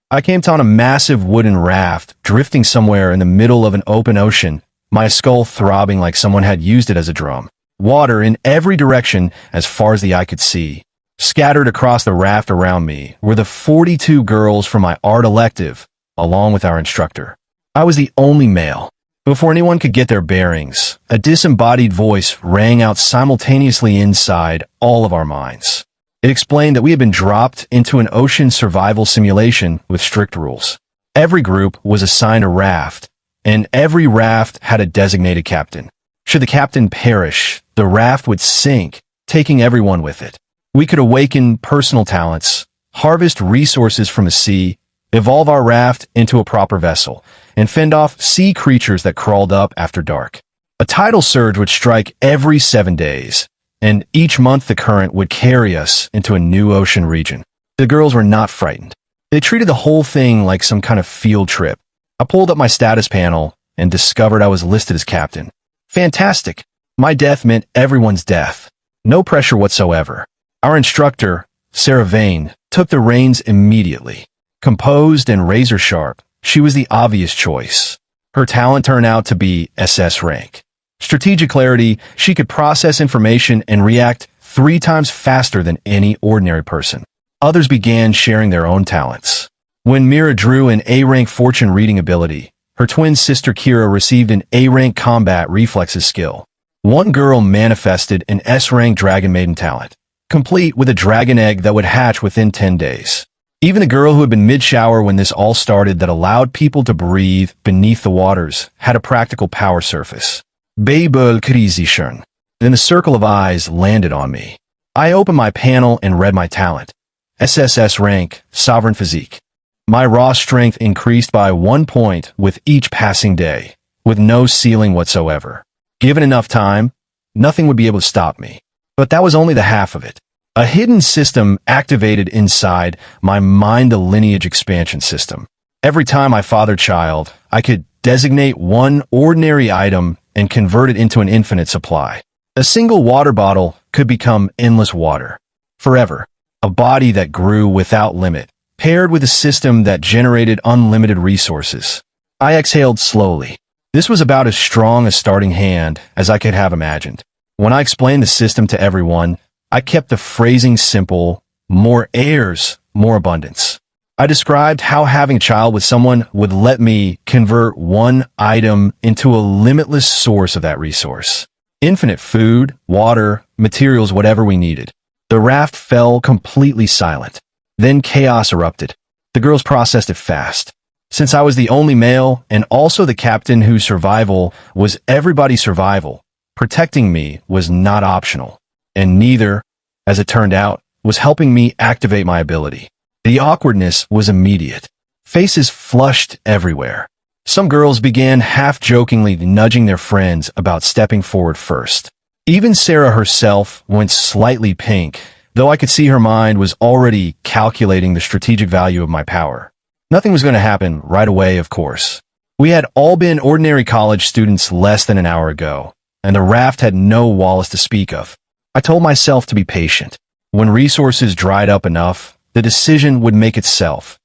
I came on a massive wooden raft, drifting somewhere in the middle of an open ocean, my skull throbbing like someone had used it as a drum. Water in every direction as far as the eye could see. Scattered across the raft around me were the 42 girls from my art elective, along with our instructor. I was the only male. Before anyone could get their bearings, a disembodied voice rang out simultaneously inside all of our minds. It explained that we had been dropped into an ocean survival simulation with strict rules. Every group was assigned a raft, and every raft had a designated captain. Should the captain perish, the raft would sink, taking everyone with it. We could awaken personal talents, harvest resources from the sea, evolve our raft into a proper vessel, and fend off sea creatures that crawled up after dark. A tidal surge would strike every 7 days, and each month the current would carry us into a new ocean region. The girls were not frightened. They treated the whole thing like some kind of field trip. I pulled up my status panel and discovered I was listed as captain. Fantastic. My death meant everyone's death. No pressure whatsoever. Our instructor, Sarah Vane, took the reins immediately. Composed and razor-sharp, she was the obvious choice. Her talent turned out to be SS rank. Strategic clarity, she could process information and react 3 times faster than any ordinary person. Others began sharing their own talents. When Mira drew an A-rank fortune reading ability, her twin sister Kira received an A-rank combat reflexes skill. One girl manifested an S-rank dragon maiden talent, complete with a dragon egg that would hatch within 10 days. Even the girl who had been mid-shower when this all started that allowed people to breathe beneath the waters had a practical power surface. Then the circle of eyes landed on me. I opened my panel and read my talent. SSS rank, Sovereign Physique. My raw strength increased by 1 point with each passing day, with no ceiling whatsoever. Given enough time, nothing would be able to stop me. But that was only the half of it. A hidden system activated inside my mind, the lineage expansion system. Every time I fathered child, I could designate one ordinary item and convert it into an infinite supply. A single water bottle could become endless water. Forever. A body that grew without limit, paired with a system that generated unlimited resources. I exhaled slowly. This was about as strong a starting hand as I could have imagined. When I explained the system to everyone, I kept the phrasing simple: more heirs, more abundance. I described how having a child with someone would let me convert one item into a limitless source of that resource. Infinite food, water, materials, whatever we needed. The raft fell completely silent. Then chaos erupted. The girls processed it fast. Since I was the only male and also the captain whose survival was everybody's survival, protecting me was not optional. And neither, as it turned out, was helping me activate my ability. The awkwardness was immediate. Faces flushed everywhere. Some girls began half-jokingly nudging their friends about stepping forward first. Even Sarah herself went slightly pink, though I could see her mind was already calculating the strategic value of my power. Nothing was going to happen right away, of course. We had all been ordinary college students less than an hour ago, and the raft had no walls to speak of. I told myself to be patient. When resources dried up enough, the decision would make itself.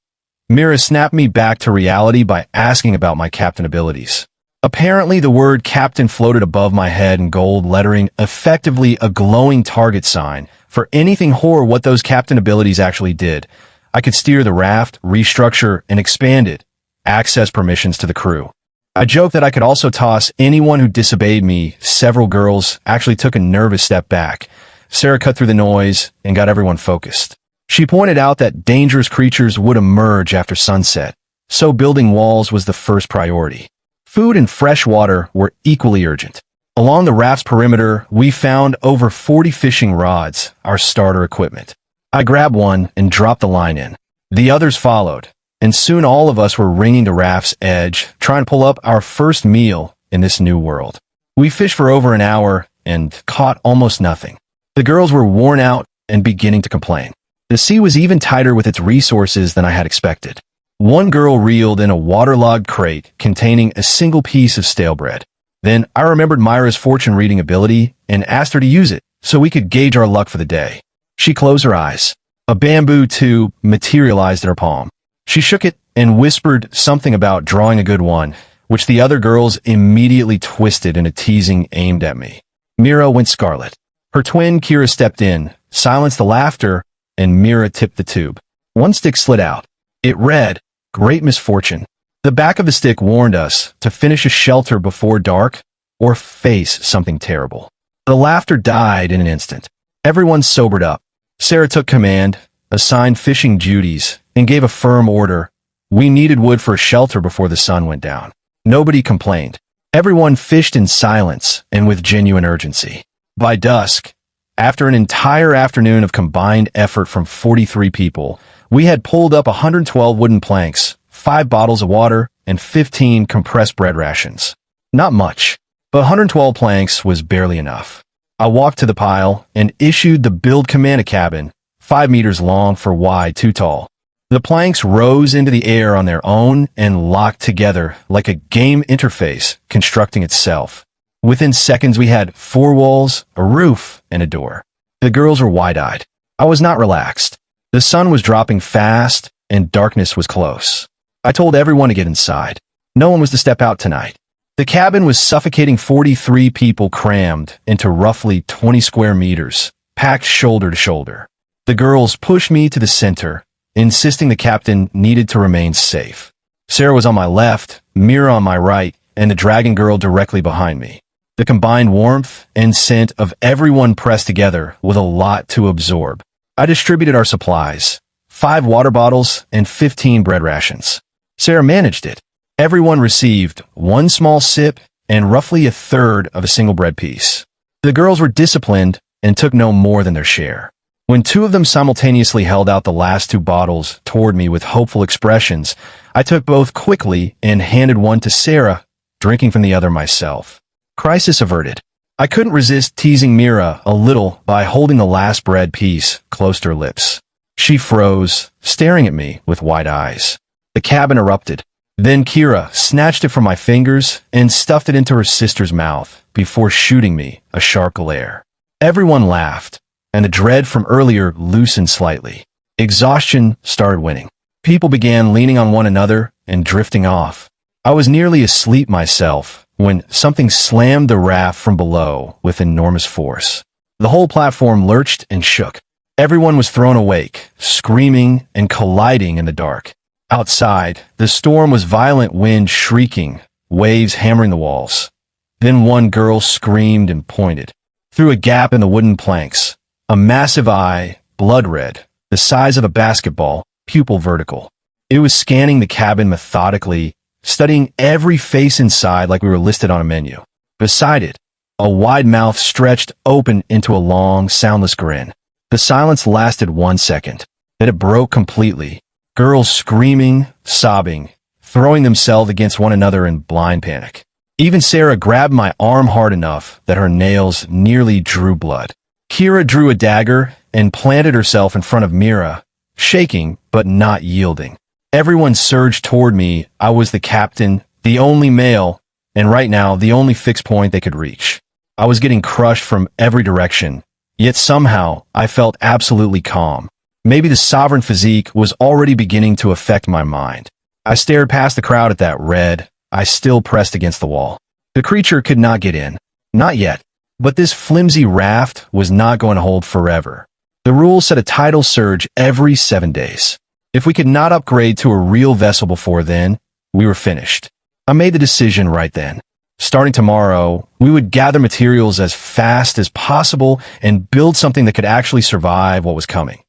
Mira snapped me back to reality by asking about my captain abilities. Apparently, the word captain floated above my head in gold lettering, effectively a glowing target sign for anything horror what those captain abilities actually did. I could steer the raft, restructure, and expand it, access permissions to the crew. I joked that I could also toss anyone who disobeyed me. Several girls actually took a nervous step back. Sarah cut through the noise and got everyone focused. She pointed out that dangerous creatures would emerge after sunset, so building walls was the first priority. Food and fresh water were equally urgent. Along the raft's perimeter, we found over 40 fishing rods, our starter equipment. I grabbed one and dropped the line in. The others followed, and soon all of us were ringing the raft's edge, trying to pull up our first meal in this new world. We fished for over an hour and caught almost nothing. The girls were worn out and beginning to complain. The sea was even tighter with its resources than I had expected. One girl reeled in a waterlogged crate containing a single piece of stale bread. Then I remembered Myra's fortune reading ability and asked her to use it so we could gauge our luck for the day. She closed her eyes. A bamboo tube materialized in her palm. She shook it and whispered something about drawing a good one, which the other girls immediately twisted in a teasing aimed at me. Mira went scarlet. Her twin, Kira, stepped in, silenced the laughter, and Mira tipped the tube. One stick slid out. It read, "Great misfortune." The back of the stick warned us to finish a shelter before dark or face something terrible. The laughter died in an instant. Everyone sobered up. Sarah took command, assigned fishing duties, and gave a firm order. We needed wood for a shelter before the sun went down. Nobody complained. Everyone fished in silence and with genuine urgency. By dusk, after an entire afternoon of combined effort from 43 people, we had pulled up 112 wooden planks, 5 bottles of water, and 15 compressed bread rations. Not much, but 112 planks was barely enough. I walked to the pile and issued the build command a cabin, 5 meters long for wide, too tall. The planks rose into the air on their own and locked together like a game interface constructing itself. Within seconds, we had 4 walls, a roof, and a door. The girls were wide-eyed. I was not relaxed. The sun was dropping fast, and darkness was close. I told everyone to get inside. No one was to step out tonight. The cabin was suffocating 43 people crammed into roughly 20 square meters, packed shoulder to shoulder. The girls pushed me to the center, insisting the captain needed to remain safe. Sarah was on my left, Mira on my right, and the dragon girl directly behind me. The combined warmth and scent of everyone pressed together with a lot to absorb. I distributed our supplies, 5 water bottles and 15 bread rations. Sarah managed it. Everyone received 1 small sip and roughly a third of a single bread piece. The girls were disciplined and took no more than their share. When 2 of them simultaneously held out the last 2 bottles toward me with hopeful expressions, I took both quickly and handed one to Sarah, drinking from the other myself. Crisis averted. I couldn't resist teasing Mira a little by holding the last bread piece close to her lips. She froze, staring at me with wide eyes. The cabin erupted. Then Kira snatched it from my fingers and stuffed it into her sister's mouth before shooting me a sharp glare. Everyone laughed, and the dread from earlier loosened slightly. Exhaustion started winning. People began leaning on one another and drifting off. I was nearly asleep myself when something slammed the raft from below with enormous force. The whole platform lurched and shook. Everyone was thrown awake, screaming and colliding in the dark. Outside, the storm was violent, wind shrieking, waves hammering the walls. Then one girl screamed and pointed. Through a gap in the wooden planks, a massive eye, blood red, the size of a basketball, pupil vertical. It was scanning the cabin methodically, studying every face inside like we were listed on a menu. Beside it, a wide mouth stretched open into a long, soundless grin. The silence lasted 1 second. Then it broke completely. Girls screaming, sobbing, throwing themselves against one another in blind panic. Even Sarah grabbed my arm hard enough that her nails nearly drew blood. Kira drew a dagger and planted herself in front of Mira, shaking but not yielding. Everyone surged toward me. I was the captain, the only male, and right now the only fixed point they could reach. I was getting crushed from every direction, yet somehow I felt absolutely calm. Maybe the sovereign physique was already beginning to affect my mind. I stared past the crowd at that red. I still pressed against the wall. The creature could not get in. Not yet. But this flimsy raft was not going to hold forever. The rules said a tidal surge every 7 days. If we could not upgrade to a real vessel before then, we were finished. I made the decision right then. Starting tomorrow, we would gather materials as fast as possible and build something that could actually survive what was coming.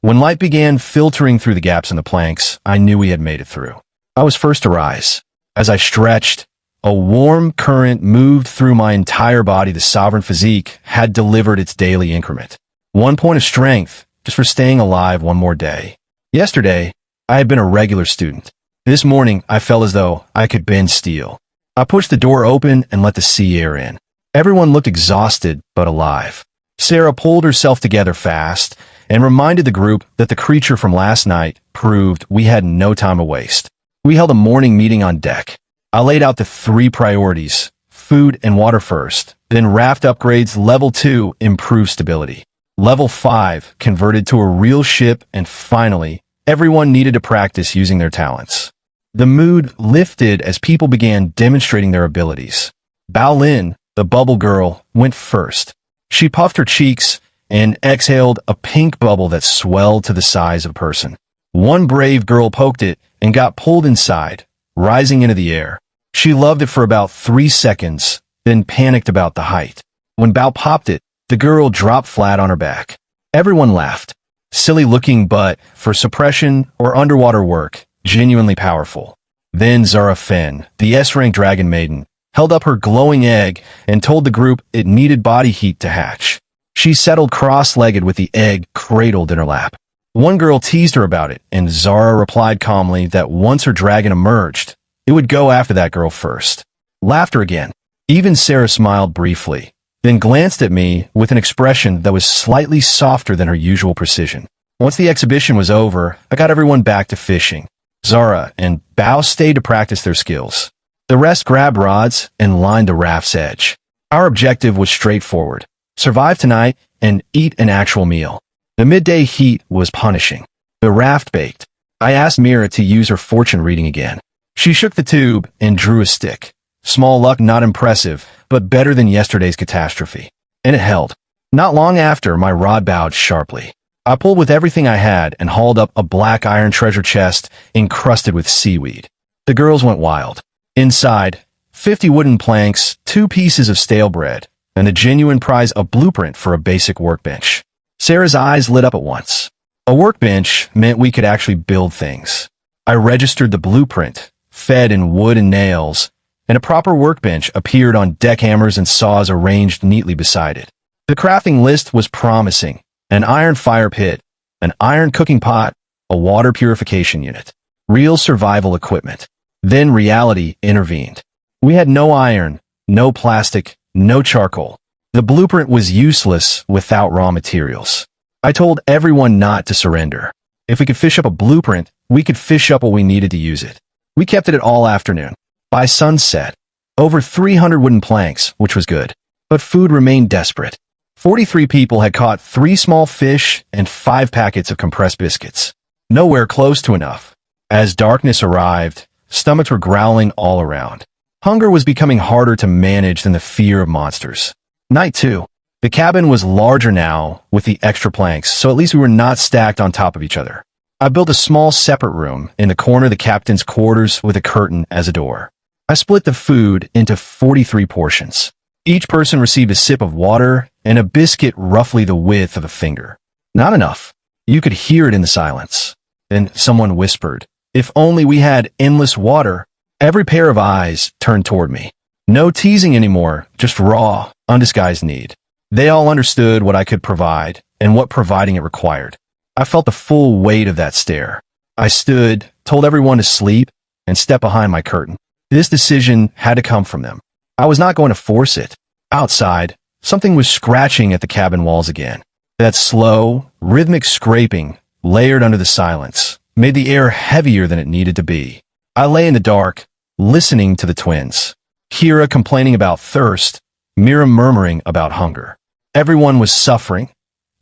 When light began filtering through the gaps in the planks, I knew we had made it through. I was first to rise. As I stretched, a warm current moved through my entire body. The sovereign physique had delivered its daily increment. 1 point of strength, just for staying alive one more day. Yesterday, I had been a regular student. This morning, I felt as though I could bend steel. I pushed the door open and let the sea air in. Everyone looked exhausted but alive. Sarah pulled herself together fast and reminded the group that the creature from last night proved we had no time to waste. We held a morning meeting on deck. I laid out the 3 priorities: food and water first, then raft upgrades. Level 2, improved stability. Level 5, converted to a real ship, and finally, Everyone needed to practice using their talents. The mood lifted as people began demonstrating their abilities. Bao Lin, the bubble girl, went first. She puffed her cheeks and exhaled a pink bubble that swelled to the size of a person. One brave girl poked it and got pulled inside, rising into the air. She loved it for about 3 seconds, then panicked about the height. When Bao popped it, the girl dropped flat on her back. Everyone laughed. Silly looking, but for suppression or underwater work, genuinely powerful. Then Zara Fen, the S-rank dragon maiden, held up her glowing egg and told the group it needed body heat to hatch. She settled cross-legged with the egg cradled in her lap. One girl teased her about it, and Zara replied calmly that once her dragon emerged, it would go after that girl first. Laughter again. Even Sarah smiled briefly, then glanced at me with an expression that was slightly softer than her usual precision. Once the exhibition was over, I got everyone back to fishing. Zara and Bao stayed to practice their skills. The rest grabbed rods and lined the raft's edge. Our objective was straightforward: survive tonight and eat an actual meal. The midday heat was punishing. The raft baked. I asked Mira to use her fortune reading again. She shook the tube and drew a stick. Small luck, not impressive, but better than yesterday's catastrophe. And it held. Not long after, my rod bowed sharply. I pulled with everything I had and hauled up a black iron treasure chest encrusted with seaweed. The girls went wild. Inside, 50 wooden planks, 2 pieces of stale bread, and the genuine prize, a blueprint for a basic workbench. Sarah's eyes lit up at once. A workbench meant we could actually build things. I registered the blueprint, fed in wood and nails, and a proper workbench appeared on deck, hammers and saws arranged neatly beside it. The crafting list was promising: an iron fire pit, an iron cooking pot, a water purification unit. Real survival equipment. Then reality intervened. We had no iron, no plastic, no charcoal. The blueprint was useless without raw materials. I told everyone not to surrender. If we could fish up a blueprint, we could fish up what we needed to use it. We kept at it all afternoon. By sunset, over 300 wooden planks, which was good. But food remained desperate. 43 people had caught 3 small fish and 5 packets of compressed biscuits. Nowhere close to enough. As darkness arrived, stomachs were growling all around. Hunger was becoming harder to manage than the fear of monsters. Night 2. The cabin was larger now with the extra planks, so at least we were not stacked on top of each other. I built a small separate room in the corner of the captain's quarters with a curtain as a door. I split the food into 43 portions. Each person received a sip of water and a biscuit roughly the width of a finger. Not enough. You could hear it in the silence. Then someone whispered, "If only we had endless water." Every pair of eyes turned toward me. No teasing anymore, just raw, undisguised need. They all understood what I could provide and what providing it required. I felt the full weight of that stare. I stood, told everyone to sleep, and stepped behind my curtain. This decision had to come from them. I was not going to force it. Outside, something was scratching at the cabin walls again. That slow, rhythmic scraping, layered under the silence, made the air heavier than it needed to be. I lay in the dark, listening to the twins. Kira complaining about thirst, Mira murmuring about hunger. Everyone was suffering.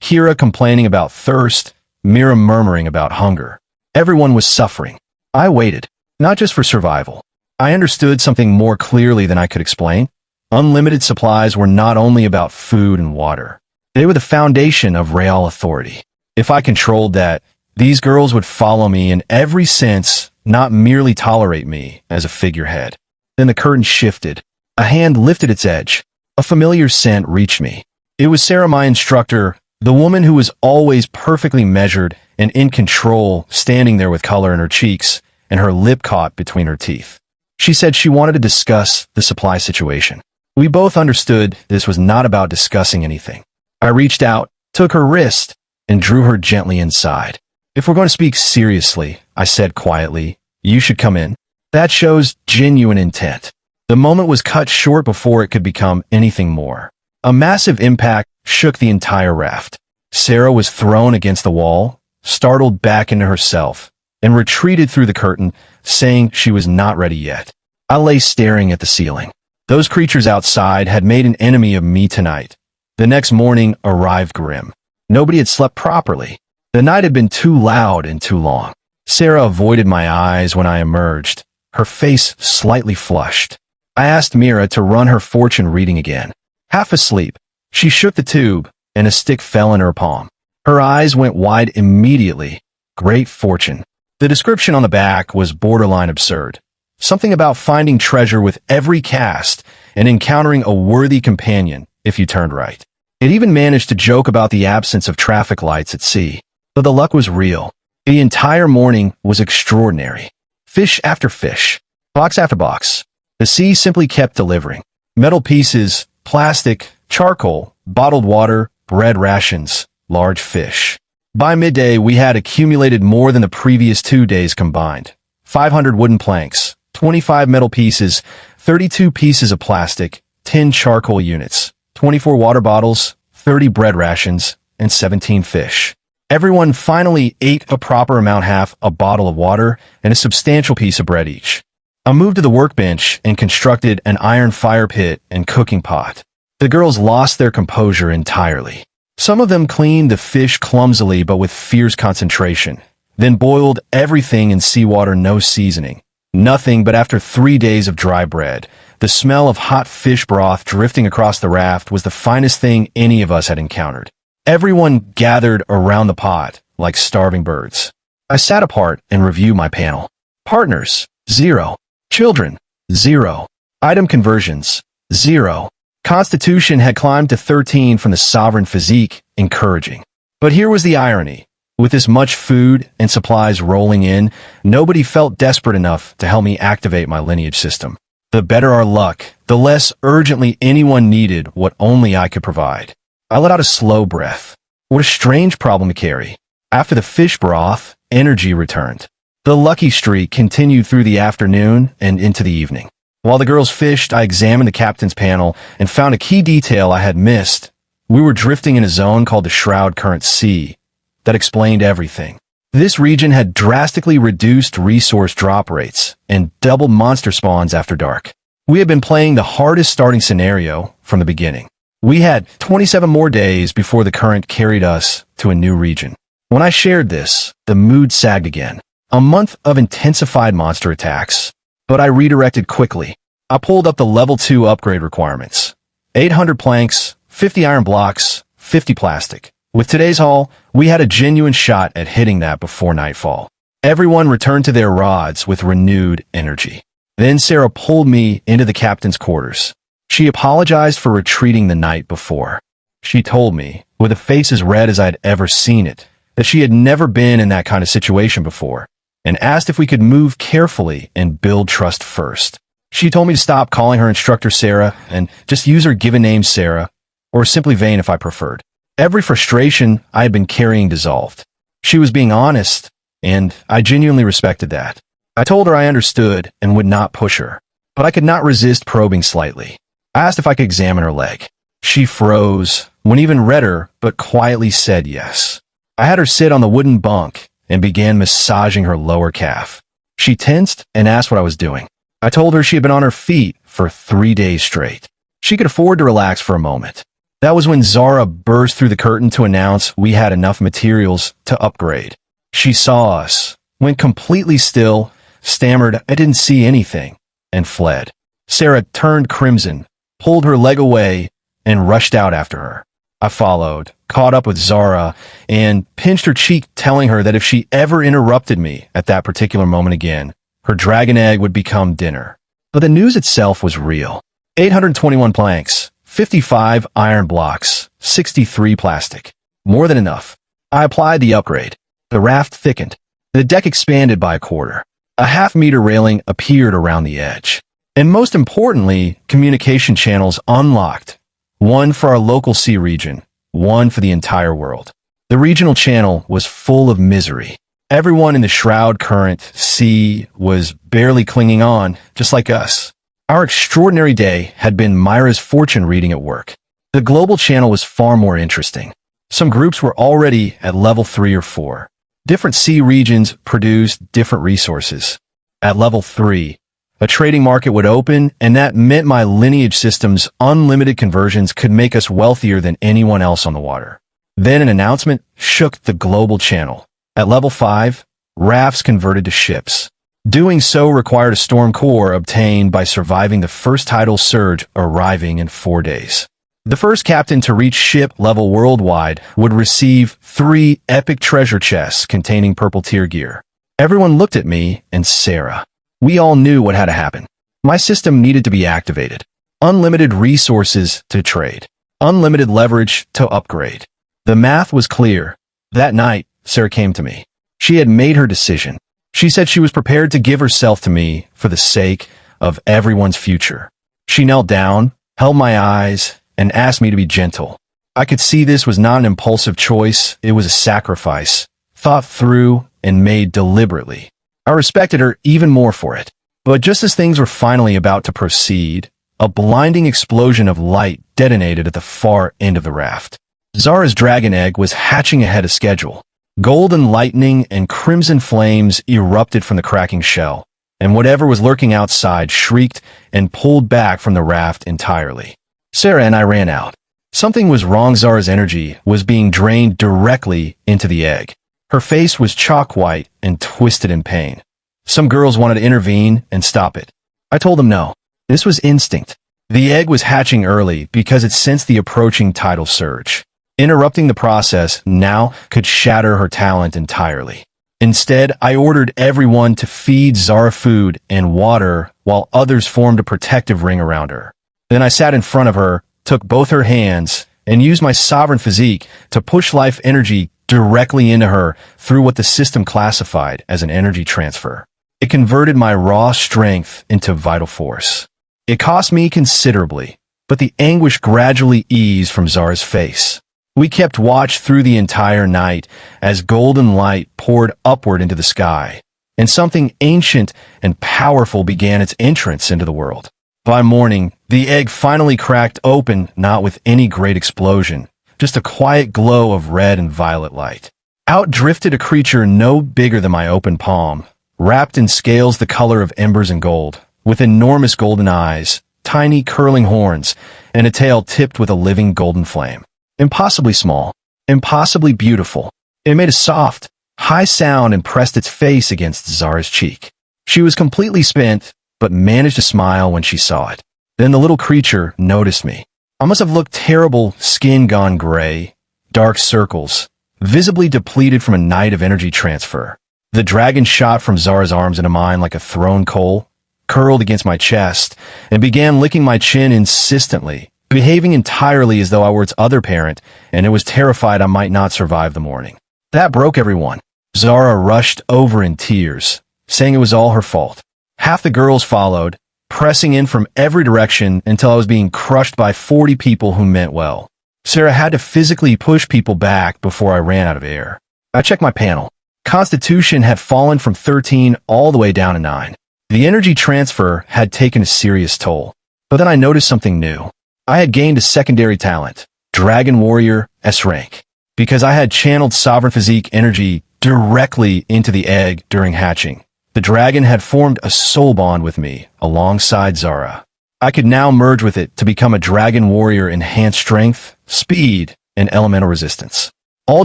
Kira complaining about thirst, Mira murmuring about hunger. Everyone was suffering. I waited, not just for survival. I understood something more clearly than I could explain. Unlimited supplies were not only about food and water. They were the foundation of real authority. If I controlled that, these girls would follow me in every sense, not merely tolerate me as a figurehead. Then the curtain shifted. A hand lifted its edge. A familiar scent reached me. It was Sarah, my instructor, the woman who was always perfectly measured and in control, standing there with color in her cheeks and her lip caught between her teeth. She said she wanted to discuss the supply situation. We both understood this was not about discussing anything. I reached out, took her wrist, and drew her gently inside. "If we're going to speak seriously," I said quietly, "you should come in." That shows genuine intent. The moment was cut short before it could become anything more. A massive impact shook the entire raft. Sarah was thrown against the wall, startled back into herself, and retreated through the curtain, saying she was not ready yet. I lay staring at the ceiling. Those creatures outside had made an enemy of me tonight. The next morning arrived grim. Nobody had slept properly. The night had been too loud and too long. Sarah avoided my eyes when I emerged, her face slightly flushed. I asked Mira to run her fortune reading again. Half asleep, she shook the tube, and a stick fell in her palm. Her eyes went wide immediately. Great fortune. The description on the back was borderline absurd. Something about finding treasure with every cast and encountering a worthy companion if you turned right. It even managed to joke about the absence of traffic lights at sea. But the luck was real. The entire morning was extraordinary. Fish after fish, box after box. The sea simply kept delivering. Metal pieces, plastic, charcoal, bottled water, bread rations, large fish. By midday, we had accumulated more than the previous 2 days combined. 500 wooden planks, 25 metal pieces, 32 pieces of plastic, 10 charcoal units, 24 water bottles, 30 bread rations, and 17 fish. Everyone finally ate a proper amount, half a bottle of water and a substantial piece of bread each. I moved to the workbench and constructed an iron fire pit and cooking pot. The girls lost their composure entirely. Some of them cleaned the fish clumsily but with fierce concentration, then boiled everything in seawater, no seasoning. Nothing, but after 3 days of dry bread, the smell of hot fish broth drifting across the raft was the finest thing any of us had encountered. Everyone gathered around the pot like starving birds. I sat apart and reviewed my panel. Partners, 0. Children, 0. Item conversions, 0. Constitution had climbed to 13 from the sovereign physique, encouraging. But here was the irony. With this much food and supplies rolling in, nobody felt desperate enough to help me activate my lineage system. The better our luck, the less urgently anyone needed what only I could provide. I let out a slow breath. What a strange problem to carry. After the fish broth, energy returned. The lucky streak continued through the afternoon and into the evening. While the girls fished, I examined the captain's panel and found a key detail I had missed. We were drifting in a zone called the Shroud Current Sea. That explained everything. This region had drastically reduced resource drop rates and doubled monster spawns after dark. We had been playing the hardest starting scenario from the beginning. We had 27 more days before the current carried us to a new region. When I shared this, the mood sagged again. A month of intensified monster attacks. But I redirected quickly. I pulled up the level 2 upgrade requirements. 800 planks, 50 iron blocks, 50 plastic. With today's haul, we had a genuine shot at hitting that before nightfall. Everyone returned to their rods with renewed energy. Then Sarah pulled me into the captain's quarters. She apologized for retreating the night before. She told me, with a face as red as I'd ever seen it, that she had never been in that kind of situation before, and asked if we could move carefully and build trust first. She told me to stop calling her instructor Sarah and just use her given name Sarah, or simply Vane if I preferred. Every frustration I had been carrying dissolved. She was being honest, and I genuinely respected that. I told her I understood and would not push her, but I could not resist probing slightly. I asked if I could examine her leg. She froze, went even redder, but quietly said yes. I had her sit on the wooden bunk and began massaging her lower calf. She tensed and asked what I was doing. I told her she had been on her feet for 3 days straight. She could afford to relax for a moment. That was when Zara burst through the curtain to announce we had enough materials to upgrade. She saw us, went completely still, stammered, "I didn't see anything," and fled. Sarah turned crimson, pulled her leg away, and rushed out after her. I followed, caught up with Zara, and pinched her cheek, telling her that if she ever interrupted me at that particular moment again, her dragon egg would become dinner. But the news itself was real. 821 planks, 55 iron blocks, 63 plastic. More than enough. I applied the upgrade. The raft thickened. The deck expanded by a quarter. A half-meter railing appeared around the edge. And most importantly, communication channels unlocked. One for our local sea region, one for the entire world. The regional channel was full of misery. Everyone in the Shroud Current Sea was barely clinging on, just like us. Our extraordinary day had been Myra's fortune reading at work. The global channel was far more interesting. Some groups were already at level 3 or 4. Different sea regions produced different resources. At level 3, a trading market would open, and that meant my lineage system's unlimited conversions could make us wealthier than anyone else on the water. Then an announcement shook the global channel. At level 5, rafts converted to ships. Doing so required a storm core obtained by surviving the first tidal surge, arriving in 4 days. The first captain to reach ship level worldwide would receive 3 epic treasure chests containing purple tier gear. Everyone looked at me and Sarah. We all knew what had to happen. My system needed to be activated. Unlimited resources to trade. Unlimited leverage to upgrade. The math was clear. That night, Sarah came to me. She had made her decision. She said she was prepared to give herself to me for the sake of everyone's future. She knelt down, held my eyes, and asked me to be gentle. I could see this was not an impulsive choice, it was a sacrifice, thought through and made deliberately. I respected her even more for it. But just as things were finally about to proceed, a blinding explosion of light detonated at the far end of the raft. Zara's dragon egg was hatching ahead of schedule. Golden lightning and crimson flames erupted from the cracking shell, and whatever was lurking outside shrieked and pulled back from the raft entirely. Sarah and I ran out. Something was wrong. Zara's energy was being drained directly into the egg. Her face was chalk white and twisted in pain. Some girls wanted to intervene and stop it. I told them no. This was instinct. The egg was hatching early because it sensed the approaching tidal surge. Interrupting the process now could shatter her talent entirely. Instead, I ordered everyone to feed Zara food and water while others formed a protective ring around her. Then I sat in front of her, took both her hands, and used my sovereign physique to push life energy directly into her through what the system classified as an energy transfer. It converted my raw strength into vital force. It cost me considerably, but the anguish gradually eased from Zara's face. We kept watch through the entire night as golden light poured upward into the sky, and something ancient and powerful began its entrance into the world. By morning, the egg finally cracked open, not with any great explosion, just a quiet glow of red and violet light. Out drifted a creature no bigger than my open palm, wrapped in scales the color of embers and gold, with enormous golden eyes, tiny curling horns, and a tail tipped with a living golden flame. Impossibly small, impossibly beautiful. It made a soft, high sound and pressed its face against Zara's cheek. She was completely spent, but managed to smile when she saw it. Then the little creature noticed me. I must have looked terrible, skin gone gray, dark circles, visibly depleted from a night of energy transfer. The dragon shot from Zara's arms into mine like a thrown coal, curled against my chest, and began licking my chin insistently, behaving entirely as though I were its other parent, and it was terrified I might not survive the morning. That broke everyone. Zara rushed over in tears, saying it was all her fault. Half the girls followed, pressing in from every direction until I was being crushed by 40 people who meant well. Sarah had to physically push people back before I ran out of air. I checked my panel. Constitution had fallen from 13 all the way down to 9. The energy transfer had taken a serious toll. But then I noticed something new. I had gained a secondary talent, Dragon Warrior S rank, because I had channeled Sovereign Physique energy directly into the egg during hatching. The dragon had formed a soul bond with me alongside Zara. I could now merge with it to become a Dragon Warrior enhanced strength, speed, and elemental resistance. All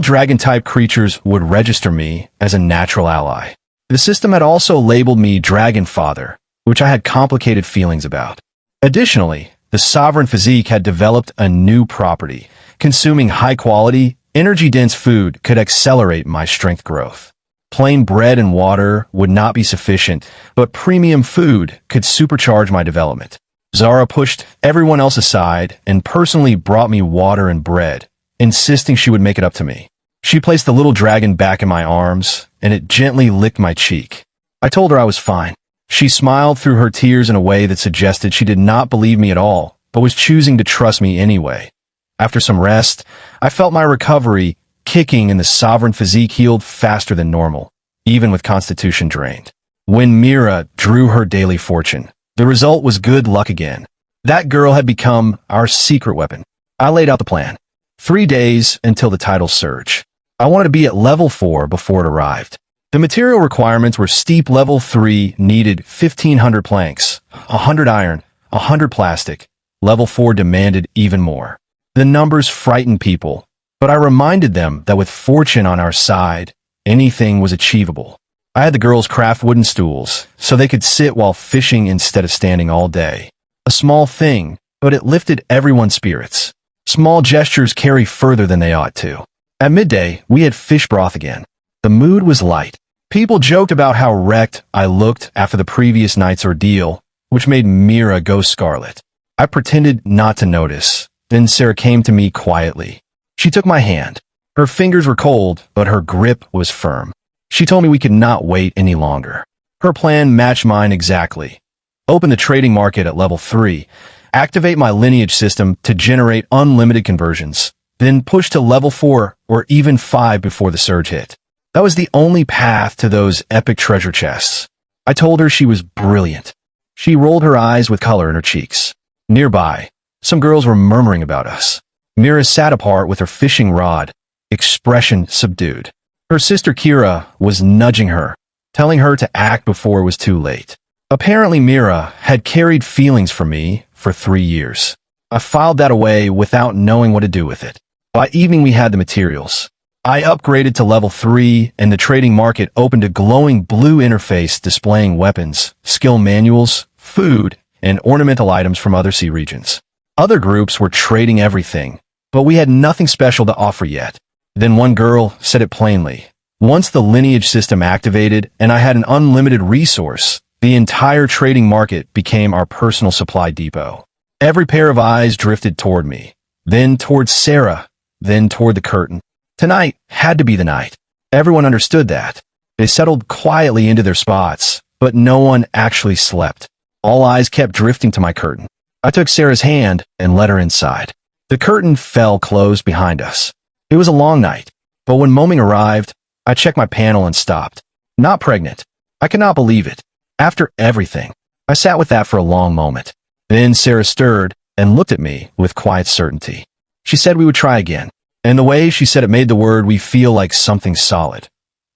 dragon-type creatures would register me as a natural ally. The system had also labeled me Dragon Father, which I had complicated feelings about. Additionally, the Sovereign Physique had developed a new property. Consuming high-quality, energy-dense food could accelerate my strength growth. Plain bread and water would not be sufficient, but premium food could supercharge my development. Zara pushed everyone else aside and personally brought me water and bread, insisting she would make it up to me. She placed the little dragon back in my arms, and it gently licked my cheek. I told her I was fine. She smiled through her tears in a way that suggested she did not believe me at all, but was choosing to trust me anyway. After some rest, I felt my recovery kicking and the Sovereign Physique healed faster than normal, even with Constitution drained. When Mira drew her daily fortune, the result was good luck again. That girl had become our secret weapon. I laid out the plan. 3 days until the tidal surge. I wanted to be at level 4 before it arrived. The material requirements were steep. Level 3 needed 1,500 planks, 100 iron, 100 plastic. Level 4 demanded even more. The numbers frightened people, But I reminded them that with fortune on our side, anything was achievable. I had the girls craft wooden stools so they could sit while fishing instead of standing all day. A small thing, but it lifted everyone's spirits. Small gestures carry further than they ought to. At midday, we had fish broth again. The mood was light. People joked about how wrecked I looked after the previous night's ordeal, which made Mira go scarlet. I pretended not to notice. Then Sarah came to me quietly. She took my hand. Her fingers were cold, but her grip was firm. She told me we could not wait any longer. Her plan matched mine exactly. Open the trading market at level 3, activate my lineage system to generate unlimited conversions, then push to level 4 or even 5 before the surge hit. That was the only path to those epic treasure chests. I told her she was brilliant. She rolled her eyes with color in her cheeks. Nearby, some girls were murmuring about us. Mira sat apart with her fishing rod, expression subdued. Her sister Kira was nudging her, telling her to act before it was too late. Apparently Mira had carried feelings for me for 3 years. I filed that away without knowing what to do with it. By evening we had the materials. I upgraded to level 3 and the trading market opened a glowing blue interface displaying weapons, skill manuals, food, and ornamental items from other sea regions. Other groups were trading everything, but we had nothing special to offer yet. Then one girl said it plainly. Once the lineage system activated and I had an unlimited resource, the entire trading market became our personal supply depot. Every pair of eyes drifted toward me, then toward Sarah, then toward the curtain. Tonight had to be the night. Everyone understood that. They settled quietly into their spots, but no one actually slept. All eyes kept drifting to my curtain. I took Sarah's hand and led her inside. The curtain fell closed behind us. It was a long night, but when morning arrived, I checked my panel and stopped. Not pregnant. I could not believe it. After everything, I sat with that for a long moment. Then Sarah stirred and looked at me with quiet certainty. She said we would try again. And the way she said it made the word we feel like something solid.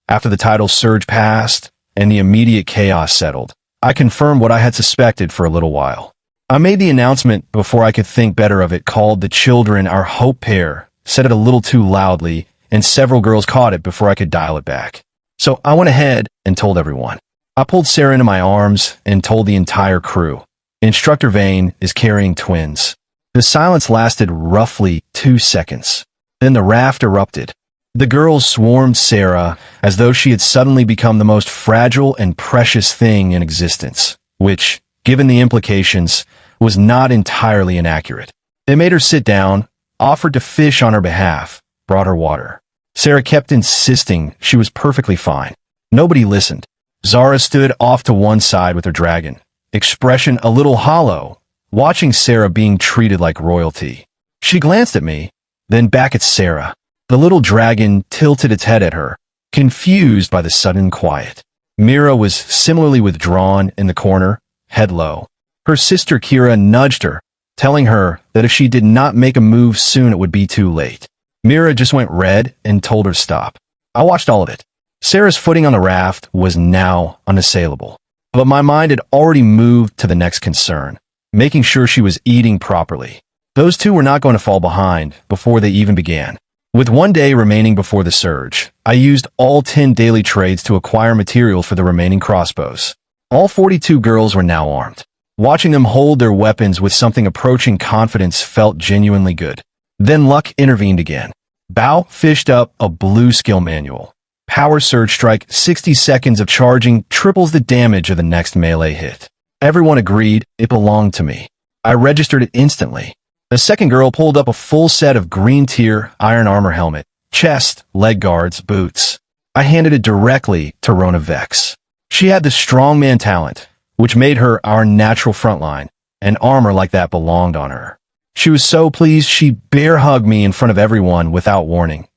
After the tidal surge passed and the immediate chaos settled, I confirmed what I had suspected for a little while. I made the announcement before I could think better of it, called the children our hope pair, said it a little too loudly, and several girls caught it before I could dial it back. So I went ahead and told everyone. I pulled Sarah into my arms and told the entire crew. Instructor Vane is carrying twins. The silence lasted roughly 2 seconds. Then the raft erupted. The girls swarmed Sarah as though she had suddenly become the most fragile and precious thing in existence, which, given the implications, was not entirely inaccurate. They made her sit down, offered to fish on her behalf, brought her water. Sarah kept insisting she was perfectly fine. Nobody listened. Zara stood off to one side with her dragon, expression a little hollow, watching Sarah being treated like royalty. She glanced at me, then back at Sarah. The little dragon tilted its head at her, confused by the sudden quiet. Mira was similarly withdrawn in the corner, head low. Her sister Kira nudged her, telling her that if she did not make a move soon it would be too late. Mira just went red and told her stop. I watched all of it. Sarah's footing on the raft was now unassailable, but my mind had already moved to the next concern, making sure she was eating properly. Those two were not going to fall behind before they even began. With 1 day remaining before the surge, I used all 10 daily trades to acquire material for the remaining crossbows. All 42 girls were now armed. Watching them hold their weapons with something approaching confidence felt genuinely good. Then luck intervened again. Bao fished up a blue skill manual. Power Surge Strike, 60 seconds of charging triples the damage of the next melee hit. Everyone agreed it belonged to me. I registered it instantly. The second girl pulled up a full set of green tier iron armor helmet, chest, leg guards, boots. I handed it directly to Rona Vex. She had the strongman talent, which made her our natural frontline, and armor like that belonged on her. She was so pleased she bear hugged me in front of everyone without warning.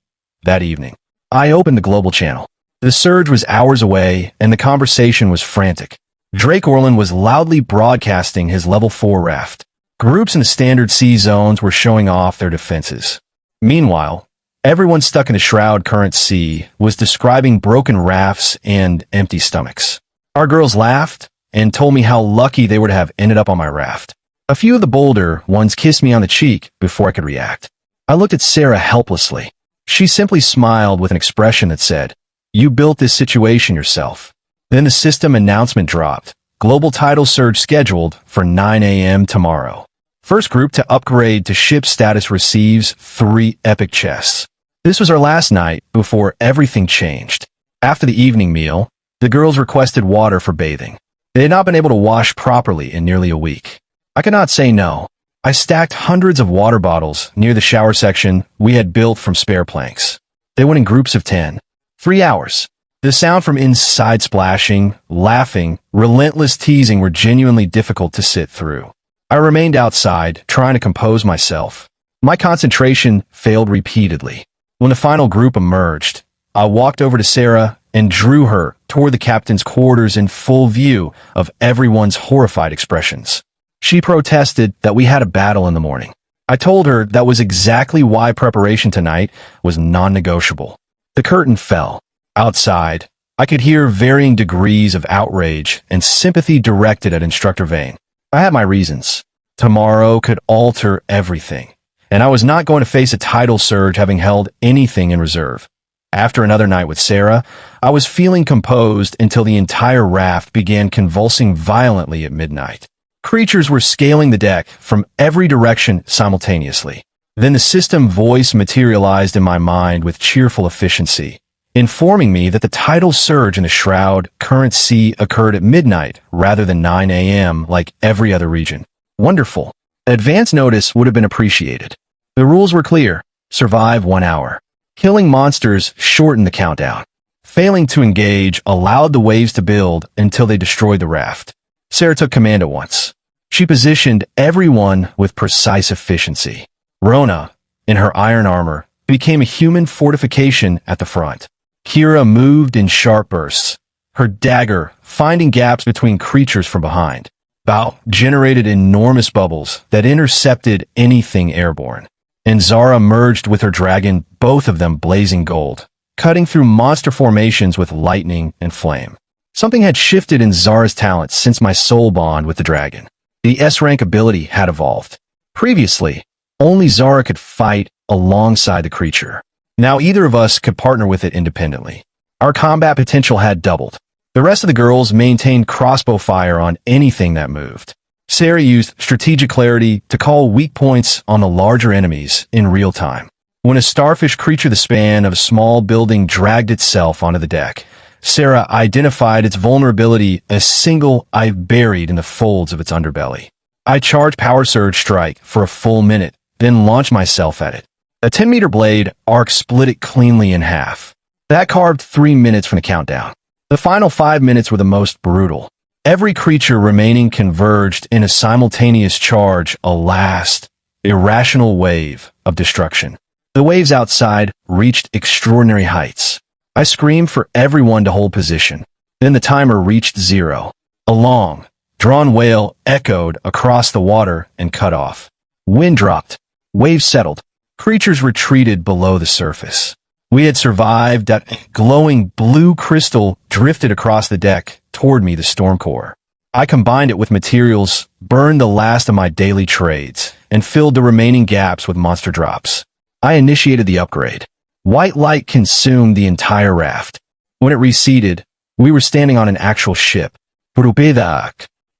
That evening, I opened the global channel. The surge was hours away, and the conversation was frantic. Drake Orland was loudly broadcasting his level 4 raft. Groups in the standard sea zones were showing off their defenses. Meanwhile, everyone stuck in the Shroud Current Sea was describing broken rafts and empty stomachs. Our girls laughed and told me how lucky they would have ended up on my raft. A few of the bolder ones kissed me on the cheek before I could react. I looked at Sarah helplessly. She simply smiled with an expression that said, "You built this situation yourself." Then the system announcement dropped. Global title surge scheduled for 9 a.m. tomorrow. First group to upgrade to ship status receives 3 epic chests. This was our last night before everything changed. After the evening meal, the girls requested water for bathing. They had not been able to wash properly in nearly a week. I could not say no. I stacked hundreds of water bottles near the shower section we had built from spare planks. They went in groups of 10. 3 hours. The sound from inside splashing, laughing, relentless teasing were genuinely difficult to sit through. I remained outside, trying to compose myself. My concentration failed repeatedly. When the final group emerged, I walked over to Sarah and drew her toward the captain's quarters in full view of everyone's horrified expressions. She protested that we had a battle in the morning. I told her that was exactly why preparation tonight was non-negotiable. The curtain fell. Outside, I could hear varying degrees of outrage and sympathy directed at Instructor Vane. I had my reasons. Tomorrow could alter everything, and I was not going to face a title surge having held anything in reserve. After another night with Sarah, I was feeling composed until the entire raft began convulsing violently at midnight. Creatures were scaling the deck from every direction simultaneously. Then the system voice materialized in my mind with cheerful efficiency, informing me that the tidal surge in the Shroud Current Sea occurred at midnight rather than 9 a.m. like every other region. Wonderful. Advance notice would have been appreciated. The rules were clear. Survive 1 hour. Killing monsters shortened the countdown. Failing to engage allowed the waves to build until they destroyed the raft. Sarah took command at once. She positioned everyone with precise efficiency. Rona, in her iron armor, became a human fortification at the front. Kira moved in sharp bursts, her dagger finding gaps between creatures from behind. Bao generated enormous bubbles that intercepted anything airborne. And Zara merged with her dragon, both of them blazing gold, cutting through monster formations with lightning and flame. Something had shifted in Zara's talent since my soul bond with the dragon. The S-rank ability had evolved. Previously, only Zara could fight alongside the creature. Now either of us could partner with it independently. Our combat potential had doubled. The rest of the girls maintained crossbow fire on anything that moved. Sarah used strategic clarity to call weak points on the larger enemies in real time. When a starfish creature the span of a small building dragged itself onto the deck, Sarah identified its vulnerability as single eye buried in the folds of its underbelly. I charged Power Surge Strike for a full minute, then launched myself at it. A 10-meter blade arc split it cleanly in half. That carved 3 minutes from the countdown. The final 5 minutes were the most brutal. Every creature remaining converged in a simultaneous charge, a last, irrational wave of destruction. The waves outside reached extraordinary heights. I screamed for everyone to hold position. Then the timer reached 0. A long, drawn wail echoed across the water and cut off. Wind dropped. Waves settled. Creatures retreated below the surface. We had survived. That glowing blue crystal drifted across the deck toward me, the storm core. I combined it with materials, burned the last of my daily trades, and filled the remaining gaps with monster drops. I initiated the upgrade. White light consumed the entire raft. When it receded, we were standing on an actual ship.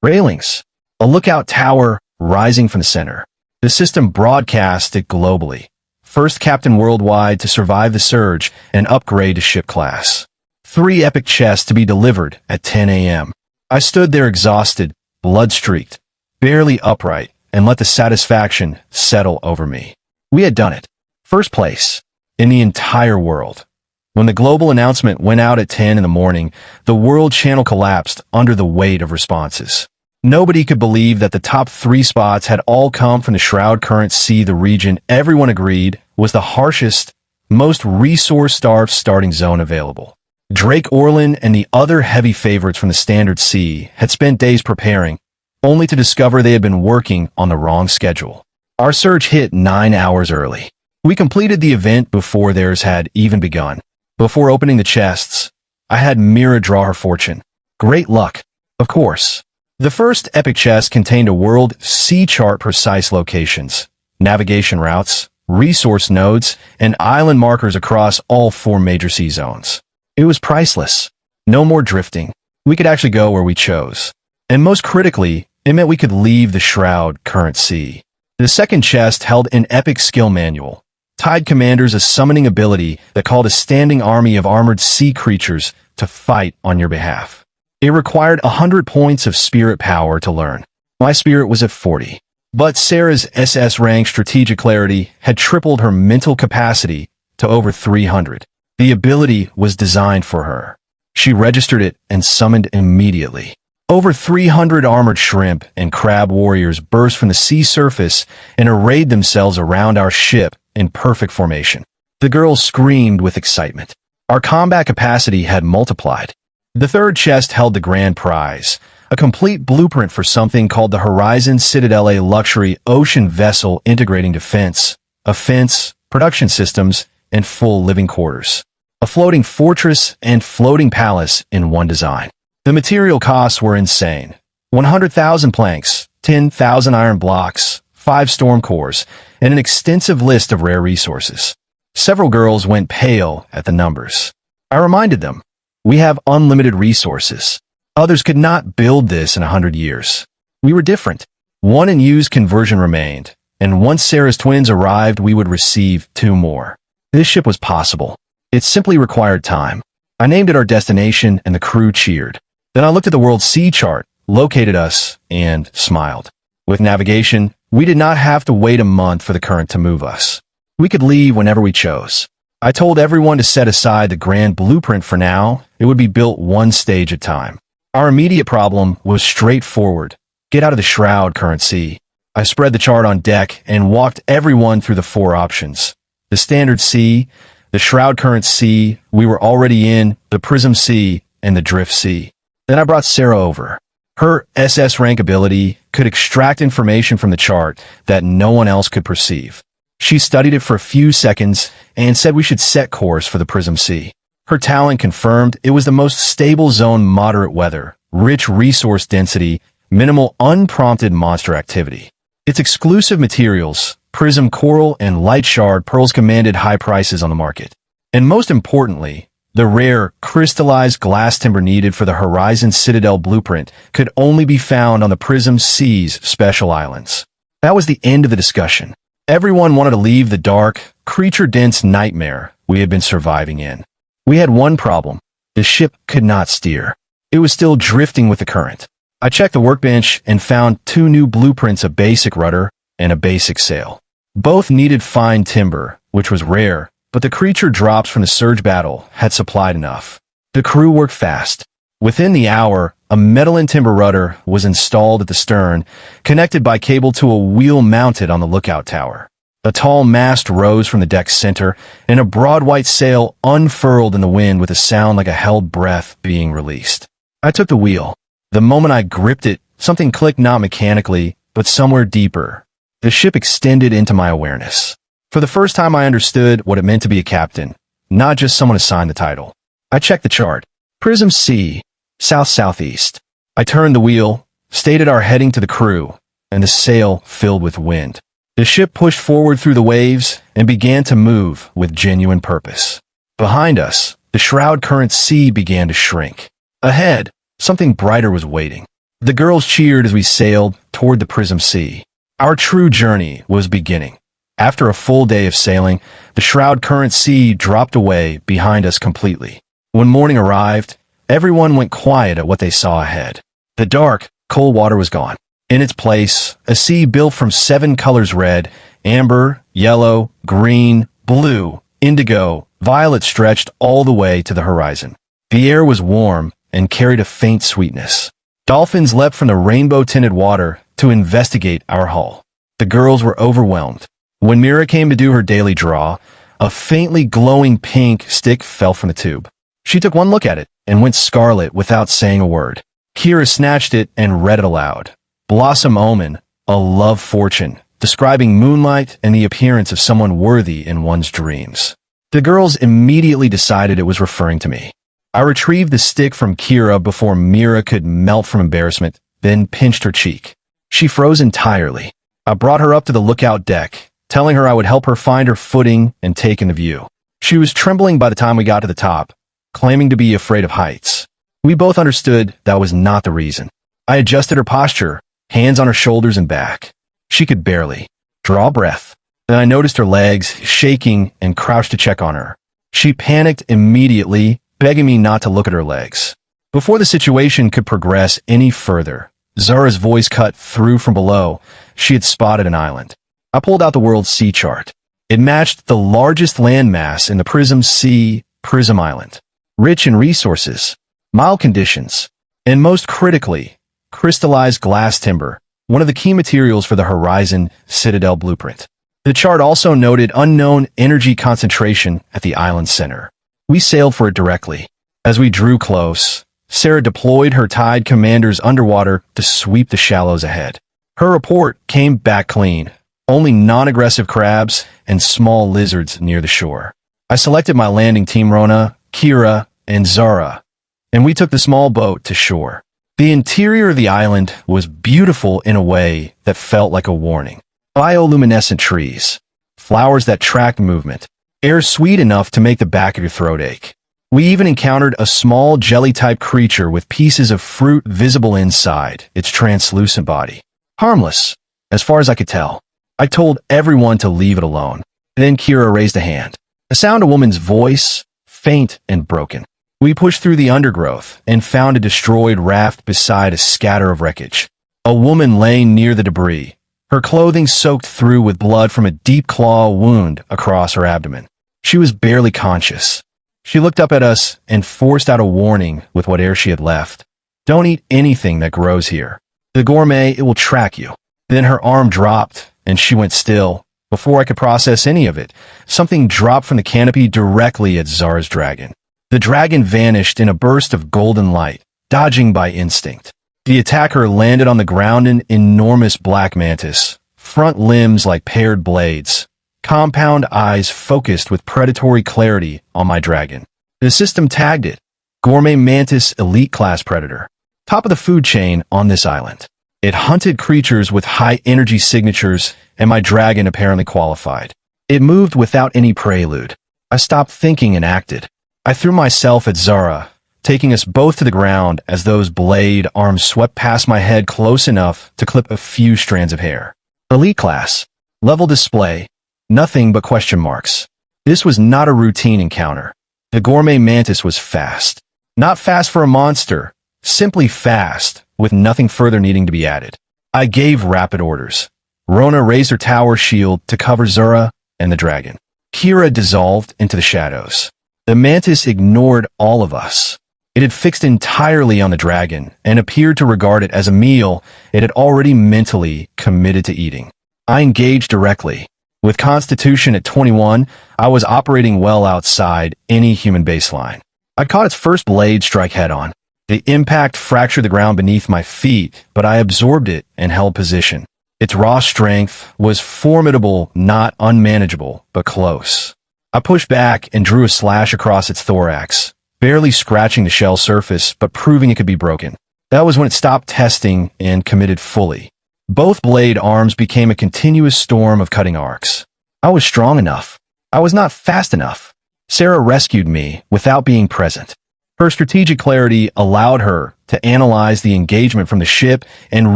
Railings. A lookout tower rising from the center. The system broadcast it globally. First captain worldwide to survive the surge and upgrade to ship class. 3 epic chests to be delivered at 10 a.m. I stood there exhausted, blood-streaked, barely upright, and let the satisfaction settle over me. We had done it. First place in the entire world. When the global announcement went out at 10 in the morning, the world channel collapsed under the weight of responses. Nobody could believe that the top 3 spots had all come from the Shroud Current Sea, the region everyone agreed was the harshest, most resource-starved starting zone available. Drake Orland and the other heavy favorites from the Standard Sea had spent days preparing, only to discover they had been working on the wrong schedule. Our surge hit 9 hours early. We completed the event before theirs had even begun. Before opening the chests, I had Mira draw her fortune. Great luck, of course. The first epic chest contained a world sea chart precise locations, navigation routes, resource nodes, and island markers across all 4 major sea zones. It was priceless. No more drifting. We could actually go where we chose. And most critically, it meant we could leave the shroud current sea. The second chest held an epic skill manual. Tide Commander's a summoning ability that called a standing army of armored sea creatures to fight on your behalf. It required 100 points of spirit power to learn. My spirit was at 40. But Sarah's SS rank strategic clarity had tripled her mental capacity to over 300. The ability was designed for her. She registered it and summoned immediately. Over 300 armored shrimp and crab warriors burst from the sea surface and arrayed themselves around our ship in perfect formation. The girls screamed with excitement. Our combat capacity had multiplied. The third chest held the grand prize, a complete blueprint for something called the Horizon Citadel, a luxury ocean vessel integrating defense, offense, production systems, and full living quarters. A floating fortress and floating palace in one design. The material costs were insane. 100,000 planks, 10,000 iron blocks, 5 storm cores, and an extensive list of rare resources. Several girls went pale at the numbers. I reminded them, we have unlimited resources. Others could not build this in 100 years. We were different. 1 and use conversion remained, and once Sarah's twins arrived, we would receive 2 more. This ship was possible. It simply required time. I named it our destination, and the crew cheered. Then I looked at the world sea chart, located us, and smiled. With navigation, we did not have to wait a month for the current to move us. We could leave whenever we chose. I told everyone to set aside the grand blueprint for now. It would be built 1 stage at a time. Our immediate problem was straightforward. Get out of the shroud current sea. I spread the chart on deck and walked everyone through the 4 options. The standard sea, the shroud current sea we were already in, the prism sea, and the drift sea. Then I brought Sarah over. Her SS rank ability could extract information from the chart that no one else could perceive. She studied it for a few seconds and said we should set course for the prism sea. Her talent confirmed it was the most stable zone, moderate weather, rich resource density, minimal unprompted monster activity. Its exclusive materials, prism coral and light shard pearls, commanded high prices on the market. And most importantly, the rare, crystallized glass timber needed for the Horizon Citadel blueprint could only be found on the Prism Sea's special islands. That was the end of the discussion. Everyone wanted to leave the dark, creature-dense nightmare we had been surviving in. We had one problem. The ship could not steer. It was still drifting with the current. I checked the workbench and found 2 new blueprints, a basic rudder and a basic sail. Both needed fine timber, which was rare, but the creature drops from the surge battle had supplied enough. The crew worked fast. Within the hour, a metal and timber rudder was installed at the stern, connected by cable to a wheel mounted on the lookout tower. A tall mast rose from the deck's center, and a broad white sail unfurled in the wind with a sound like a held breath being released. I took the wheel. The moment I gripped it, something clicked, not mechanically, but somewhere deeper. The ship extended into my awareness. For the first time, I understood what it meant to be a captain, not just someone assigned the title. I checked the chart. Prism Sea, south-southeast. I turned the wheel, stated our heading to the crew, and the sail filled with wind. The ship pushed forward through the waves and began to move with genuine purpose. Behind us, the shroud current sea began to shrink. Ahead, something brighter was waiting. The girls cheered as we sailed toward the Prism Sea. Our true journey was beginning. After a full day of sailing, the shroud current sea dropped away behind us completely. When morning arrived, everyone went quiet at what they saw ahead. The dark, cold water was gone. In its place, a sea built from 7 colors: red, amber, yellow, green, blue, indigo, violet, stretched all the way to the horizon. The air was warm and carried a faint sweetness. Dolphins leapt from the rainbow-tinted water to investigate our hull. The girls were overwhelmed. When Mira came to do her daily draw, a faintly glowing pink stick fell from the tube. She took one look at it and went scarlet without saying a word. Kira snatched it and read it aloud. Blossom Omen, a love fortune, describing moonlight and the appearance of someone worthy in one's dreams. The girls immediately decided it was referring to me. I retrieved the stick from Kira before Mira could melt from embarrassment, then pinched her cheek. She froze entirely. I brought her up to the lookout deck telling her I would help her find her footing and take in the view. She was trembling by the time we got to the top, claiming to be afraid of heights. We both understood that was not the reason. I adjusted her posture, hands on her shoulders and back. She could barely draw breath. Then I noticed her legs shaking and crouched to check on her. She panicked immediately, begging me not to look at her legs. Before the situation could progress any further, Zara's voice cut through from below. She had spotted an island. I pulled out the world sea chart. It matched the largest landmass in the Prism Sea, Prism Island. Rich in resources, mild conditions, and most critically, crystallized glass timber, one of the key materials for the Horizon Citadel blueprint. The chart also noted unknown energy concentration at the island's center. We sailed for it directly. As we drew close, Sarah deployed her Tide commanders underwater to sweep the shallows ahead. Her report came back clean. Only non-aggressive crabs and small lizards near the shore. I selected my landing team Rona, Kira, and Zara, and we took the small boat to shore. The interior of the island was beautiful in a way that felt like a warning. Bioluminescent trees, flowers that tracked movement, air sweet enough to make the back of your throat ache. We even encountered a small jelly-type creature with pieces of fruit visible inside its translucent body. Harmless, as far as I could tell. I told everyone to leave it alone. Then Kira raised a hand. I sound a woman's voice, faint and broken. We pushed through the undergrowth and found a destroyed raft beside a scatter of wreckage. A woman laying near the debris, her clothing soaked through with blood from a deep claw wound across her abdomen. She was barely conscious. She looked up at us and forced out a warning with what air she had left. Don't eat anything that grows here. The gourmet, it will track you. Then her arm dropped and she went still. Before I could process any of it, something dropped from the canopy directly at Zara's dragon. The dragon vanished in a burst of golden light, dodging by instinct. The attacker landed on the ground, an enormous black mantis, front limbs like paired blades, compound eyes focused with predatory clarity on my dragon. The system tagged it, Gourmet Mantis Elite Class Predator, top of the food chain on this island. It hunted creatures with high energy signatures, and my dragon apparently qualified. It moved without any prelude. I stopped thinking and acted. I threw myself at Zara, taking us both to the ground as those blade arms swept past my head close enough to clip a few strands of hair. Elite class. Level display. Nothing but question marks. This was not a routine encounter. The gourmet mantis was fast. Not fast for a monster, simply fast, with nothing further needing to be added. I gave rapid orders. Rona raised her tower shield to cover Zara and the dragon. Kira dissolved into the shadows. The mantis ignored all of us. It had fixed entirely on the dragon and appeared to regard it as a meal it had already mentally committed to eating. I engaged directly. With Constitution at 21, I was operating well outside any human baseline. I caught its first blade strike head-on. The impact fractured the ground beneath my feet, but I absorbed it and held position. Its raw strength was formidable, not unmanageable, but close. I pushed back and drew a slash across its thorax, barely scratching the shell surface, but proving it could be broken. That was when it stopped testing and committed fully. Both blade arms became a continuous storm of cutting arcs. I was strong enough. I was not fast enough. Sarah rescued me without being present. Her strategic clarity allowed her to analyze the engagement from the ship and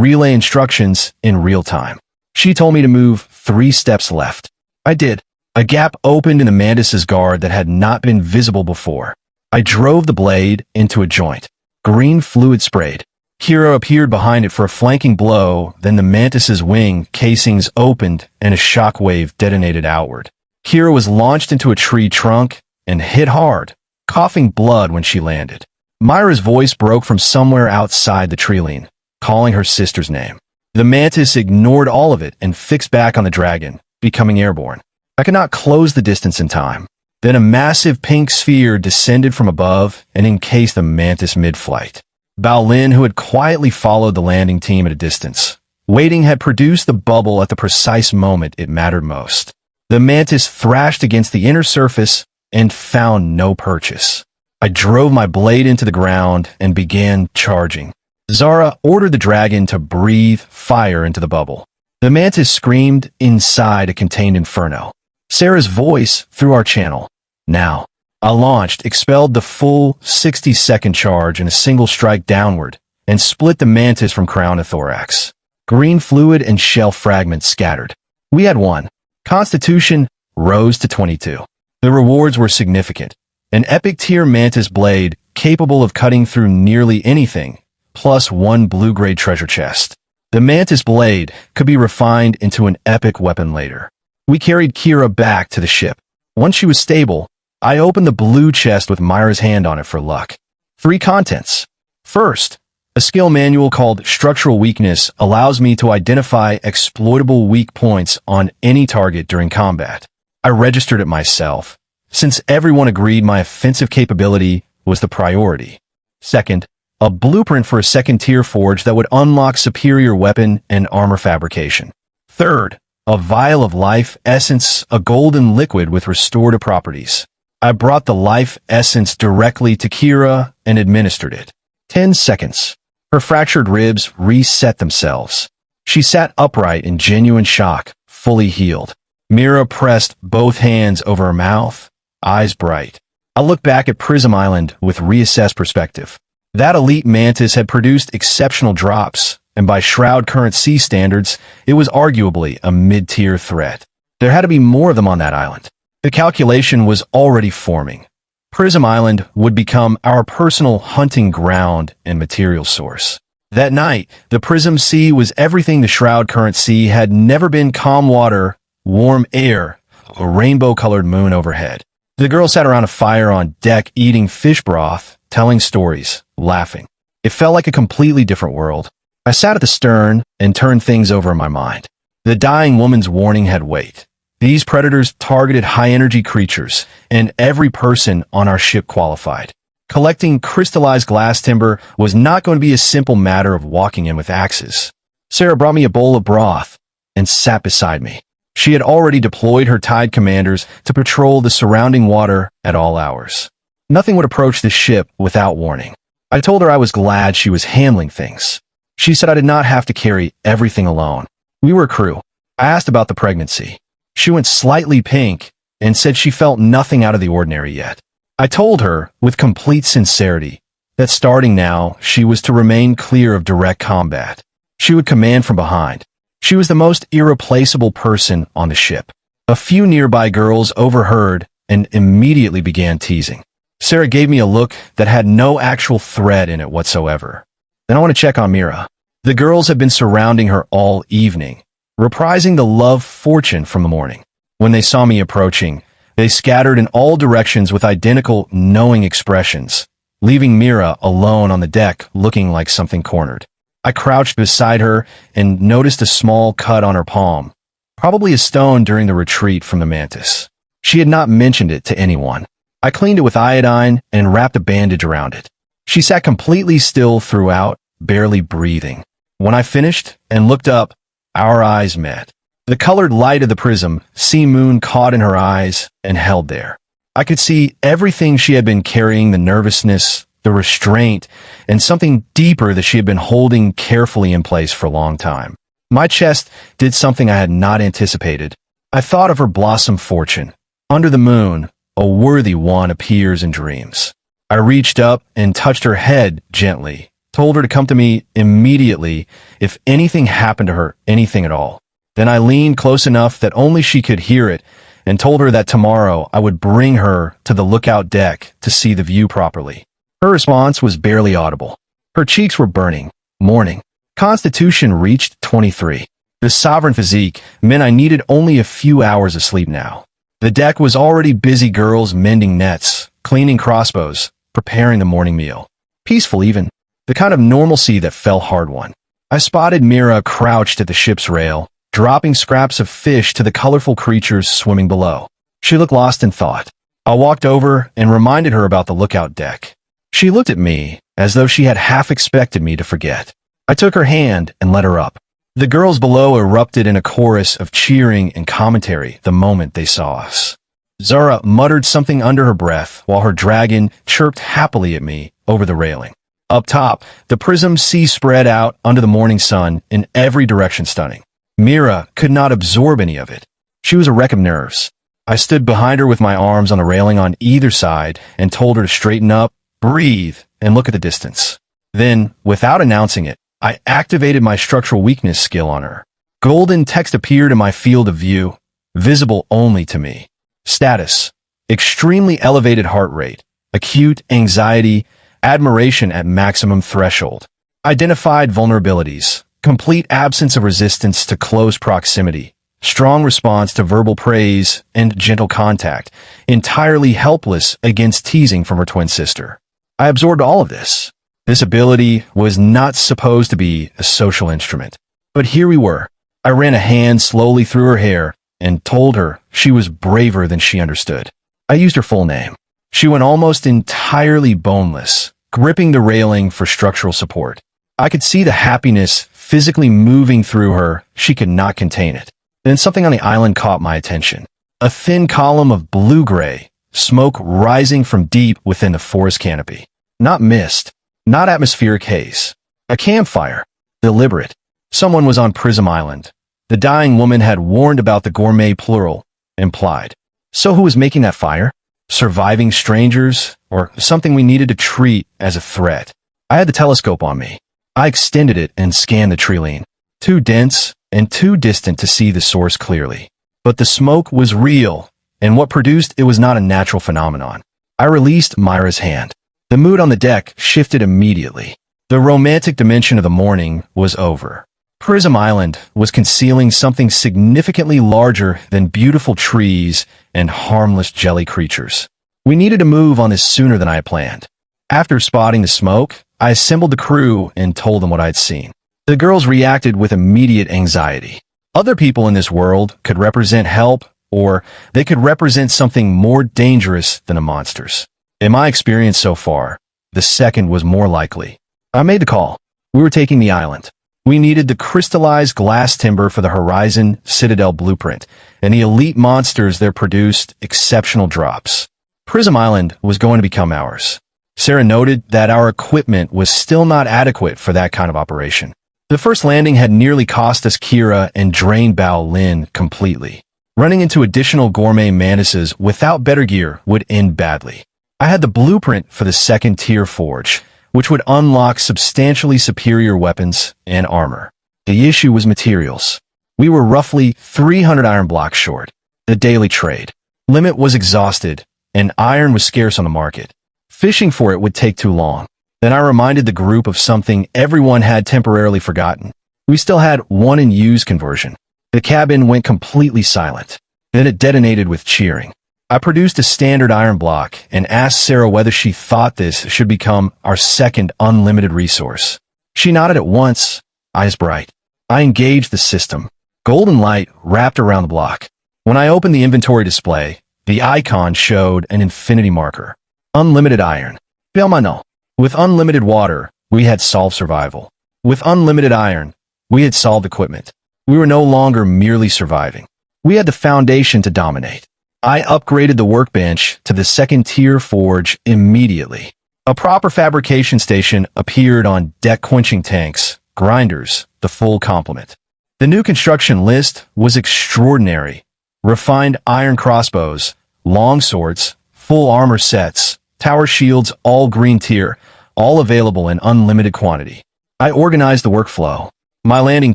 relay instructions in real time. She told me to move 3 steps left. I did. A gap opened in the mantis's guard that had not been visible before. I drove the blade into a joint. Green fluid sprayed. Kira appeared behind it for a flanking blow, then the mantis's wing casings opened and a shockwave detonated outward. Kira was launched into a tree trunk and hit hard, coughing blood when she landed. Myra's voice broke from somewhere outside the treeline, calling her sister's name. The mantis ignored all of it and fixed back on the dragon, becoming airborne. I could not close the distance in time. Then a massive pink sphere descended from above and encased the mantis mid-flight. Bao Lin, who had quietly followed the landing team at a distance, waiting, had produced the bubble at the precise moment it mattered most. The mantis thrashed against the inner surface and found no purchase. I drove my blade into the ground and began charging. Zara ordered the dragon to breathe fire into the bubble. The mantis screamed inside a contained inferno. Sarah's voice through our channel. Now. I launched, expelled the full 60-second charge in a single strike downward, and split the mantis from crown to thorax. Green fluid and shell fragments scattered. We had won. Constitution rose to 22. The rewards were significant. An epic tier mantis blade capable of cutting through nearly anything, plus 1 blue-grade treasure chest. The mantis blade could be refined into an epic weapon later. We carried Kira back to the ship. Once she was stable, I opened the blue chest with Myra's hand on it for luck. 3 contents. First, a skill manual called Structural Weakness allows me to identify exploitable weak points on any target during combat. I registered it myself, since everyone agreed my offensive capability was the priority. Second, a blueprint for a second-tier forge that would unlock superior weapon and armor fabrication. Third, a vial of life essence, a golden liquid with restorative properties. I brought the life essence directly to Kira and administered it. 10 seconds. Her fractured ribs reset themselves. She sat upright in genuine shock, fully healed. Mira pressed both hands over her mouth, eyes bright. I looked back at Prism Island with reassessed perspective. That elite mantis had produced exceptional drops, and by Shroud Current Sea standards, it was arguably a mid-tier threat. There had to be more of them on that island. The calculation was already forming. Prism Island would become our personal hunting ground and material source. That night, the Prism Sea was everything the Shroud Current Sea had never been: calm water, warm air, a rainbow-colored moon overhead. The girls sat around a fire on deck eating fish broth, telling stories, laughing. It felt like a completely different world. I sat at the stern and turned things over in my mind. The dying woman's warning had weight. These predators targeted high-energy creatures, and every person on our ship qualified. Collecting crystallized glass timber was not going to be a simple matter of walking in with axes. Sarah brought me a bowl of broth and sat beside me. She had already deployed her Tide commanders to patrol the surrounding water at all hours. Nothing would approach the ship without warning. I told her I was glad she was handling things. She said I did not have to carry everything alone. We were a crew. I asked about the pregnancy. She went slightly pink and said she felt nothing out of the ordinary yet. I told her, with complete sincerity, that starting now, she was to remain clear of direct combat. She would command from behind. She was the most irreplaceable person on the ship. A few nearby girls overheard and immediately began teasing. Sarah gave me a look that had no actual threat in it whatsoever. Then I want to check on Mira. The girls had been surrounding her all evening, reprising the love fortune from the morning. When they saw me approaching, they scattered in all directions with identical, knowing expressions, leaving Mira alone on the deck looking like something cornered. I crouched beside her and noticed a small cut on her palm, probably a stone during the retreat from the mantis. She had not mentioned it to anyone. I cleaned it with iodine and wrapped a bandage around it. She sat completely still throughout, barely breathing. When I finished and looked up, our eyes met. The colored light of the prism, sea moon, caught in her eyes and held there. I could see everything she had been carrying: the nervousness, the restraint, and something deeper that she had been holding carefully in place for a long time. My chest did something I had not anticipated. I thought of her blossom fortune. Under the moon, a worthy one appears in dreams. I reached up and touched her head gently, told her to come to me immediately if anything happened to her, anything at all. Then I leaned close enough that only she could hear it and told her that tomorrow I would bring her to the lookout deck to see the view properly. Her response was barely audible. Her cheeks were burning, mourning. Constitution reached 23. The sovereign physique meant I needed only a few hours of sleep now. The deck was already busy, girls mending nets, cleaning crossbows, preparing the morning meal. Peaceful even. The kind of normalcy that felt hard-won. I spotted Mira crouched at the ship's rail, dropping scraps of fish to the colorful creatures swimming below. She looked lost in thought. I walked over and reminded her about the lookout deck. She looked at me as though she had half expected me to forget. I took her hand and led her up. The girls below erupted in a chorus of cheering and commentary the moment they saw us. Zara muttered something under her breath while her dragon chirped happily at me over the railing. Up top, the prism sea spread out under the morning sun in every direction, stunning. Mira could not absorb any of it. She was a wreck of nerves. I stood behind her with my arms on the railing on either side and told her to straighten up, breathe, and look at the distance. Then, without announcing it, I activated my structural weakness skill on her. Golden text appeared in my field of view, visible only to me. Status: extremely elevated heart rate, acute anxiety, admiration at maximum threshold. Identified vulnerabilities: complete absence of resistance to close proximity, strong response to verbal praise and gentle contact, entirely helpless against teasing from her twin sister. I absorbed all of this. This ability was not supposed to be a social instrument. But here we were. I ran a hand slowly through her hair and told her she was braver than she understood. I used her full name. She went almost entirely boneless, gripping the railing for structural support. I could see the happiness physically moving through her. She could not contain it. Then something on the island caught my attention. A thin column of blue-gray, smoke rising from deep within the forest canopy. Not mist, not atmospheric haze. A campfire. Deliberate. Someone was on Prism Island. The dying woman had warned about the gourmet plural, implied. So who was making that fire? Surviving strangers, or something we needed to treat as a threat? I had the telescope on me. I extended it and scanned the tree line. Too dense and too distant to see the source clearly. But the smoke was real, and what produced it was not a natural phenomenon. I released Myra's hand. The mood on the deck shifted immediately. The romantic dimension of the morning was over. Prism Island was concealing something significantly larger than beautiful trees and harmless jelly creatures. We needed to move on this sooner than I had planned. After spotting the smoke, I assembled the crew and told them what I had seen. The girls reacted with immediate anxiety. Other people in this world could represent help, or they could represent something more dangerous than the monsters. In my experience so far, the second was more likely. I made the call. We were taking the island. We needed the crystallized glass timber for the Horizon Citadel blueprint, and the elite monsters there produced exceptional drops. Prism Island was going to become ours. Sarah noted that our equipment was still not adequate for that kind of operation. The first landing had nearly cost us Kira and drained Bao Lin completely. Running into additional gourmet mantises without better gear would end badly. I had the blueprint for the second tier forge, which would unlock substantially superior weapons and armor. The issue was materials. We were roughly 300 iron blocks short. The daily trade limit was exhausted, and iron was scarce on the market. Fishing for it would take too long. Then I reminded the group of something everyone had temporarily forgotten. We still had one in use conversion. The cabin went completely silent. Then it detonated with cheering. I produced a standard iron block and asked Sarah whether she thought this should become our second unlimited resource. She nodded at once, eyes bright. I engaged the system. Golden light wrapped around the block. When I opened the inventory display, the icon showed an infinity marker. Unlimited iron. Belmano. With unlimited water, we had solved survival. With unlimited iron, we had solved equipment. We were no longer merely surviving. We had the foundation to dominate. I upgraded the workbench to the second tier forge immediately. A proper fabrication station appeared on deck, quenching tanks, grinders, the full complement. The new construction list was extraordinary. Refined iron crossbows, long swords, full armor sets, tower shields, all green tier, all available in unlimited quantity. I organized the workflow. My landing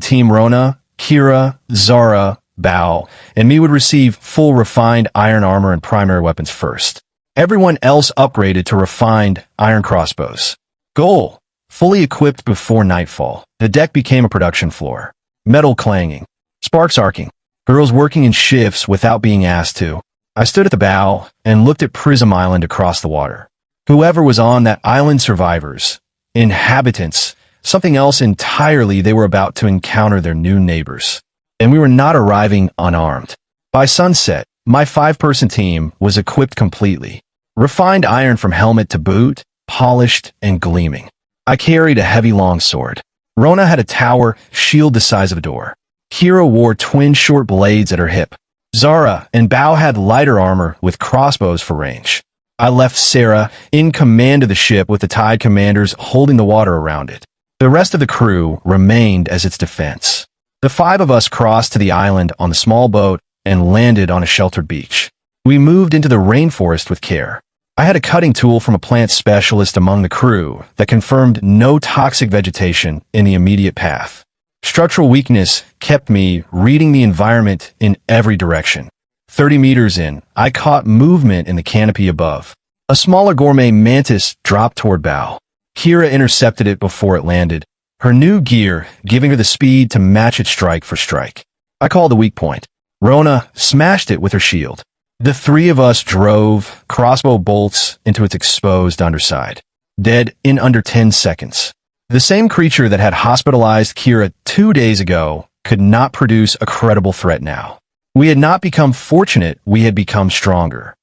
team, Rona, Kira, Zara, Bao, and me would receive full refined iron armor and primary weapons first. Everyone else upgraded to refined iron crossbows. Goal: fully equipped before nightfall. The deck became a production floor. Metal clanging. Sparks arcing. Girls working in shifts without being asked to. I stood at the bow and looked at Prism Island across the water. Whoever was on that island, survivors, inhabitants, something else entirely. They were about to encounter their new neighbors. And we were not arriving unarmed. By sunset, my 5-person team was equipped completely. Refined iron from helmet to boot, polished and gleaming. I carried a heavy longsword. Rona had a tower shield the size of a door. Kira wore twin short blades at her hip. Zara and Bao had lighter armor with crossbows for range. I left Sarah in command of the ship with the Tide commanders holding the water around it. The rest of the crew remained as its defense. The five of us crossed to the island on the small boat and landed on a sheltered beach. We moved into the rainforest with care. I had a cutting tool from a plant specialist among the crew that confirmed no toxic vegetation in the immediate path. Structural weakness kept me reading the environment in every direction. 30 meters in, I caught movement in the canopy above. A smaller gourmet mantis dropped toward bow. Kira intercepted it before it landed, her new gear giving her the speed to match it strike for strike. I called the weak point. Rona smashed it with her shield. The three of us drove crossbow bolts into its exposed underside. Dead in under 10 seconds. The same creature that had hospitalized Kira 2 days ago could not produce a credible threat now. We had not become fortunate, we had become stronger.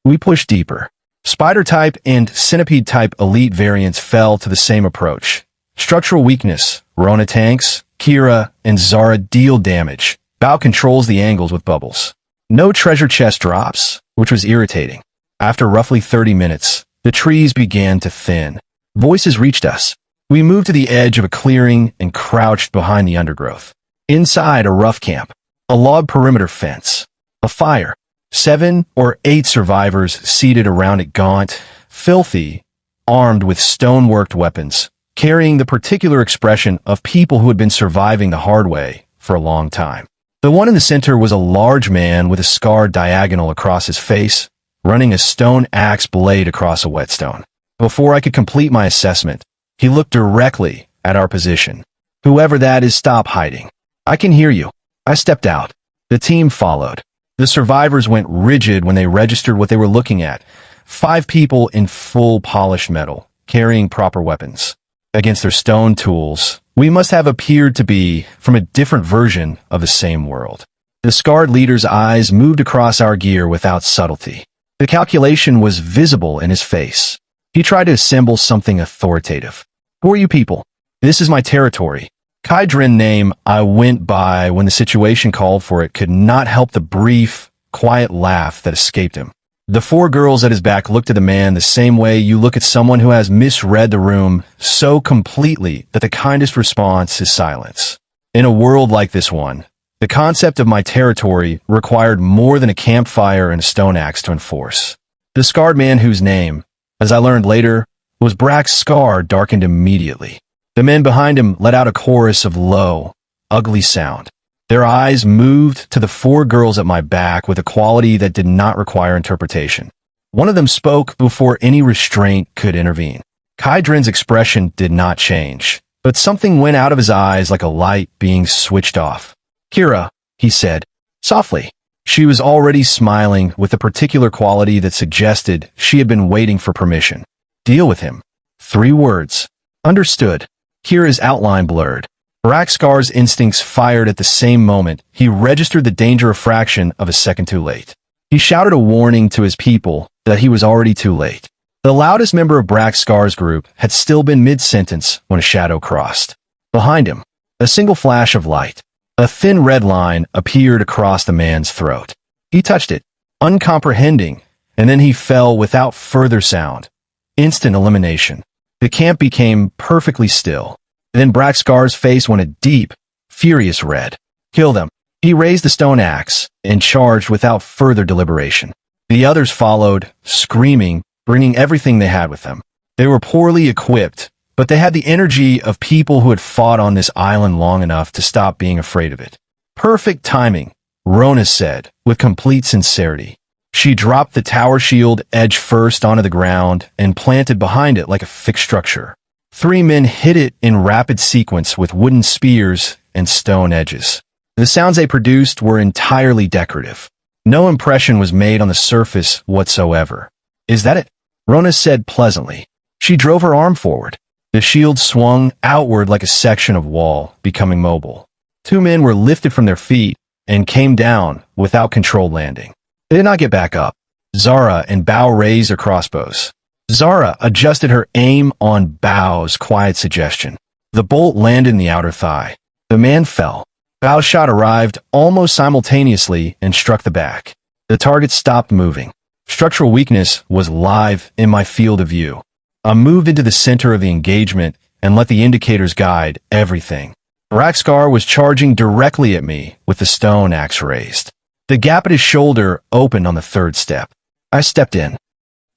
We pushed deeper. Spider-type and centipede-type elite variants fell to the same approach. Structural weakness, Rona tanks, Kira, and Zara deal damage. Bao controls the angles with bubbles. No treasure chest drops, which was irritating. After roughly 30 minutes, the trees began to thin. Voices reached us. We moved to the edge of a clearing and crouched behind the undergrowth. Inside a rough camp, a log perimeter fence, a fire, 7 or 8 survivors seated around it, gaunt, filthy, armed with stone-worked weapons, carrying the particular expression of people who had been surviving the hard way for a long time. The one in the center was a large man with a scar diagonal across his face, running a stone axe blade across a whetstone. Before I could complete my assessment, he looked directly at our position. Whoever that is, stop hiding. I can hear you. I stepped out. The team followed. The survivors went rigid when they registered what they were looking at. 5 people in full polished metal, carrying proper weapons. Against their stone tools, we must have appeared to be from a different version of the same world. The scarred leader's eyes moved across our gear without subtlety. The calculation was visible in his face. He tried to assemble something authoritative. Who are you people? This is my territory. Kaidrin name I went by when the situation called for it could not help the brief, quiet laugh that escaped him. The 4 girls at his back looked at the man the same way you look at someone who has misread the room so completely that the kindest response is silence. In a world like this one, the concept of my territory required more than a campfire and a stone axe to enforce. The scarred man, whose name, as I learned later, was Brack's scar, darkened immediately. The men behind him let out a chorus of low, ugly sound. Their eyes moved to the 4 girls at my back with a quality that did not require interpretation. One of them spoke before any restraint could intervene. Kaidrin's expression did not change, but something went out of his eyes like a light being switched off. Kira, he said, softly. She was already smiling with a particular quality that suggested she had been waiting for permission. Deal with him. 3 words. Understood. Kira's outline blurred. Brackscar's instincts fired at the same moment. He registered the danger of fraction of a second too late. He shouted a warning to his people that he was already too late. The loudest member of Brackscar's group had still been mid-sentence when a shadow crossed. Behind him, a single flash of light. A thin red line appeared across the man's throat. He touched it, uncomprehending, and then he fell without further sound. Instant elimination. The camp became perfectly still. Then Brackscar's face went a deep, furious red. Kill them. He raised the stone axe and charged without further deliberation. The others followed, screaming, bringing everything they had with them. They were poorly equipped, but they had the energy of people who had fought on this island long enough to stop being afraid of it. Perfect timing, Rona said, with complete sincerity. She dropped the tower shield edge first onto the ground and planted behind it like a fixed structure. 3 men hit it in rapid sequence with wooden spears and stone edges. The sounds they produced were entirely decorative. No impression was made on the surface whatsoever. Is that it? Rona said pleasantly. She drove her arm forward. The shield swung outward like a section of wall, becoming mobile. 2 men were lifted from their feet and came down without controlled landing. They did not get back up. Zara and Bao raised their crossbows. Zara adjusted her aim on Bao's quiet suggestion. The bolt landed in the outer thigh. The man fell. Bao's shot arrived almost simultaneously and struck the back. The target stopped moving. Structural weakness was live in my field of view. I moved into the center of the engagement and let the indicators guide everything. Braxcar was charging directly at me with the stone axe raised. The gap at his shoulder opened on the third step. I stepped in.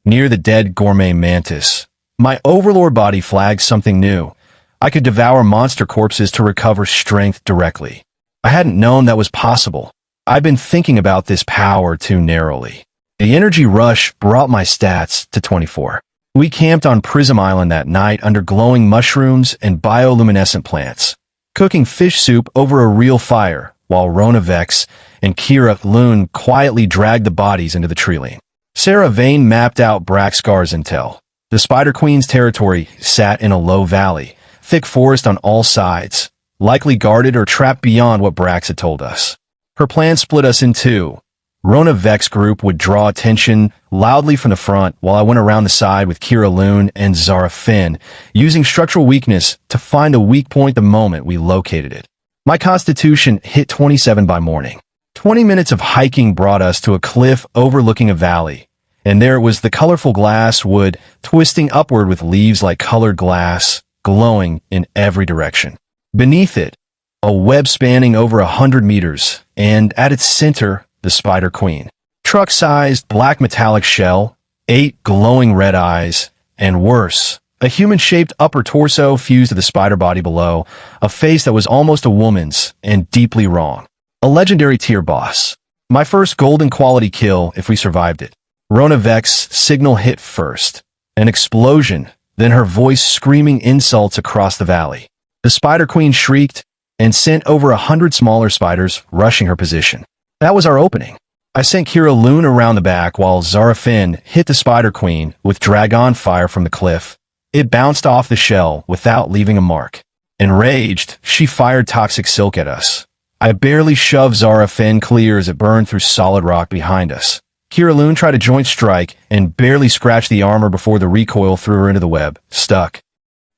Near the dead gourmet mantis, my overlord body flagged something new. I could devour monster corpses to recover strength directly. I hadn't known that was possible. I'd been thinking about this power too narrowly. The energy rush brought my stats to 24. We camped on Prism Island that night under glowing mushrooms and bioluminescent plants, cooking fish soup over a real fire, while Rona Vex and Kira Loon quietly dragged the bodies into the treeline. Sarah Vane mapped out Braxcar's intel. The Spider Queen's territory sat in a low valley, thick forest on all sides, likely guarded or trapped beyond what Brax had told us. Her plan split us in two. Rona Vex group would draw attention loudly from the front while I went around the side with Kira Loon and Zara Finn, using structural weakness to find a weak point the moment we located it. My constitution hit 27 by morning. 20 minutes of hiking brought us to a cliff overlooking a valley, and there was the colorful glass wood twisting upward with leaves like colored glass, glowing in every direction. Beneath it, a web spanning over 100 meters, and at its center, the Spider Queen. Truck-sized black metallic shell, 8 glowing red eyes, and worse, a human-shaped upper torso fused to the spider body below, a face that was almost a woman's and deeply wrong. A legendary tier boss. My first golden quality kill if we survived it. Rona Vex signal hit first. An explosion, then her voice screaming insults across the valley. The Spider Queen shrieked and sent over 100 smaller spiders rushing her position. That was our opening. I sent Kira Loon around the back while Zara Finn hit the Spider Queen with Dragon Fire from the cliff. It bounced off the shell without leaving a mark. Enraged, she fired Toxic Silk at us. I barely shoved Zara Finn clear as it burned through solid rock behind us. Kira Loon tried a joint strike and barely scratched the armor before the recoil threw her into the web, stuck.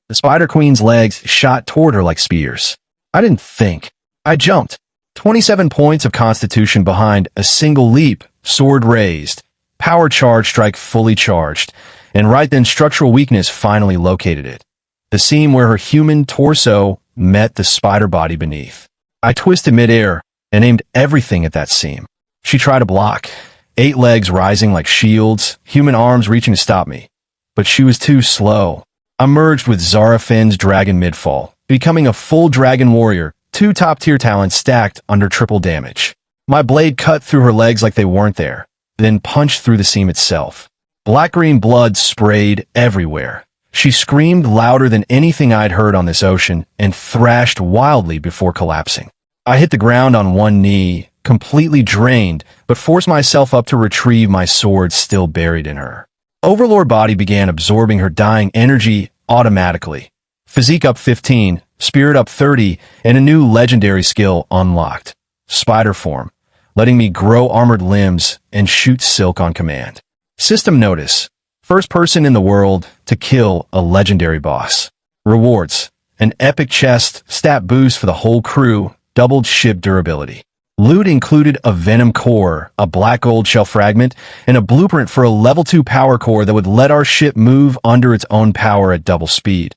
The Spider Queen's legs shot toward her like spears. I didn't think. I jumped. 27 points of constitution behind a single leap, sword raised, power charge strike fully charged, and right then structural weakness finally located it. The seam where her human torso met the spider body beneath. I twisted midair and aimed everything at that seam. She tried to block, 8 legs rising like shields, human arms reaching to stop me. But she was too slow. I merged with Zara Finn's dragon midfall, becoming a full dragon warrior, 2 top-tier talents stacked under triple damage. My blade cut through her legs like they weren't there, then punched through the seam itself. Black-green blood sprayed everywhere. She screamed louder than anything I'd heard on this ocean and thrashed wildly before collapsing. I hit the ground on one knee, completely drained, but forced myself up to retrieve my sword still buried in her. Overlord body began absorbing her dying energy automatically. Physique up 15, spirit up 30, and a new legendary skill unlocked. Spider form, letting me grow armored limbs and shoot silk on command. System notice. First person in the world to kill a legendary boss. Rewards. An epic chest, stat boost for the whole crew, doubled ship durability. Loot included a venom core, a black gold shell fragment, and a blueprint for a level 2 power core that would let our ship move under its own power at double speed.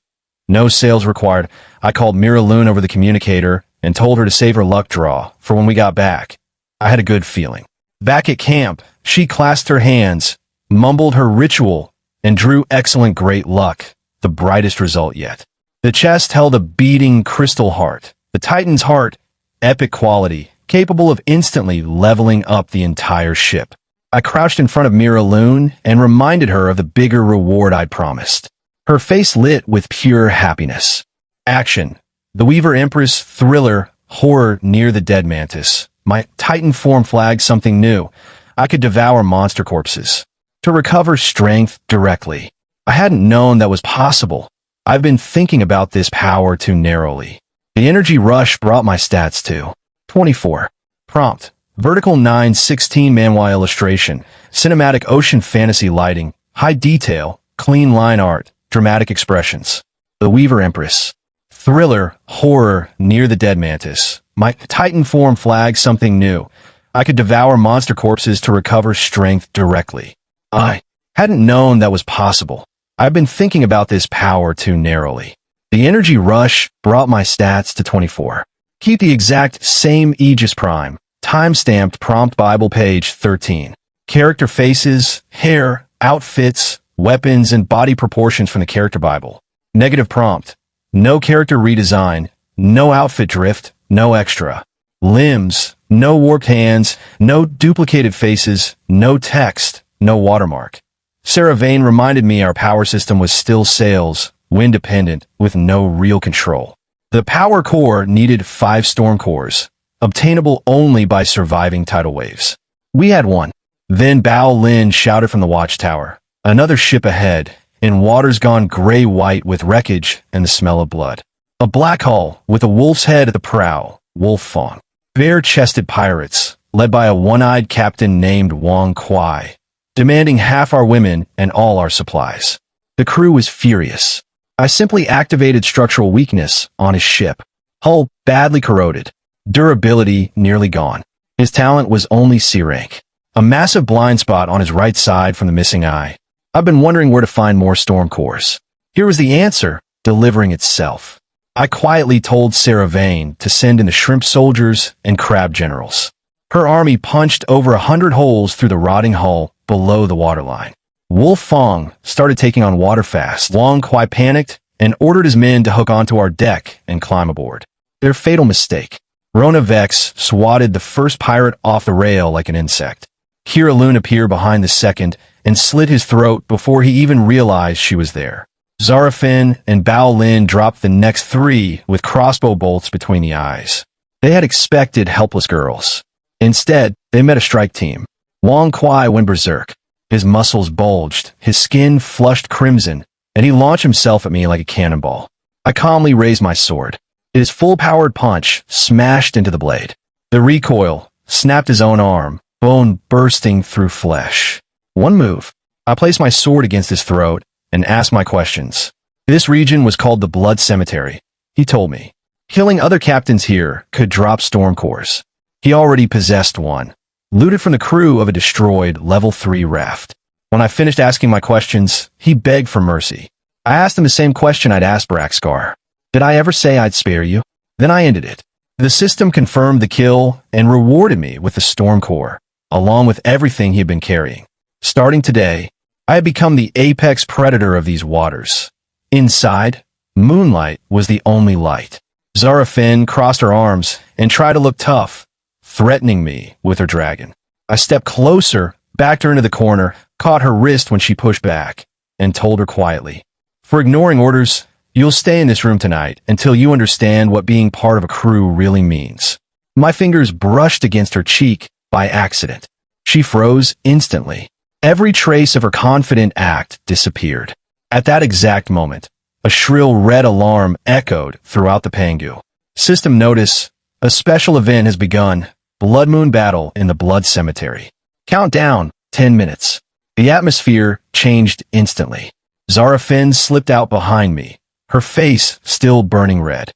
No sales required. I called Mira Loon over the communicator and told her to save her luck draw for when we got back. I had a good feeling. Back at camp, she clasped her hands, mumbled her ritual, and drew excellent great luck, the brightest result yet. The chest held a beating crystal heart, the Titan's heart, epic quality, capable of instantly leveling up the entire ship. I crouched in front of Mira Loon and reminded her of the bigger reward I'd promised. Her face lit with pure happiness. Action. The Weaver Empress thriller, horror near the dead mantis. My Titan form flagged something new. I could devour monster corpses to recover strength directly. I hadn't known that was possible. I've been thinking about this power too narrowly. The energy rush brought my stats to 24. Prompt. Vertical 9:16 manhwa illustration. Cinematic ocean fantasy lighting. High detail. Clean line art. Dramatic expressions. The Weaver Empress. Thriller, horror near the dead mantis. My Titan form flagged something new. I could devour monster corpses to recover strength directly. I hadn't known that was possible. I've been thinking about this power too narrowly. The energy rush brought my stats to 24. Keep the exact same Aegis Prime. Time-stamped prompt Bible page 13. Character faces, hair, outfits, weapons, and body proportions from the character Bible. Negative prompt. No character redesign. No outfit drift. No extra. Limbs. No warped hands. No duplicated faces. No text. No watermark. Sarah Vane reminded me our power system was still sales, wind-dependent, with no real control. The power core needed 5 storm cores, obtainable only by surviving tidal waves. We had one. Then Bao Lin shouted from the watchtower. Another ship ahead, in waters gone gray-white with wreckage and the smell of blood. A black hull with a wolf's head at the prow, Wolf Fong. Bare-chested pirates, led by a one-eyed captain named Wang Kuai, demanding half our women and all our supplies. The crew was furious. I simply activated structural weakness on his ship. Hull badly corroded. Durability nearly gone. His talent was only C rank. A massive blind spot on his right side from the missing eye. I've been wondering where to find more storm cores. Here was the answer, delivering itself. I quietly told Sarah Vane to send in the shrimp soldiers and crab generals. Her army punched over 100 holes through the rotting hull below the waterline. Wolf Fong started taking on water fast. Wang Kuai panicked and ordered his men to hook onto our deck and climb aboard. Their fatal mistake. Rona Vex swatted the first pirate off the rail like an insect. Kira Loon appeared behind the second and slit his throat before he even realized she was there. Zarafin and Bao Lin dropped the next 3 with crossbow bolts between the eyes. They had expected helpless girls. Instead, they met a strike team. Wang Kuai went berserk. His muscles bulged, his skin flushed crimson, and he launched himself at me like a cannonball. I calmly raised my sword. His full-powered punch smashed into the blade. The recoil snapped his own arm, bone bursting through flesh. One move. I placed my sword against his throat and asked my questions. This region was called the Blood Cemetery, he told me. Killing other captains here could drop storm cores. He already possessed one. Looted from the crew of a destroyed level 3 raft. When I finished asking my questions, he begged for mercy. I asked him the same question I'd asked Braxcar. Did I ever say I'd spare you? Then I ended it. The system confirmed the kill and rewarded me with the storm core, along with everything he had been carrying. Starting today, I had become the apex predator of these waters. Inside, moonlight was the only light. Zarafin crossed her arms and tried to look tough, threatening me with her dragon. I stepped closer, backed her into the corner, caught her wrist when she pushed back, and told her quietly, "For ignoring orders, you'll stay in this room tonight until you understand what being part of a crew really means." My fingers brushed against her cheek by accident. She froze instantly. Every trace of her confident act disappeared. At that exact moment, a shrill red alarm echoed throughout the Pangu. System notice, a special event has begun. Blood Moon Battle in the Blood Cemetery. Countdown, 10 minutes. The atmosphere changed instantly. Zarafin slipped out behind me, her face still burning red.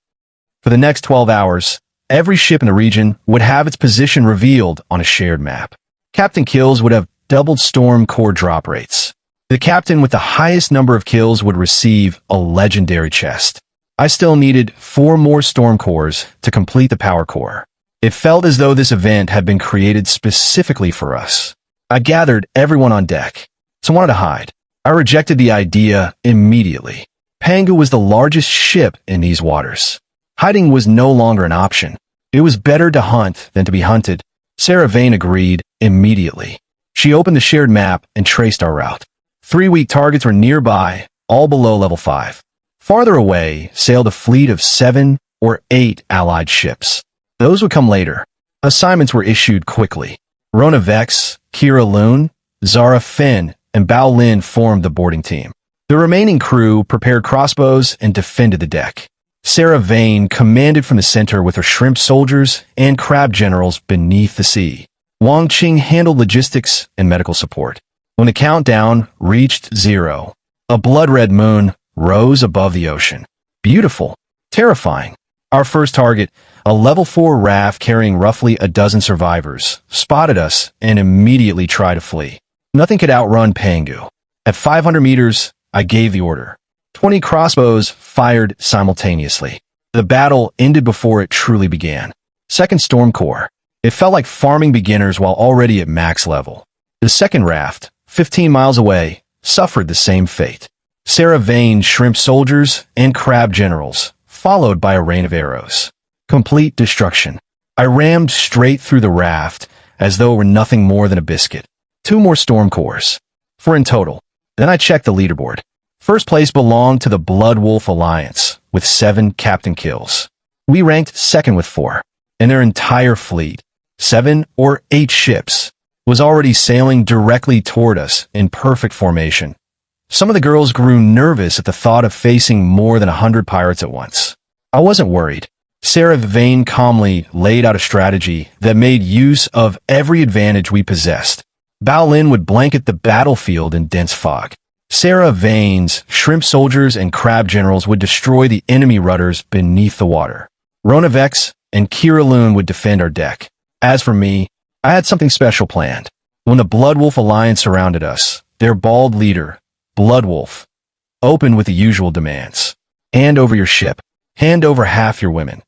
For the next 12 hours, every ship in the region would have its position revealed on a shared map. Captain kills would have doubled storm core drop rates. The captain with the highest number of kills would receive a legendary chest. I still needed 4 more storm cores to complete the power core. It felt as though this event had been created specifically for us. I gathered everyone on deck. So I wanted to hide. I rejected the idea immediately. Pangu was the largest ship in these waters. Hiding was no longer an option. It was better to hunt than to be hunted. Sarah Vane agreed immediately. She opened the shared map and traced our route. 3 weak targets were nearby, all below level 5. Farther away sailed a fleet of 7 or 8 allied ships. Those would come later. Assignments were issued quickly. Rona Vex, Kira Loon, Zara Finn, and Bao Lin formed the boarding team. The remaining crew prepared crossbows and defended the deck. Sarah Vane commanded from the center with her shrimp soldiers and crab generals beneath the sea. Wang Qing handled logistics and medical support. When the countdown reached 0, a blood-red moon rose above the ocean. Beautiful, terrifying. Our first target, a level 4 raft carrying roughly a dozen survivors, spotted us and immediately tried to flee. Nothing could outrun Pangu. At 500 meters, I gave the order. 20 crossbows fired simultaneously. The battle ended before it truly began. Second Storm Corps. It felt like farming beginners while already at max level. The second raft, 15 miles away, suffered the same fate. Sarah Vane's shrimp soldiers and crab generals, followed by a rain of arrows. Complete destruction. I rammed straight through the raft as though it were nothing more than a biscuit. 2 more Storm Corps. 4 in total. Then I checked the leaderboard. First place belonged to the Blood Wolf Alliance, with 7 captain kills. We ranked second with 4, and their entire fleet, 7 or 8 ships, was already sailing directly toward us in perfect formation. Some of the girls grew nervous at the thought of facing more than 100 pirates at once. I wasn't worried. Sarah Vane calmly laid out a strategy that made use of every advantage we possessed. Bao Lin would blanket the battlefield in dense fog. Sarah Vane's shrimp soldiers and crab generals would destroy the enemy rudders beneath the water. Rona Vex and Kira Loon would defend our deck. As for me, I had something special planned. When the Blood Wolf Alliance surrounded us, their bald leader, Blood Wolf, opened with the usual demands. Hand over your ship. Hand over half your women.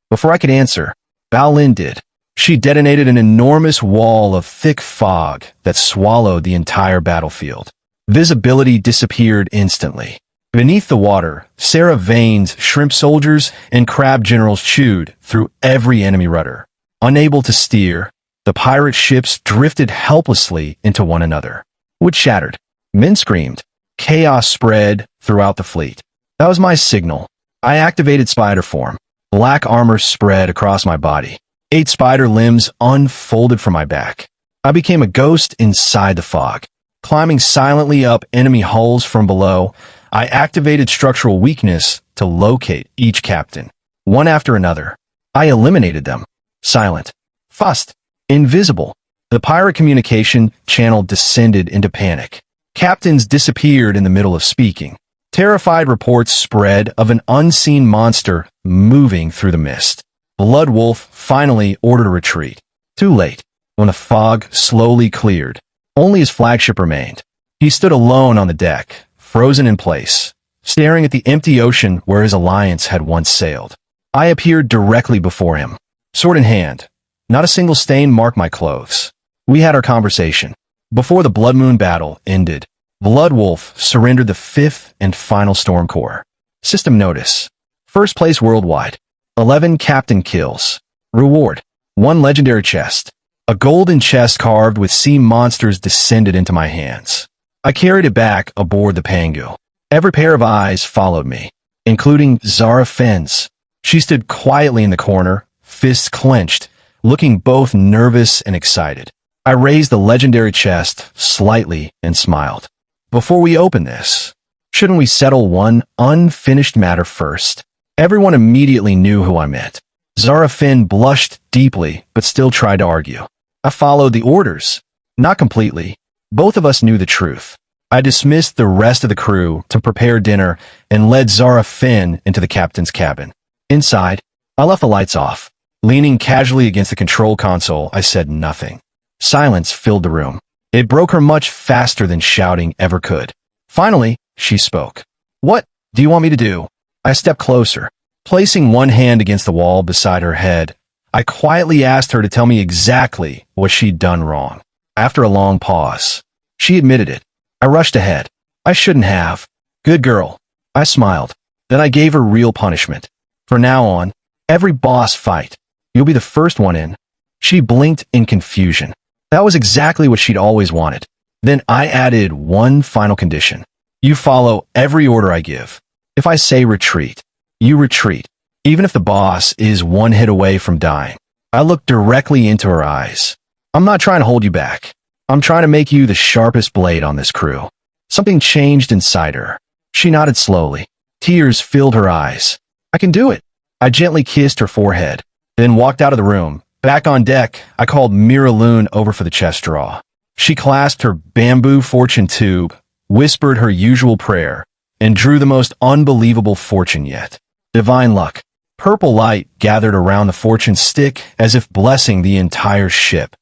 Before I could answer, Bao Lin did. She detonated an enormous wall of thick fog that swallowed the entire battlefield. Visibility disappeared instantly. Beneath the water, Sarah Vane's shrimp soldiers and crab generals chewed through every enemy rudder. Unable to steer, the pirate ships drifted helplessly into one another. Wood shattered. Men screamed. Chaos spread throughout the fleet. That was my signal. I activated spider form. Black armor spread across my body. 8 spider limbs unfolded from my back. I became a ghost inside the fog. Climbing silently up enemy hulls from below, I activated structural weakness to locate each captain. One after another, I eliminated them. Silent. Fast. Invisible. The pirate communication channel descended into panic. Captains disappeared in the middle of speaking. Terrified reports spread of an unseen monster moving through the mist. Blood Wolf finally ordered a retreat. Too late. When the fog slowly cleared, only his flagship remained. He stood alone on the deck, frozen in place, staring at the empty ocean where his alliance had once sailed. I appeared directly before him, sword in hand. Not a single stain marked my clothes. We had our conversation. Before the Blood Moon battle ended, Blood Wolf surrendered the 5th and final Storm Corps. System notice. First place worldwide. 11 captain kills. Reward. 1 legendary chest. A golden chest carved with sea monsters descended into my hands. I carried it back aboard the Pangu. Every pair of eyes followed me, including Zara Fenn's. She stood quietly in the corner, fists clenched, looking both nervous and excited. I raised the legendary chest slightly and smiled. Before we open this, shouldn't we settle one unfinished matter first? Everyone immediately knew who I meant. Zara Finn blushed deeply, but still tried to argue. I followed the orders. Not completely. Both of us knew the truth. I dismissed the rest of the crew to prepare dinner and led Zara Finn into the captain's cabin. Inside, I left the lights off. Leaning casually against the control console, I said nothing. Silence filled the room. It broke her much faster than shouting ever could. Finally, she spoke. What do you want me to do? I stepped closer. Placing one hand against the wall beside her head, I quietly asked her to tell me exactly what she'd done wrong. After a long pause, she admitted it. I rushed ahead. I shouldn't have. Good girl. I smiled. Then I gave her real punishment. From now on, every boss fight, you'll be the first one in. She blinked in confusion. That was exactly what she'd always wanted. Then I added one final condition. You follow every order I give. If I say retreat, you retreat. Even if the boss is one hit away from dying. I looked directly into her eyes. I'm not trying to hold you back. I'm trying to make you the sharpest blade on this crew. Something changed inside her. She nodded slowly. Tears filled her eyes. I can do it. I gently kissed her forehead, then walked out of the room. Back on deck, I called Mira Loon over for the chest draw. She clasped her bamboo fortune tube, whispered her usual prayer, and drew the most unbelievable fortune yet. Divine luck. Purple light gathered around the fortune stick as if blessing the entire ship.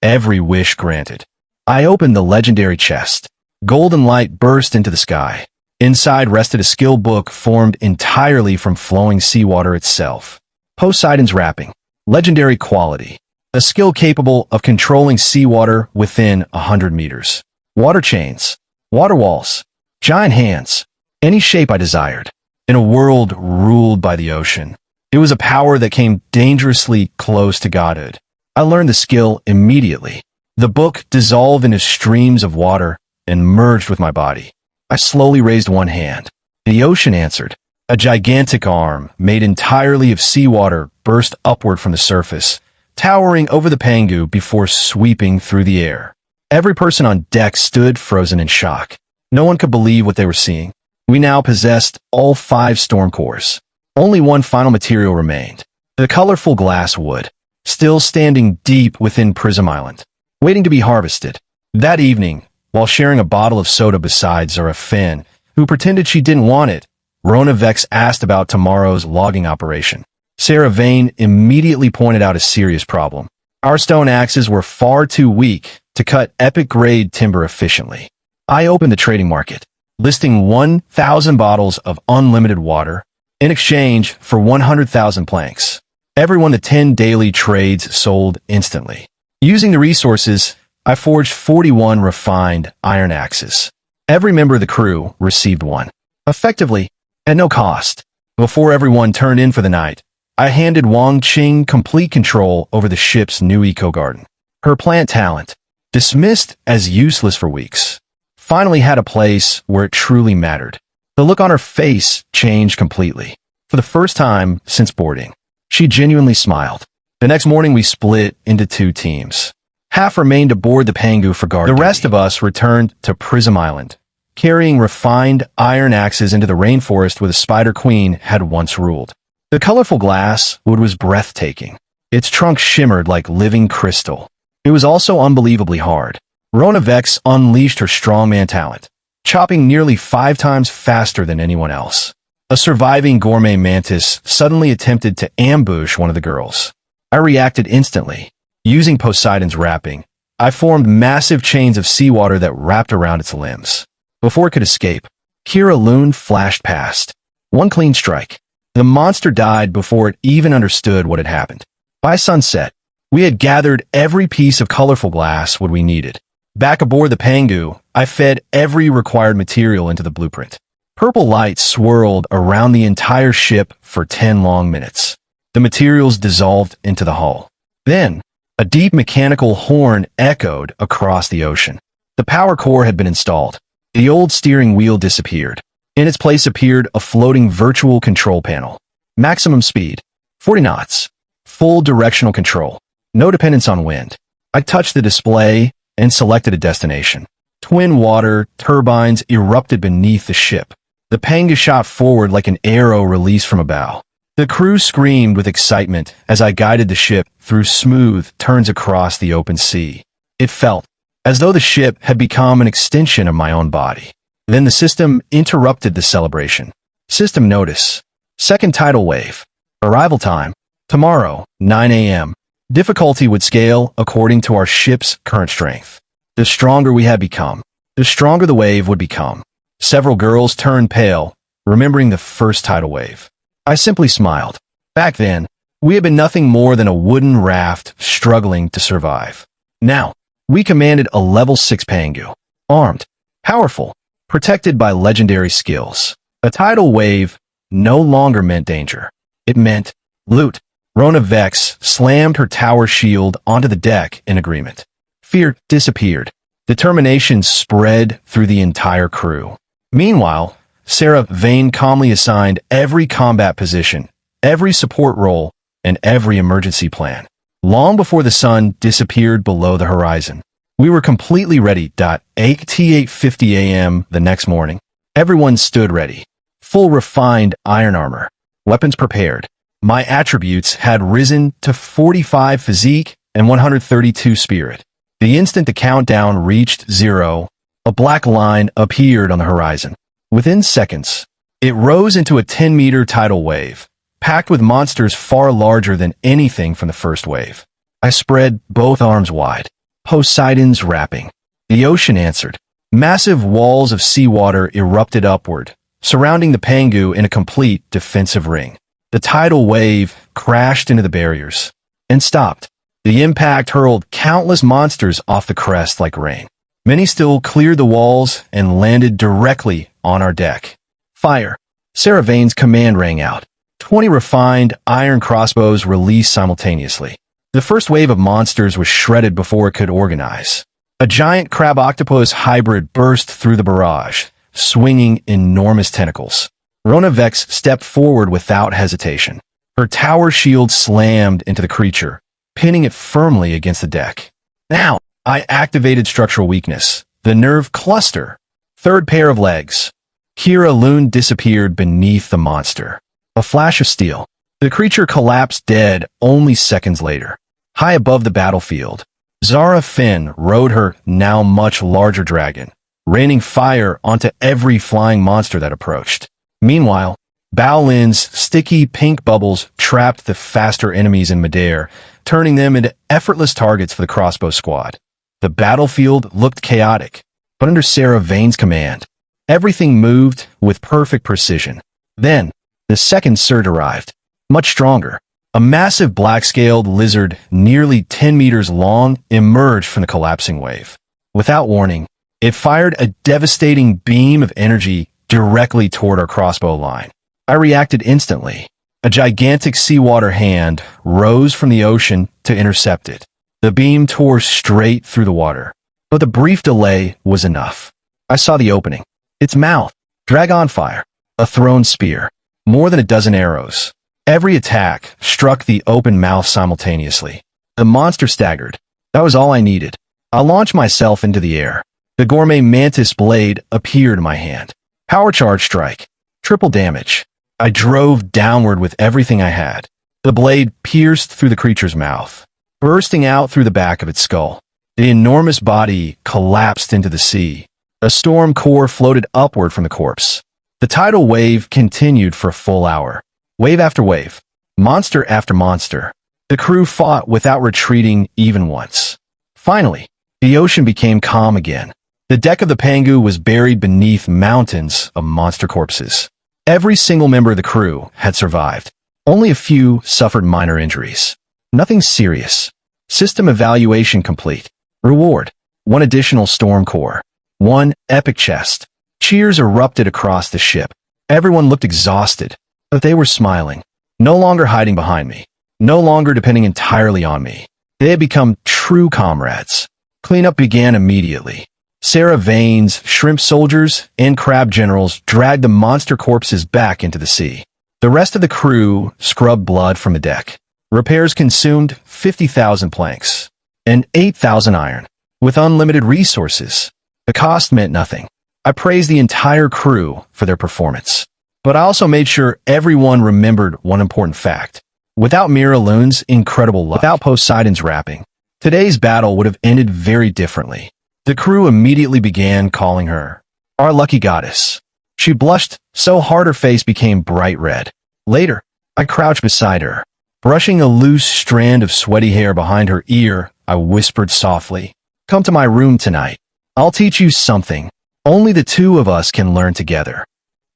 Every wish granted. I opened the legendary chest. Golden light burst into the sky. Inside rested a skill book formed entirely from flowing seawater itself. Poseidon's wrapping. Legendary quality. A skill capable of controlling seawater within 100 meters. Water chains. Water walls. Giant hands. Any shape I desired. In a world ruled by the ocean. It was a power that came dangerously close to godhood. I learned the skill immediately. The book dissolved into streams of water and merged with my body. I slowly raised one hand. The ocean answered. A gigantic arm, made entirely of seawater, burst upward from the surface, towering over the Pangu before sweeping through the air. Every person on deck stood frozen in shock. No one could believe what they were seeing. We now possessed all 5 storm cores. Only one final material remained. The colorful glass wood, still standing deep within Prism Island, waiting to be harvested. That evening, while sharing a bottle of soda beside Zara Finn, who pretended she didn't want it, Rona Vex asked about tomorrow's logging operation. Sarah Vane immediately pointed out a serious problem. Our stone axes were far too weak to cut epic-grade timber efficiently. I opened the trading market, listing 1,000 bottles of unlimited water in exchange for 100,000 planks. Every 1 to 10 daily trades sold instantly. Using the resources, I forged 41 refined iron axes. Every member of the crew received one. Effectively, at no cost. Before everyone turned in for the night, I handed Wang Qing complete control over the ship's new eco-garden. Her plant talent, dismissed as useless for weeks, finally had a place where it truly mattered. The look on her face changed completely. For the first time since boarding, she genuinely smiled. The next morning we split into 2 teams. Half remained aboard the Pangu for guard duty. The rest of us returned to Prism Island, carrying refined iron axes into the rainforest where the Spider Queen had once ruled. The colorful glass wood was breathtaking. Its trunk shimmered like living crystal. It was also unbelievably hard. Rona Vex unleashed her strongman talent, chopping nearly 5 times faster than anyone else. A surviving gourmet mantis suddenly attempted to ambush one of the girls. I reacted instantly. Using Poseidon's wrapping, I formed massive chains of seawater that wrapped around its limbs. Before it could escape, Kira Loon flashed past. One clean strike. The monster died before it even understood what had happened. By sunset, we had gathered every piece of colorful glass wood we needed. Back aboard the Pangu, I fed every required material into the blueprint. Purple light swirled around the entire ship for 10 long minutes. The materials dissolved into the hull. Then, a deep mechanical horn echoed across the ocean. The power core had been installed. The old steering wheel disappeared. In its place appeared a floating virtual control panel. Maximum speed, 40 knots. Full directional control. No dependence on wind. I touched the display and selected a destination. Twin water turbines erupted beneath the ship. The Panga shot forward like an arrow released from a bow. The crew screamed with excitement as I guided the ship through smooth turns across the open sea. It felt as though the ship had become an extension of my own body. Then the system interrupted the celebration. System notice. Second tidal wave. Arrival time. Tomorrow, 9 a.m. Difficulty would scale according to our ship's current strength. The stronger we had become, the stronger the wave would become. Several girls turned pale, remembering the first tidal wave. I simply smiled. Back then, we had been nothing more than a wooden raft struggling to survive. Now, we commanded a level 6 Pangu. Armed, powerful, protected by legendary skills. A tidal wave no longer meant danger. It meant loot. Rona Vex slammed her tower shield onto the deck in agreement. Fear disappeared. Determination spread through the entire crew. Meanwhile, Sarah Vane calmly assigned every combat position, every support role, and every emergency plan. Long before the sun disappeared below the horizon, we were completely ready. At 8:50 a.m. the next morning, everyone stood ready. Full refined iron armor, weapons prepared. My attributes had risen to 45 physique and 132 spirit. The instant the countdown reached 0, a black line appeared on the horizon. Within seconds, it rose into a 10-meter tidal wave, packed with monsters far larger than anything from the first wave. I spread both arms wide. Poseidon's wrapping. The ocean answered. Massive walls of seawater erupted upward, surrounding the Pangu in a complete defensive ring. The tidal wave crashed into the barriers and stopped. The impact hurled countless monsters off the crest like rain. Many still cleared the walls and landed directly on our deck. Fire! Sarah Vane's command rang out. 20 refined iron crossbows released simultaneously. The first wave of monsters was shredded before it could organize. A giant crab-octopus hybrid burst through the barrage, swinging enormous tentacles. Rona Vex stepped forward without hesitation. Her tower shield slammed into the creature, pinning it firmly against the deck. Now, I activated structural weakness. The nerve cluster. Third pair of legs. Kira Loon disappeared beneath the monster. A flash of steel. The creature collapsed dead only seconds later. High above the battlefield, Zara Finn rode her now much larger dragon, raining fire onto every flying monster that approached. Meanwhile, Bao Lin's sticky pink bubbles trapped the faster enemies in midair, turning them into effortless targets for the crossbow squad. The battlefield looked chaotic, but under Sarah Vane's command, everything moved with perfect precision. Then, the second surge arrived, much stronger. A massive black-scaled lizard, nearly 10 meters long, emerged from the collapsing wave. Without warning, it fired a devastating beam of energy directly toward our crossbow line. I reacted instantly. A gigantic seawater hand rose from the ocean to intercept it. The beam tore straight through the water, but the brief delay was enough. I saw the opening. Its mouth, dragon fire, a thrown spear, more than a dozen arrows. Every attack struck the open mouth simultaneously. The monster staggered. That was all I needed. I launched myself into the air. The gourmet mantis blade appeared in my hand. Power charge strike. Triple damage. I drove downward with everything I had. The blade pierced through the creature's mouth, bursting out through the back of its skull. The enormous body collapsed into the sea. A storm core floated upward from the corpse. The tidal wave continued for a full hour. Wave after wave. Monster after monster. The crew fought without retreating even once. Finally, the ocean became calm again. The deck of the Pangu was buried beneath mountains of monster corpses. Every single member of the crew had survived. Only a few suffered minor injuries. Nothing serious. System evaluation complete. Reward: 1 additional storm core. 1 epic chest. Cheers erupted across the ship. Everyone looked exhausted, but they were smiling. No longer hiding behind me. No longer depending entirely on me. They had become true comrades. Cleanup began immediately. Sarah Vane's shrimp soldiers and crab generals dragged the monster corpses back into the sea. The rest of the crew scrubbed blood from the deck. Repairs consumed 50,000 planks and 8,000 iron. With unlimited resources, the cost meant nothing. I praised the entire crew for their performance. But I also made sure everyone remembered one important fact. Without Mira Loon's incredible luck, without Poseidon's rapping, today's battle would have ended very differently. The crew immediately began calling her our lucky goddess. She blushed so hard her face became bright red. Later, I crouched beside her. Brushing a loose strand of sweaty hair behind her ear, I whispered softly, "Come to my room tonight. I'll teach you something. Only the two of us can learn together."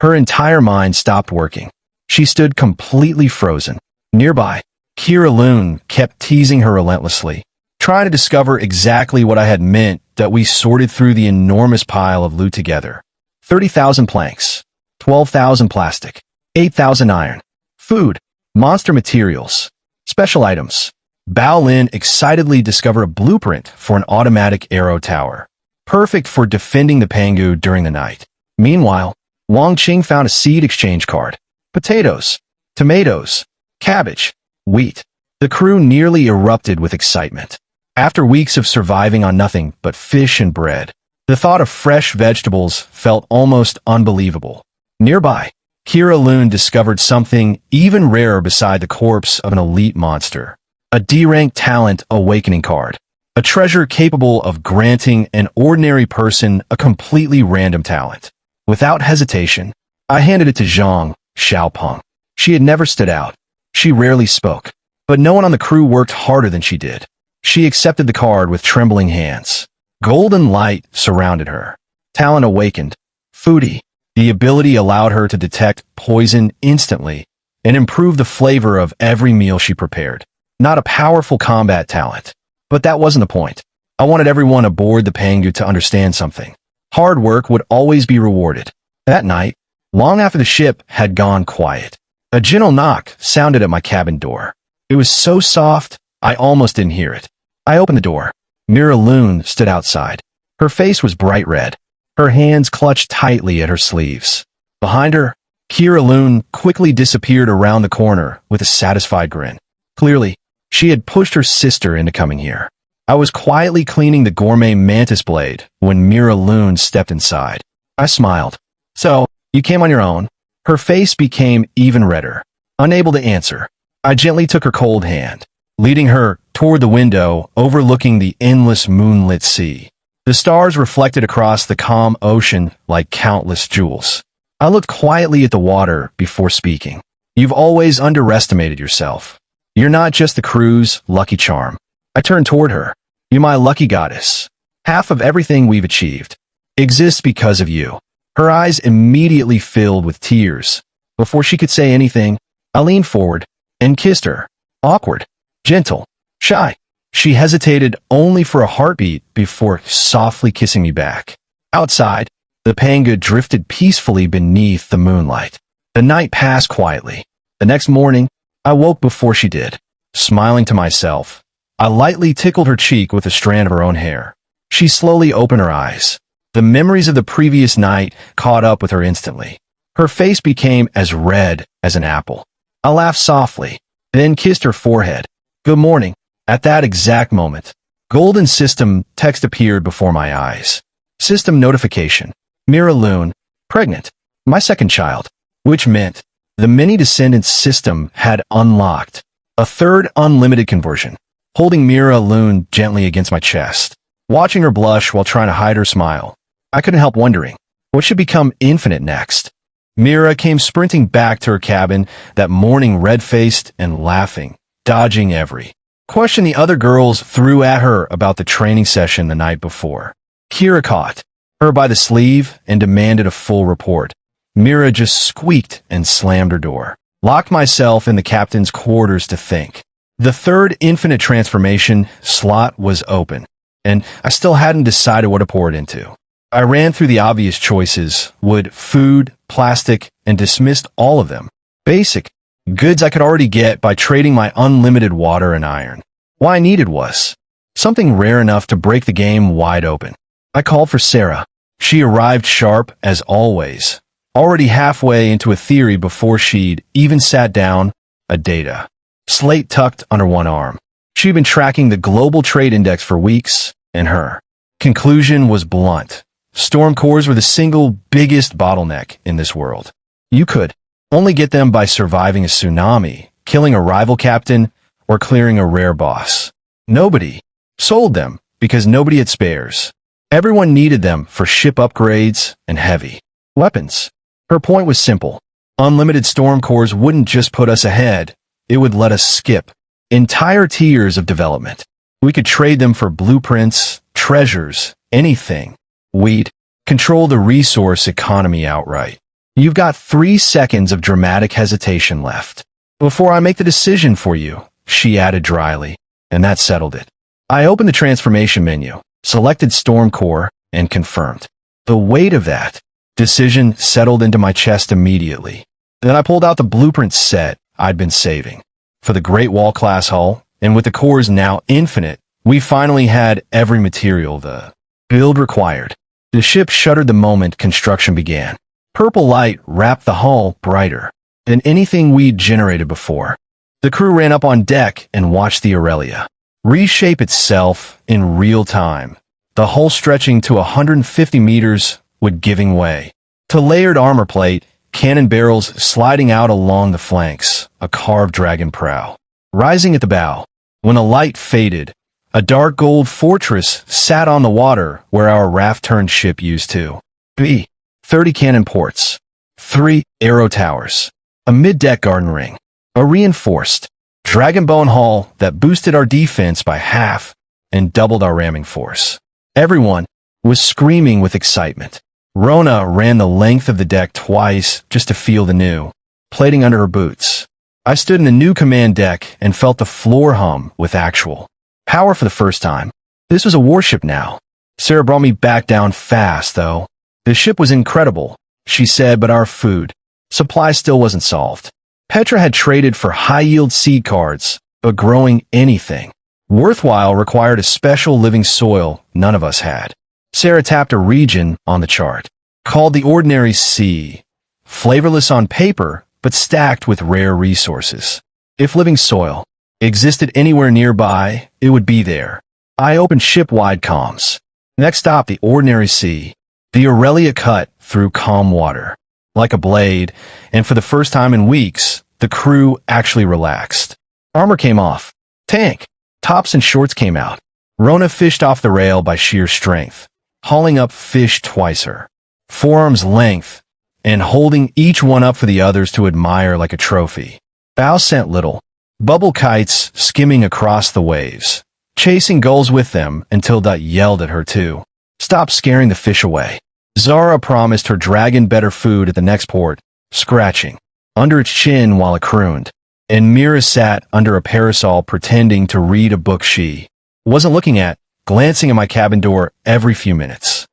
Her entire mind stopped working. She stood completely frozen. Nearby, Kira Loon kept teasing her relentlessly, trying to discover exactly what I had meant that we sorted through the enormous pile of loot together. 30,000 planks, 12,000 plastic, 8,000 iron, food, monster materials, special items. Bao Lin excitedly discovered a blueprint for an automatic arrow tower, perfect for defending the Pangu during the night. Meanwhile, Wang Qing found a seed exchange card. Potatoes, tomatoes, cabbage, wheat. The crew nearly erupted with excitement. After weeks of surviving on nothing but fish and bread, the thought of fresh vegetables felt almost unbelievable. Nearby, Kira Loon discovered something even rarer beside the corpse of an elite monster. A D-rank talent awakening card. A treasure capable of granting an ordinary person a completely random talent. Without hesitation, I handed it to Zhang Xiaopeng. She had never stood out. She rarely spoke, but no one on the crew worked harder than she did. She accepted the card with trembling hands. Golden light surrounded her. Talent awakened. Foodie. The ability allowed her to detect poison instantly and improve the flavor of every meal she prepared. Not a powerful combat talent. But that wasn't the point. I wanted everyone aboard the Pangu to understand something. Hard work would always be rewarded. That night, long after the ship had gone quiet, a gentle knock sounded at my cabin door. It was so soft, I almost didn't hear it. I opened the door. Mira Loon stood outside. Her face was bright red. Her hands clutched tightly at her sleeves. Behind her, Kira Loon quickly disappeared around the corner with a satisfied grin. Clearly, she had pushed her sister into coming here. I was quietly cleaning the gourmet mantis blade when Mira Loon stepped inside. I smiled. So, you came on your own? Her face became even redder. Unable to answer, I gently took her cold hand, leading her toward the window overlooking the endless moonlit sea. The stars reflected across the calm ocean like countless jewels. I looked quietly at the water before speaking. You've always underestimated yourself. You're not just the crew's lucky charm. I turned toward her. You're my lucky goddess. Half of everything we've achieved exists because of you. Her eyes immediately filled with tears. Before she could say anything, I leaned forward and kissed her. Awkward, gentle, shy. She hesitated only for a heartbeat before softly kissing me back. Outside, the Panga drifted peacefully beneath the moonlight. The night passed quietly. The next morning, I woke before she did. Smiling to myself, I lightly tickled her cheek with a strand of her own hair. She slowly opened her eyes. The memories of the previous night caught up with her instantly. Her face became as red as an apple. I laughed softly, then kissed her forehead. Good morning. At that exact moment, Golden System text appeared before my eyes. System notification. Mira Loon, pregnant. My second child. Which meant the many descendants system had unlocked a third unlimited conversion. Holding Mira Loon gently against my chest, watching her blush while trying to hide her smile, I couldn't help wondering, what should become infinite next? Mira came sprinting back to her cabin that morning, red-faced and laughing, dodging every question the other girls threw at her about the training session the night before. Kira caught her by the sleeve and demanded a full report. Mira just squeaked and slammed her door. Locked myself in the captain's quarters to think. The third infinite transformation slot was open, and I still hadn't decided what to pour it into. I ran through the obvious choices: wood, food, plastic, and dismissed all of them. Basic goods I could already get by trading my unlimited water and iron. What I needed was something rare enough to break the game wide open. I called for Sarah. She arrived sharp as always, already halfway into a theory before she'd even sat down a data slate tucked under one arm. She'd been tracking the global trade index for weeks, and her conclusion was blunt. Storm cores were the single biggest bottleneck in this world. You could only get them by surviving a tsunami, killing a rival captain, or clearing a rare boss. Nobody sold them because nobody had spares. Everyone needed them for ship upgrades and heavy weapons. Her point was simple. Unlimited storm cores wouldn't just put us ahead, it would let us skip entire tiers of development. We could trade them for blueprints, treasures, anything. We'd control the resource economy outright. You've got 3 seconds of dramatic hesitation left before I make the decision for you, she added dryly, and that settled it. I opened the transformation menu, selected Storm Core, and confirmed. The weight of that decision settled into my chest immediately. Then I pulled out the blueprint set I'd been saving for the Great Wall class hull, and with the cores now infinite, we finally had every material the build required. The ship shuddered the moment construction began. Purple light wrapped the hull brighter than anything we'd generated before. The crew ran up on deck and watched the Aurelia reshape itself in real time, the hull stretching to 150 meters with giving way to layered armor plate, cannon barrels sliding out along the flanks, a carved dragon prow rising at the bow. When the light faded, a dark gold fortress sat on the water where our raft-turned ship used to be. 30 cannon ports, 3 arrow towers, a mid-deck garden ring, a reinforced dragonbone hull that boosted our defense by half and doubled our ramming force. Everyone was screaming with excitement. Rona ran the length of the deck twice just to feel the new plating under her boots. I stood in the new command deck and felt the floor hum with actual power for the first time. This was a warship now. Sarah brought me back down fast, though. The ship was incredible, she said, but our food supply still wasn't solved. Petra had traded for high-yield seed cards, but growing anything worthwhile required a special living soil none of us had. Sarah tapped a region on the chart, called the Ordinary Sea, flavorless on paper, but stacked with rare resources. If living soil existed anywhere nearby, it would be there. I opened ship-wide comms. Next stop, the Ordinary Sea. The Aurelia cut through calm water, like a blade, and for the first time in weeks, the crew actually relaxed. Armor came off. Tank. Tops and shorts came out. Rona fished off the rail by sheer strength, hauling up fish twice her forearm's length, and holding each one up for the others to admire like a trophy. Bow sent little bubble kites skimming across the waves, chasing gulls with them until Dot yelled at her to stop scaring the fish away. Zara promised her dragon better food at the next port, scratching under its chin while it crooned. And Mira sat under a parasol pretending to read a book she wasn't looking at, glancing at my cabin door every few minutes.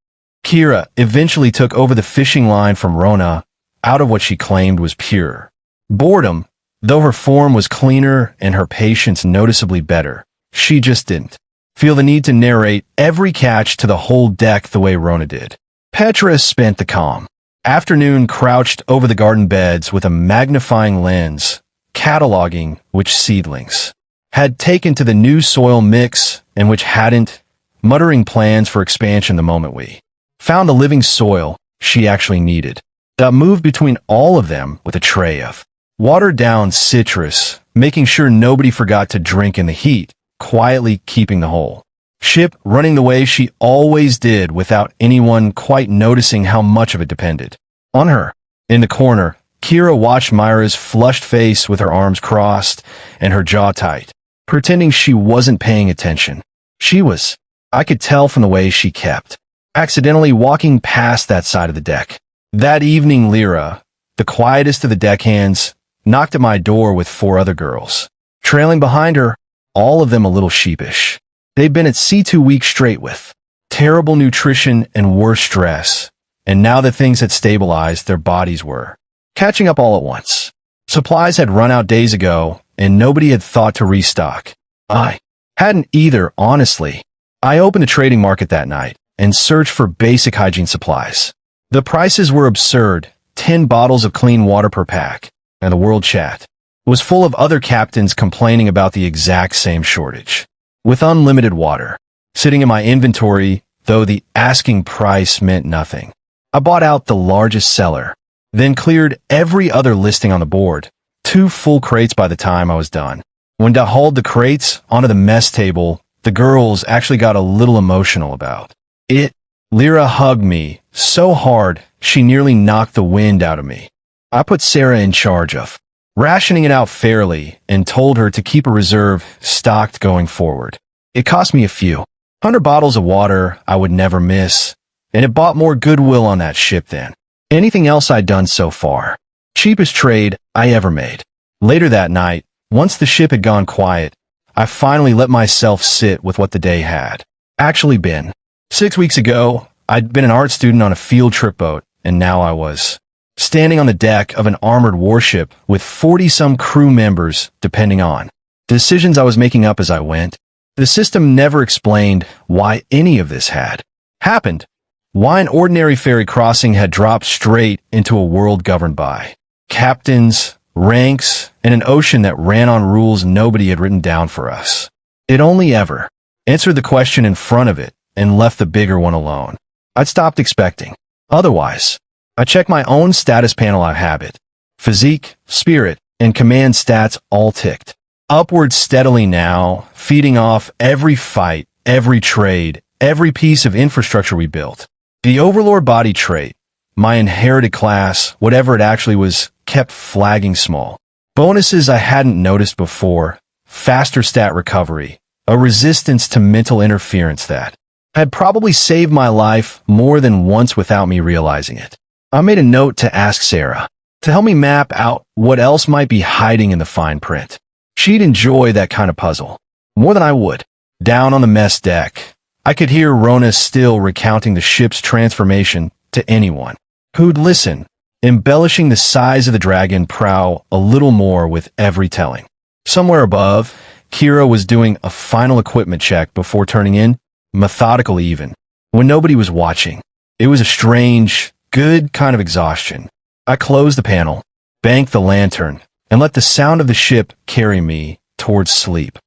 Kira eventually took over the fishing line from Rona out of what she claimed was pure boredom, though her form was cleaner and her patience noticeably better. She just didn't feel the need to narrate every catch to the whole deck the way Rona did. Petra spent the calm afternoon crouched over the garden beds with a magnifying lens, cataloging which seedlings had taken to the new soil mix and which hadn't, muttering plans for expansion the moment we found the living soil she actually needed. Dot moved between all of them with a tray of watered-down citrus, making sure nobody forgot to drink in the heat, quietly keeping the whole ship running the way she always did without anyone quite noticing how much of it depended on her. In the corner, Kira watched Myra's flushed face with her arms crossed and her jaw tight, pretending she wasn't paying attention. She was. I could tell from the way she kept accidentally walking past that side of the deck. That evening, Lyra, the quietest of the deckhands, knocked at my door with 4 other girls, trailing behind her, all of them a little sheepish. They'd been at sea 2 weeks straight with terrible nutrition and worse stress, and now that things had stabilized, their bodies were catching up all at once. Supplies had run out days ago, and nobody had thought to restock. I hadn't either, honestly. I opened the trading market that night and searched for basic hygiene supplies. The prices were absurd, 10 bottles of clean water per pack, and the world chat was full of other captains complaining about the exact same shortage. With unlimited water sitting in my inventory, though the asking price meant nothing, I bought out the largest seller, then cleared every other listing on the board, 2 full crates by the time I was done. When I hauled the crates onto the mess table, the girls actually got a little emotional about it. Lyra hugged me so hard she nearly knocked the wind out of me. I put Sarah in charge of rationing it out fairly and told her to keep a reserve stocked going forward. It cost me a few 100 bottles of water I would never miss, and it bought more goodwill on that ship than anything else I'd done so far. Cheapest trade I ever made. Later that night, once the ship had gone quiet, I finally let myself sit with what the day had actually been. 6 weeks ago, I'd been an art student on a field trip boat, and now I was standing on the deck of an armored warship with 40-some crew members depending on decisions I was making up as I went. The system never explained why any of this had happened, why an ordinary ferry crossing had dropped straight into a world governed by captains, ranks, and an ocean that ran on rules nobody had written down for us. It only ever answered the question in front of it and left the bigger one alone. I'd stopped expecting otherwise. I checked my own status panel. I have it. Physique, spirit, and command stats all ticked upward steadily now, feeding off every fight, every trade, every piece of infrastructure we built. The Overlord body trait, my inherited class, whatever it actually was, kept flagging small bonuses I hadn't noticed before, faster stat recovery, a resistance to mental interference that had probably saved my life more than once without me realizing it. I made a note to ask Sarah to help me map out what else might be hiding in the fine print. She'd enjoy that kind of puzzle more than I would. Down on the mess deck, I could hear Rona still recounting the ship's transformation to anyone who'd listen, embellishing the size of the dragon prow a little more with every telling. Somewhere above, Kira was doing a final equipment check before turning in, methodical even, when nobody was watching. It was a strange, good kind of exhaustion. I closed the panel, banked the lantern, and let the sound of the ship carry me towards sleep.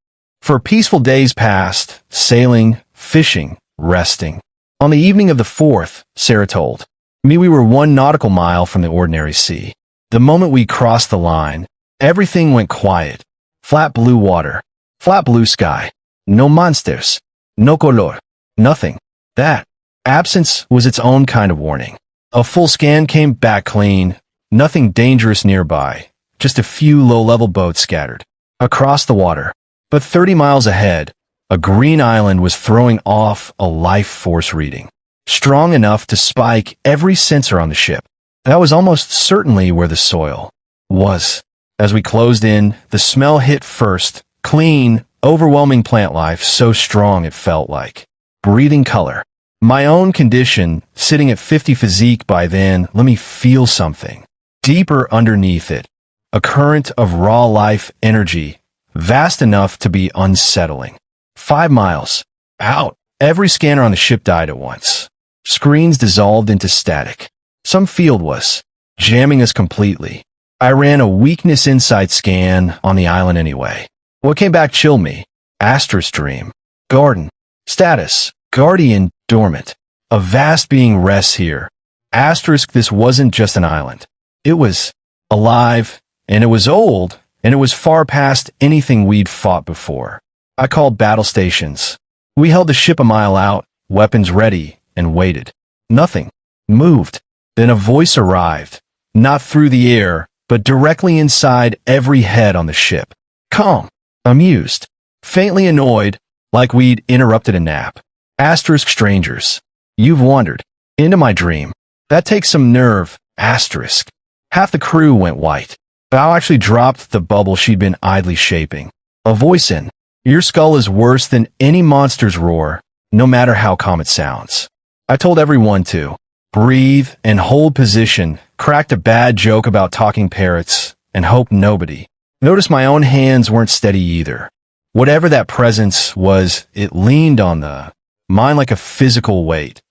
For peaceful days passed, sailing, fishing, resting. On the evening of the 4th, Sarah told me we were 1 nautical mile from the ordinary sea. The moment we crossed the line, everything went quiet. Flat blue water, flat blue sky, no monsters, no color, nothing. That absence was its own kind of warning. A full scan came back clean, nothing dangerous nearby, just a few low-level boats scattered across the water. But 30 miles ahead, a green island was throwing off a life force reading, strong enough to spike every sensor on the ship. That was almost certainly where the soil was. As we closed in, the smell hit first, clean, overwhelming plant life so strong it felt like breathing color. My own condition, sitting at 50 physique by then, let me feel something deeper underneath it, a current of raw life energy, vast enough to be unsettling. 5 miles out, every scanner on the ship died at once. Screens dissolved into static. Some field was jamming us completely. I ran a weakness insight scan on the island anyway. What came back chilled me. Asterisk dream. Garden. Status. Guardian. Dormant. A vast being rests here. Asterisk, this wasn't just an island. It was alive, and it was old, and it was far past anything we'd fought before. I called battle stations. We held the ship a mile out, weapons ready, and waited. Nothing moved. Then a voice arrived. Not through the air, but directly inside every head on the ship. Calm, amused, faintly annoyed, like we'd interrupted a nap. Asterisk strangers. You've wandered into my dream. That takes some nerve. Asterisk. Half the crew went white. Bao actually dropped the bubble she'd been idly shaping. A voice in. Your skull is worse than any monster's roar, no matter how calm it sounds. I told everyone to breathe and hold position, cracked a bad joke about talking parrots, and hoped nobody noticed my own hands weren't steady either. Whatever that presence was, it leaned on the mind like a physical weight,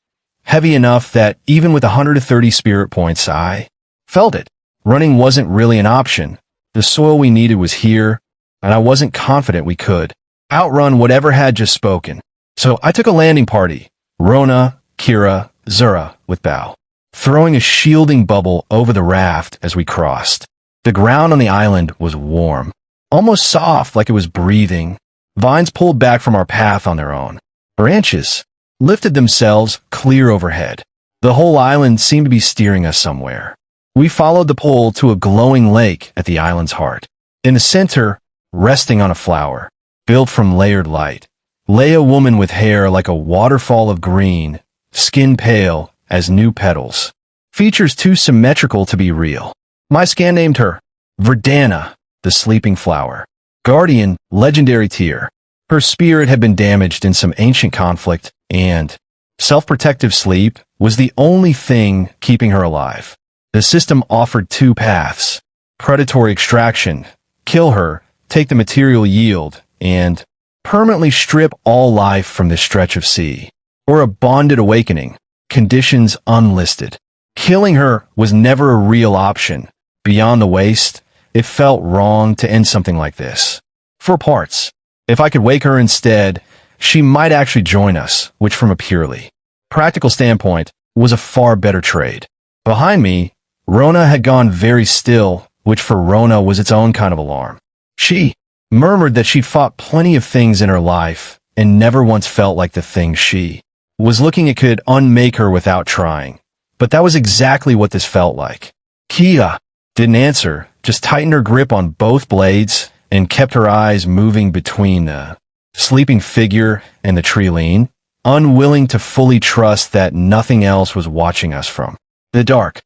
heavy enough that even with 130 spirit points, I felt it. Running wasn't really an option. The soil we needed was here, and I wasn't confident we could outrun whatever had just spoken. So I took a landing party, Rona, Kira, Zura, with Bao, throwing a shielding bubble over the raft as we crossed. The ground on the island was warm, almost soft like it was breathing. Vines pulled back from our path on their own. Branches lifted themselves clear overhead. The whole island seemed to be steering us somewhere. We followed the pull to a glowing lake at the island's heart. In the center, resting on a flower, built from layered light, lay a woman with hair like a waterfall of green, skin pale as new petals. Features too symmetrical to be real. My scan named her Verdana, the sleeping flower. Guardian, legendary tier. Her spirit had been damaged in some ancient conflict, and self-protective sleep was the only thing keeping her alive. The system offered 2 paths. Predatory extraction, kill her, take the material yield, and permanently strip all life from this stretch of sea. Or a bonded awakening, conditions unlisted. Killing her was never a real option. Beyond the waste, it felt wrong to end something like this. For parts, if I could wake her instead, she might actually join us, which from a purely practical standpoint was a far better trade. Behind me, Rona had gone very still, which for Rona was its own kind of alarm. She murmured that she'd fought plenty of things in her life and never once felt like the thing she was looking at could unmake her without trying. But that was exactly what this felt like. Kia didn't answer, just tightened her grip on both blades and kept her eyes moving between the sleeping figure and the tree lean. unwilling to fully trust that nothing else was watching us from the dark.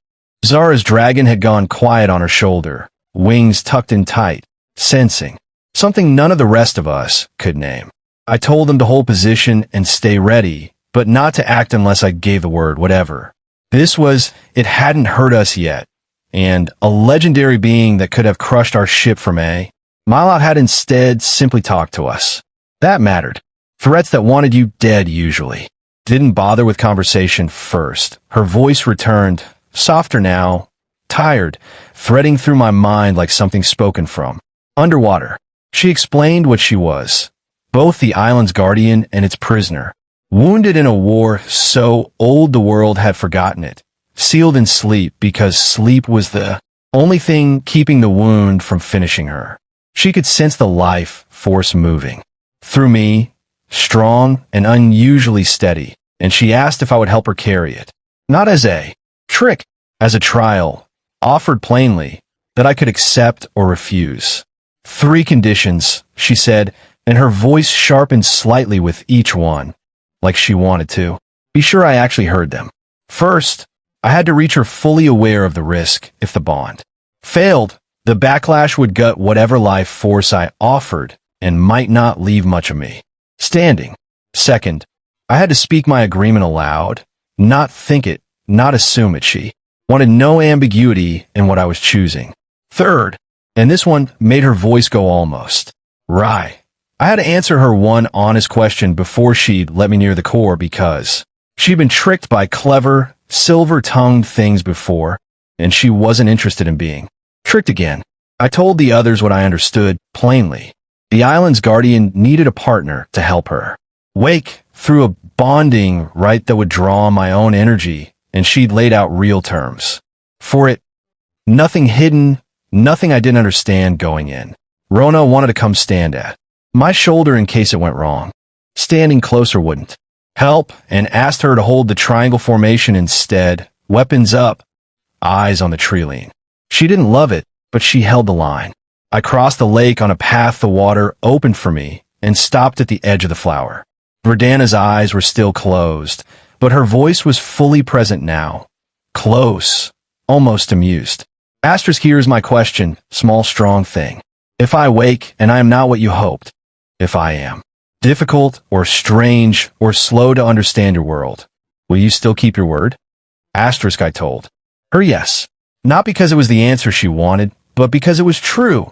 Zara's dragon had gone quiet on her shoulder, wings tucked in tight, sensing something none of the rest of us could name. I told them to hold position and stay ready, but not to act unless I gave the word, whatever. It hadn't hurt us yet, and a legendary being that could have crushed our ship from Milot had instead simply talked to us. That mattered. Threats that wanted you dead usually didn't bother with conversation first. Her voice returned, softer now, tired, threading through my mind like something spoken from underwater. She explained what she was, both the island's guardian and its prisoner, wounded in a war so old the world had forgotten it, sealed in sleep because sleep was the only thing keeping the wound from finishing her. She could sense the life force moving through me, strong and unusually steady, and she asked if I would help her carry it. Not as a trick, as a trial, offered plainly, that I could accept or refuse. 3 conditions, she said, and her voice sharpened slightly with each one, like she wanted to be sure I actually heard them. First, I had to reach her fully aware of the risk if the bond failed. The backlash would gut whatever life force I offered and might not leave much of me standing. Second, I had to speak my agreement aloud, not think it, not assume it. She wanted no ambiguity in what I was choosing. Third, and this one made her voice go almost wry, I had to answer her one honest question before she'd let me near the core because she'd been tricked by clever, silver-tongued things before, and she wasn't interested in being tricked again. I told the others what I understood plainly. The island's guardian needed a partner to help her wake through a bonding rite that would draw on my own energy, and she'd laid out real terms for it. Nothing hidden, nothing I didn't understand going in. Rona wanted to come stand at my shoulder in case it went wrong. Standing closer wouldn't help, and asked her to hold the triangle formation instead, weapons up, eyes on the tree line. She didn't love it, but she held the line. I crossed the lake on a path the water opened for me and stopped at the edge of the flower. Verdana's eyes were still closed, but her voice was fully present now. Close, almost amused. Here's my question, small strong thing. If I wake and I am not what you hoped, if I am difficult or strange or slow to understand your world, will you still keep your word? I told her yes. Not because it was the answer she wanted, but because it was true.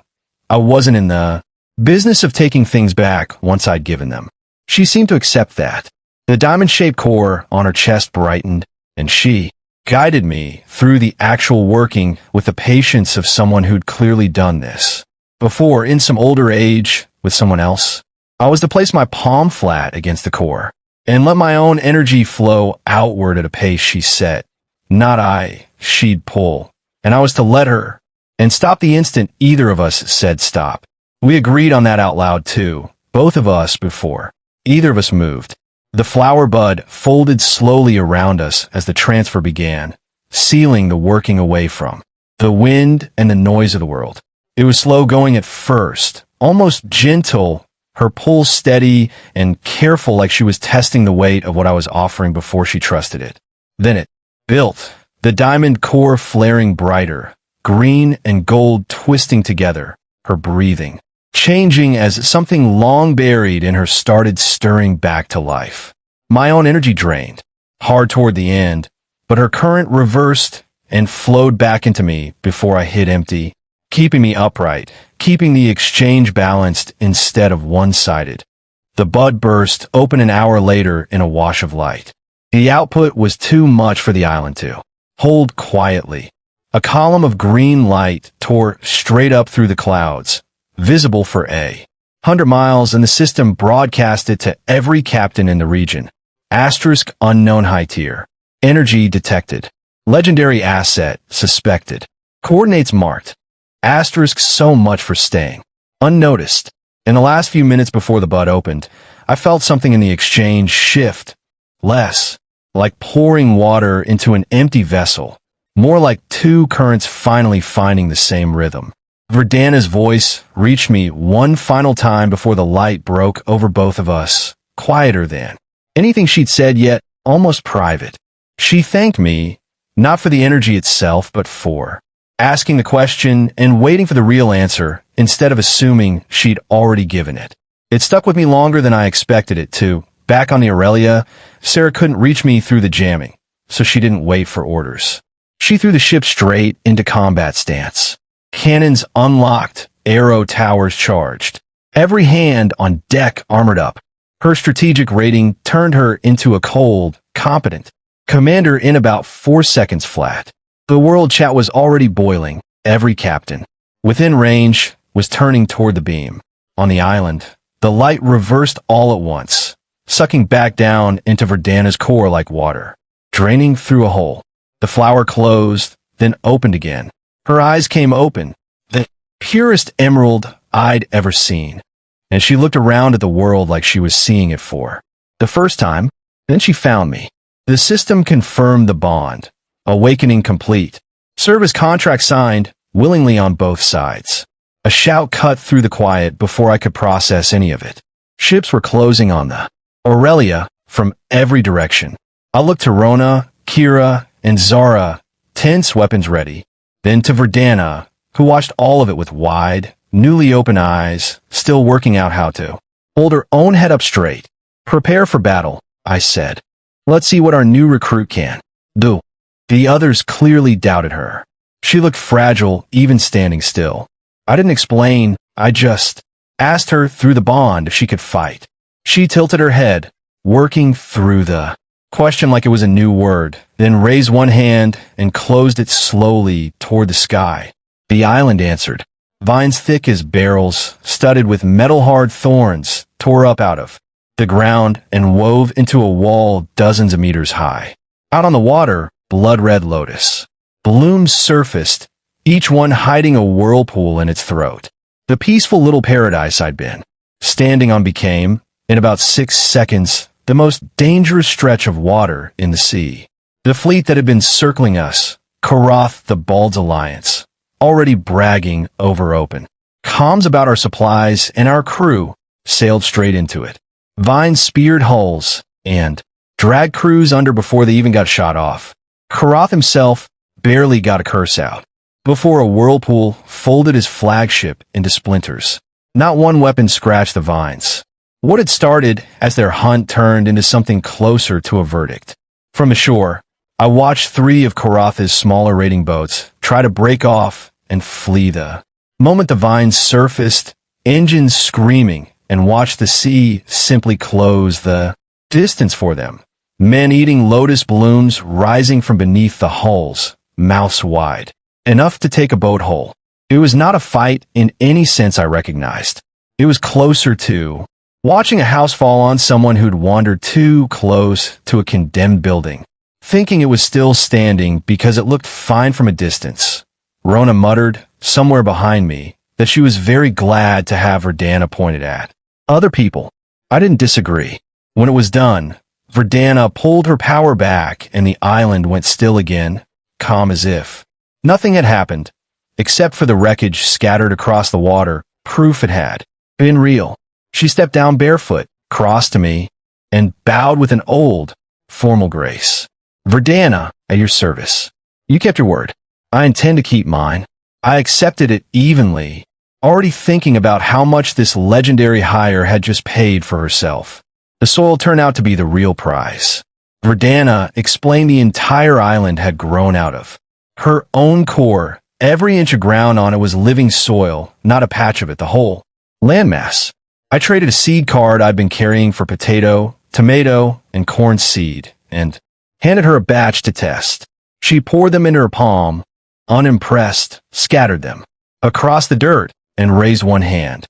I wasn't in the business of taking things back once I'd given them. She seemed to accept that. The diamond-shaped core on her chest brightened, and she guided me through the actual working with the patience of someone who'd clearly done this before in some older age with someone else. I was to place my palm flat against the core and let my own energy flow outward at a pace she set. Not I, she'd pull, and I was to let her, and stop the instant either of us said stop. We agreed on that out loud too, both of us before either of us moved. The flower bud folded slowly around us as the transfer began, sealing the working away from the wind and the noise of the world. It was slow going at first, almost gentle, her pull steady and careful like she was testing the weight of what I was offering before she trusted it. Then it built, the diamond core flaring brighter, green and gold twisting together, her breathing changing as something long buried in her started stirring back to life. My own energy drained, hard toward the end, but her current reversed and flowed back into me before I hit empty, keeping me upright, keeping the exchange balanced instead of one-sided. The bud burst open an hour later in a wash of light. The output was too much for the island to hold quietly. A column of green light tore straight up through the clouds, visible for 100 miles, and the system broadcast it to every captain in the region. Asterisk unknown high tier. Energy detected. Legendary asset suspected. Coordinates marked. Asterisk so much for staying unnoticed. In the last few minutes before the bud opened, I felt something in the exchange shift. Less like pouring water into an empty vessel, more like two currents finally finding the same rhythm. Verdana's voice reached me one final time before the light broke over both of us, quieter than anything she'd said yet almost private. She thanked me, not for the energy itself, but for asking the question and waiting for the real answer instead of assuming she'd already given it. It stuck with me longer than I expected it to. Back on the Aurelia, Sarah couldn't reach me through the jamming, so she didn't wait for orders. She threw the ship straight into combat stance. Cannons unlocked, arrow towers charged. Every hand on deck armored up. Her strategic rating turned her into a cold, competent commander in about 4 seconds flat. The world chat was already boiling. Every captain within range was turning toward the beam. On the island, the light reversed all at once, sucking back down into Verdana's core like water, draining through a hole. The flower closed, then opened again. Her eyes came open, the purest emerald I'd ever seen, and she looked around at the world like she was seeing it for the first time. Then she found me. The system confirmed the bond. Awakening complete. Service contract signed, willingly on both sides. A shout cut through the quiet before I could process any of it. Ships were closing on the Aurelia from every direction. I looked to Rona, Kira, and Zara, tense weapons ready. Then to Verdana, who watched all of it with wide, newly open eyes, still working out how to hold her own head up straight. Prepare for battle, I said. Let's see what our new recruit can do. The others clearly doubted her. She looked fragile, even standing still. I didn't explain, I just asked her through the bond if she could fight. She tilted her head, working through the question like it was a new word, then raised one hand and closed it slowly toward the sky. The island answered. Vines thick as barrels, studded with metal-hard thorns, tore up out of the ground and wove into a wall dozens of meters high. Out on the water, blood-red lotus blooms surfaced, each one hiding a whirlpool in its throat. The peaceful little paradise I'd been standing on became, in about 6 seconds, the most dangerous stretch of water in the sea. The fleet that had been circling us, Karath the Bald's Alliance, already bragging over open comms about our supplies and our crew, sailed straight into it. Vines speared hulls and dragged crews under before they even got shot off. Karath himself barely got a curse out before a whirlpool folded his flagship into splinters. Not one weapon scratched the vines. What had started as their hunt turned into something closer to a verdict. From the shore, I watched 3 of Karath's smaller raiding boats try to break off and flee the moment the vines surfaced, engines screaming, and watched the sea simply close the distance for them. Men eating lotus blooms rising from beneath the hulls, mouths wide, enough to take a boat whole. It was not a fight in any sense I recognized. It was closer to watching a house fall on someone who'd wandered too close to a condemned building, thinking it was still standing because it looked fine from a distance. Rona muttered, somewhere behind me, that she was very glad to have Verdana pointed at. Other people. I didn't disagree. When it was done, Verdana pulled her power back and the island went still again, calm as if nothing had happened, except for the wreckage scattered across the water, proof it had been real. She stepped down barefoot, crossed to me, and bowed with an old, formal grace. Verdana, at your service. You kept your word. I intend to keep mine. I accepted it evenly, already thinking about how much this legendary hire had just paid for herself. The soil turned out to be the real prize. Verdana explained the entire island had grown out of her own core. Every inch of ground on it was living soil, not a patch of it, the whole landmass. I traded a seed card I'd been carrying for potato, tomato, and corn seed, and handed her a batch to test. She poured them into her palm, unimpressed, scattered them across the dirt, and raised one hand.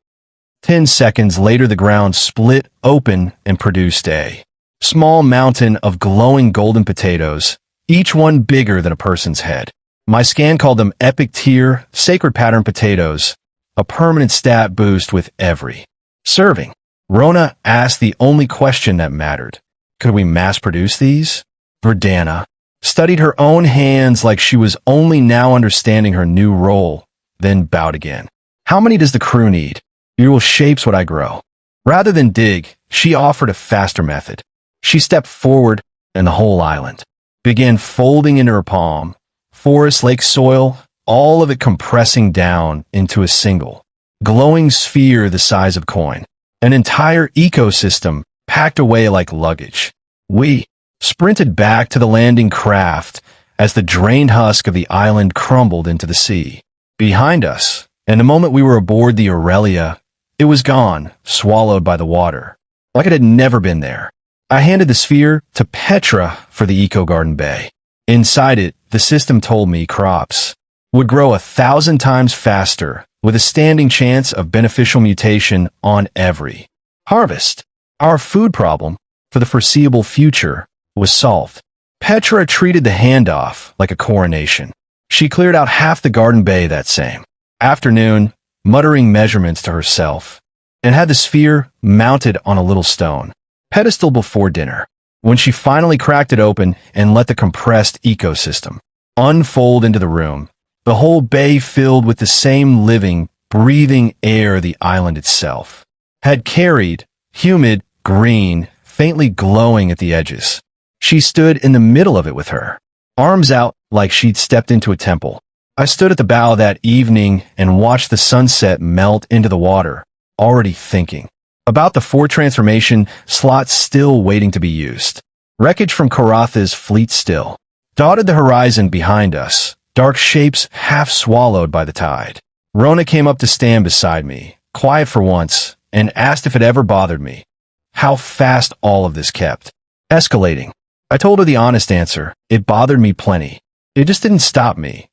10 seconds later, the ground split open and produced a small mountain of glowing golden potatoes, each one bigger than a person's head. My scan called them epic tier, sacred pattern potatoes, a permanent stat boost with every serving. Rona asked the only question that mattered. Could we mass produce these? Verdana studied her own hands like she was only now understanding her new role, then bowed again. How many does the crew need? You will shapes what I grow. Rather than dig, she offered a faster method. She stepped forward, and the whole island began folding into her palm. Forest, lake, soil, all of it compressing down into a single, glowing sphere the size of coin. An entire ecosystem packed away like luggage. We sprinted back to the landing craft as the drained husk of the island crumbled into the sea. Behind us, and the moment we were aboard the Aurelia, it was gone, swallowed by the water, like it had never been there. I handed the sphere to Petra for the Eco Garden Bay. Inside it, the system told me crops would grow 1,000 times faster, with a standing chance of beneficial mutation on every harvest. Our food problem, for the foreseeable future, was solved. Petra treated the handoff like a coronation. She cleared out half the garden bay that same afternoon, muttering measurements to herself, and had the sphere mounted on a little stone pedestal before dinner. When she finally cracked it open and let the compressed ecosystem unfold into the room, the whole bay filled with the same living, breathing air the island itself had carried, humid, green, faintly glowing at the edges. She stood in the middle of it with her arms out like she'd stepped into a temple. I stood at the bow that evening and watched the sunset melt into the water, already thinking about the 4 transformation slots still waiting to be used. Wreckage from Karatha's fleet still dotted the horizon behind us, dark shapes half swallowed by the tide. Rona came up to stand beside me, quiet for once, and asked if it ever bothered me how fast all of this kept escalating. I told her the honest answer. It bothered me plenty. It just didn't stop me.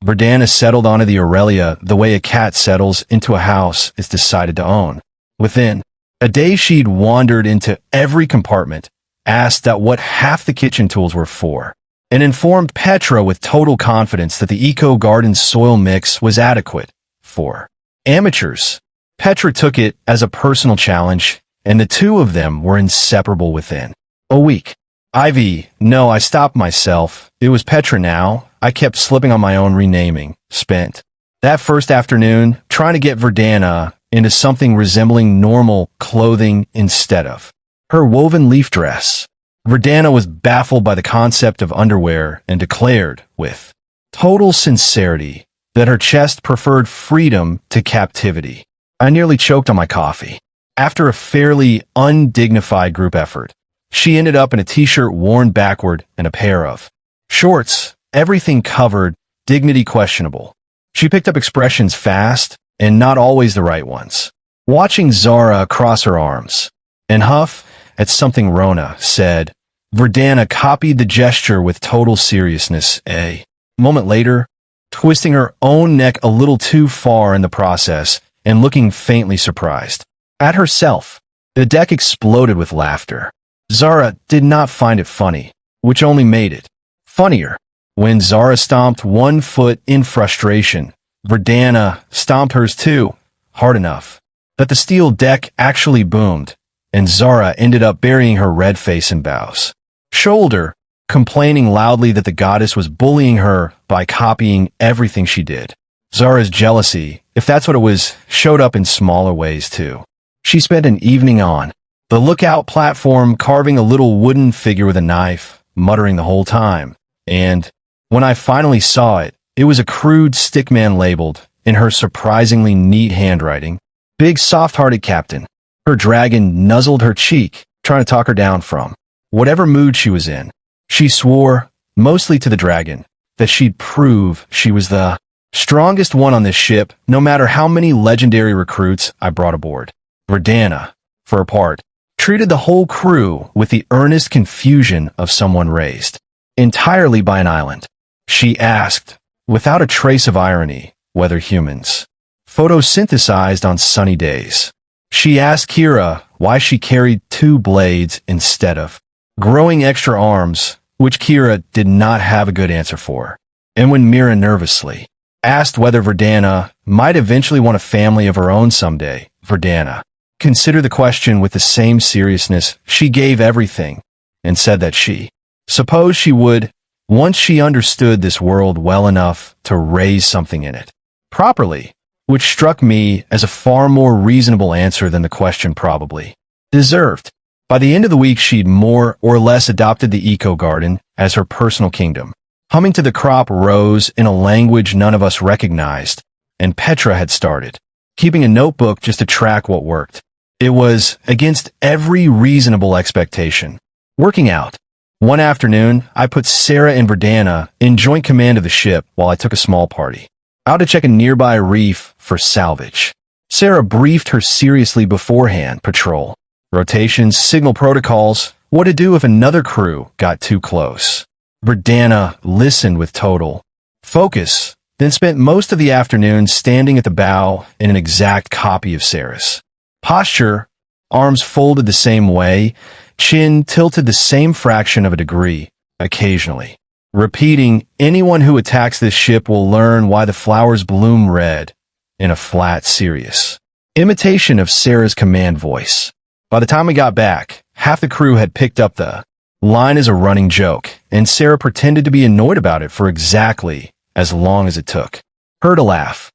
Verdana settled onto the Aurelia the way a cat settles into a house it's decided to own. Within a day, she'd wandered into every compartment, asked that what half the kitchen tools were for, and informed Petra with total confidence that the Eco Garden soil mix was adequate for amateurs. Petra took it as a personal challenge, and the two of them were inseparable within a week. Ivy, no, I stopped myself. It was Petra now. I kept slipping on my own renaming. Spent that first afternoon trying to get Verdana into something resembling normal clothing instead of her woven leaf dress. Verdana was baffled by the concept of underwear and declared, with total sincerity, that her chest preferred freedom to captivity. I nearly choked on my coffee. After a fairly undignified group effort, she ended up in a t-shirt worn backward and a pair of shorts, everything covered, dignity questionable. She picked up expressions fast, and not always the right ones. Watching Zara cross her arms and huff at something Rona said, Verdana copied the gesture with total seriousness. A moment later, twisting her own neck a little too far in the process and looking faintly surprised at herself. The deck exploded with laughter. Zara did not find it funny, which only made it funnier. When Zara stomped one foot in frustration, Verdana stomped hers too, hard enough that the steel deck actually boomed, and Zara ended up burying her red face in Bao's shoulder, complaining loudly that the goddess was bullying her by copying everything she did. Zara's jealousy, if that's what it was, showed up in smaller ways too. She spent an evening on the lookout platform carving a little wooden figure with a knife, muttering the whole time, and when I finally saw it, it was a crude stickman labeled, in her surprisingly neat handwriting, Big Soft-Hearted Captain. Her dragon nuzzled her cheek, trying to talk her down from whatever mood she was in. She swore, mostly to the dragon, that she'd prove she was the strongest one on this ship, no matter how many legendary recruits I brought aboard. Verdana, for her part, treated the whole crew with the earnest confusion of someone raised entirely by an island. She asked, without a trace of irony, whether humans photosynthesized on sunny days. She asked Kira why she carried 2 blades instead of growing extra arms, which Kira did not have a good answer for. And when Mira nervously asked whether Verdana might eventually want a family of her own someday, Verdana considered the question with the same seriousness she gave everything, and said that she supposed she would, once she understood this world well enough to raise something in it properly, which struck me as a far more reasonable answer than the question probably deserved. By the end of the week, she'd more or less adopted the eco-garden as her personal kingdom. Humming to the crop rose in a language none of us recognized, and Petra had started, keeping a notebook just to track what worked. It was against every reasonable expectation. Working out. One afternoon, I put Sarah and Verdana in joint command of the ship while I took a small party out to check a nearby reef for salvage. Sarah briefed her seriously beforehand: patrol, rotations, signal protocols, what to do if another crew got too close. Verdana listened with total focus, then spent most of the afternoon standing at the bow in an exact copy of Sarah's posture, arms folded the same way, chin tilted the same fraction of a degree, occasionally repeating, "Anyone who attacks this ship will learn why the flowers bloom red," in a flat, serious imitation of Sarah's command voice. By the time we got back, half the crew had picked up the line as a running joke, and Sarah pretended to be annoyed about it for exactly as long as it took her to laugh.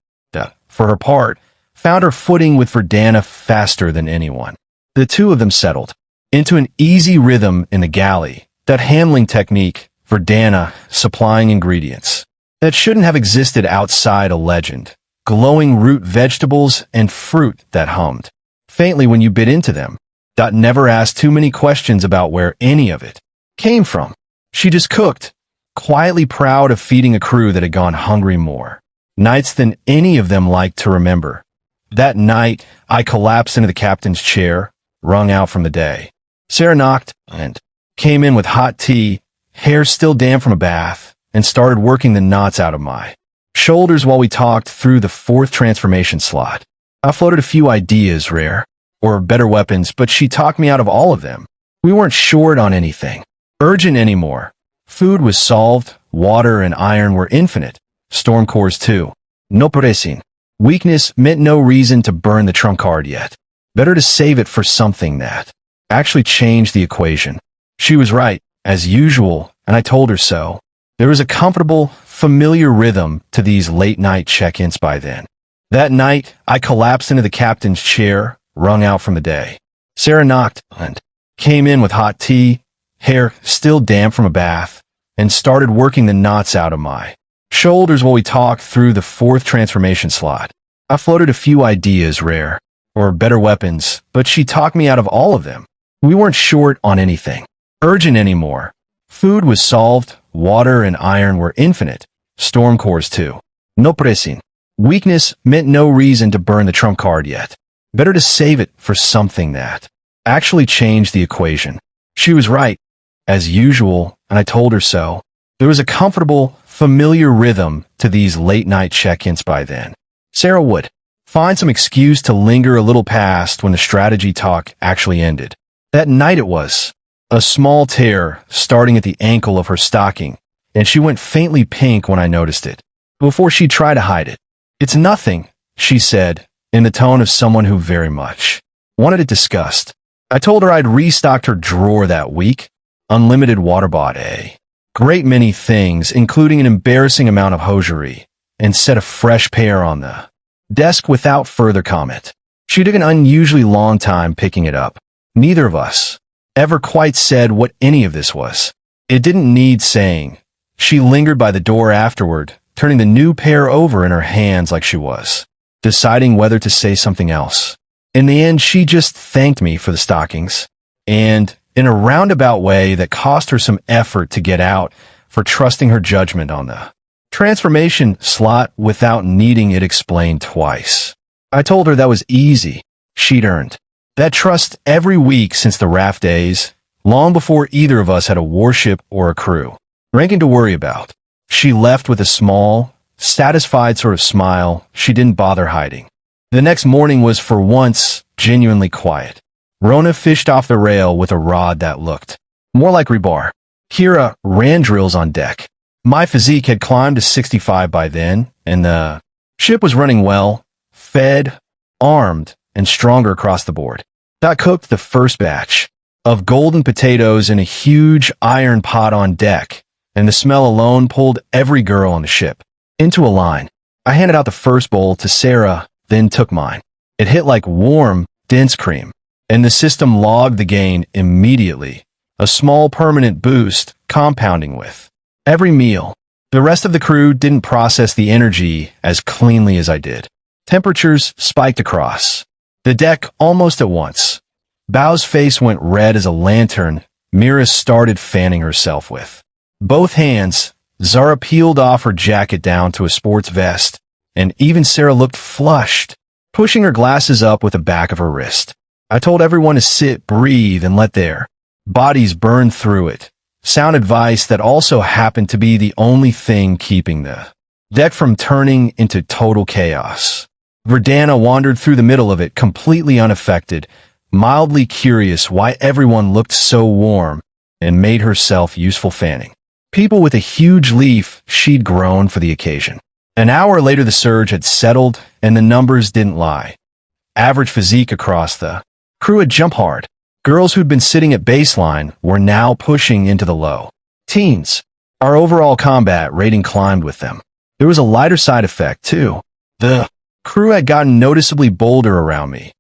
For her part, found her footing with Verdana faster than anyone. The two of them settled into an easy rhythm in the galley, that handling technique, Verdana supplying ingredients that shouldn't have existed outside a legend, glowing root vegetables and fruit that hummed faintly when you bit into them. Never asked too many questions about where any of it came from. She just cooked, quietly proud of feeding a crew that had gone hungry more nights than any of them liked to remember. That night, I collapsed into the captain's chair, wrung out from the day. Sarah knocked and came in with hot tea, hair still damp from a bath, and started working the knots out of my shoulders while we talked through the fourth transformation slot. I floated a few ideas, rare, or better weapons, but she talked me out of all of them. We weren't short on anything urgent anymore. Food was solved, water and iron were infinite. Storm cores too. No pressing. Weakness meant no reason to burn the trump card yet. Better to save it for something that actually changed the equation. She was right, as usual, and I told her so. There was a comfortable, familiar rhythm to these late-night check-ins by then. That night, I collapsed into the captain's chair, wrung out from the day. Sarah knocked and came in with hot tea, hair still damp from a bath, and started working the knots out of my shoulders while we talked through the fourth transformation slot. I floated a few ideas, rare, or better weapons, but she talked me out of all of them. We weren't short on anything urgent anymore. Food was solved, water and iron were infinite. Storm cores too. No pressing. Weakness meant no reason to burn the trump card yet. Better to save it for something that actually changed the equation. She was right, as usual, and I told her so. There was a comfortable, familiar rhythm to these late-night check-ins by then. Sarah would find some excuse to linger a little past when the strategy talk actually ended. That night it was. A small tear starting at the ankle of her stocking, and she went faintly pink when I noticed it, before she tried to hide it. "It's nothing," she said, in the tone of someone who very much wanted it discussed. I told her I'd restocked her drawer that week. Unlimited water bought a great many things, including an embarrassing amount of hosiery, and set a fresh pair on the desk without further comment. She took an unusually long time picking it up. Neither of us ever quite said what any of this was. It didn't need saying. She lingered by the door afterward, turning the new pair over in her hands like she was deciding whether to say something else. In the end, she just thanked me for the stockings, and in a roundabout way that cost her some effort to get out, for trusting her judgment on the transformation slot without needing it explained twice. I told her that was easy. She'd earned that trust every week since the raft days, long before either of us had a warship or a crew ranking to worry about. She left with a small, satisfied sort of smile she didn't bother hiding. The next morning was for once genuinely quiet. Rona fished off the rail with a rod that looked more like rebar. Kira ran drills on deck. My physique had climbed to 65 by then, and the ship was running well, fed, armed, and stronger across the board. I cooked the first batch of golden potatoes in a huge iron pot on deck, and the smell alone pulled every girl on the ship into a line. I handed out the first bowl to Sarah, then took mine. It hit like warm, dense cream. and the system logged the gain immediately, a small permanent boost compounding with every meal. The rest of the crew didn't process the energy as cleanly as I did. Temperatures spiked across the deck almost at once. Bao's face went red as a lantern Mira started fanning herself with both hands. Zara peeled off her jacket down to a sports vest, and even Sarah looked flushed, pushing her glasses up with the back of her wrist. I told everyone to sit, breathe, and let their bodies burn through it. Sound advice that also happened to be the only thing keeping the deck from turning into total chaos. Verdana wandered through the middle of it completely unaffected, mildly curious why everyone looked so warm, and made herself useful fanning people with a huge leaf she'd grown for the occasion. An hour later the surge had settled, and the numbers didn't lie. Average physique across the crew had jumped hard. Girls who'd been sitting at baseline were now pushing into the low teens. Our overall combat rating climbed with them. There was a lighter side effect, too. The crew had gotten noticeably bolder around me.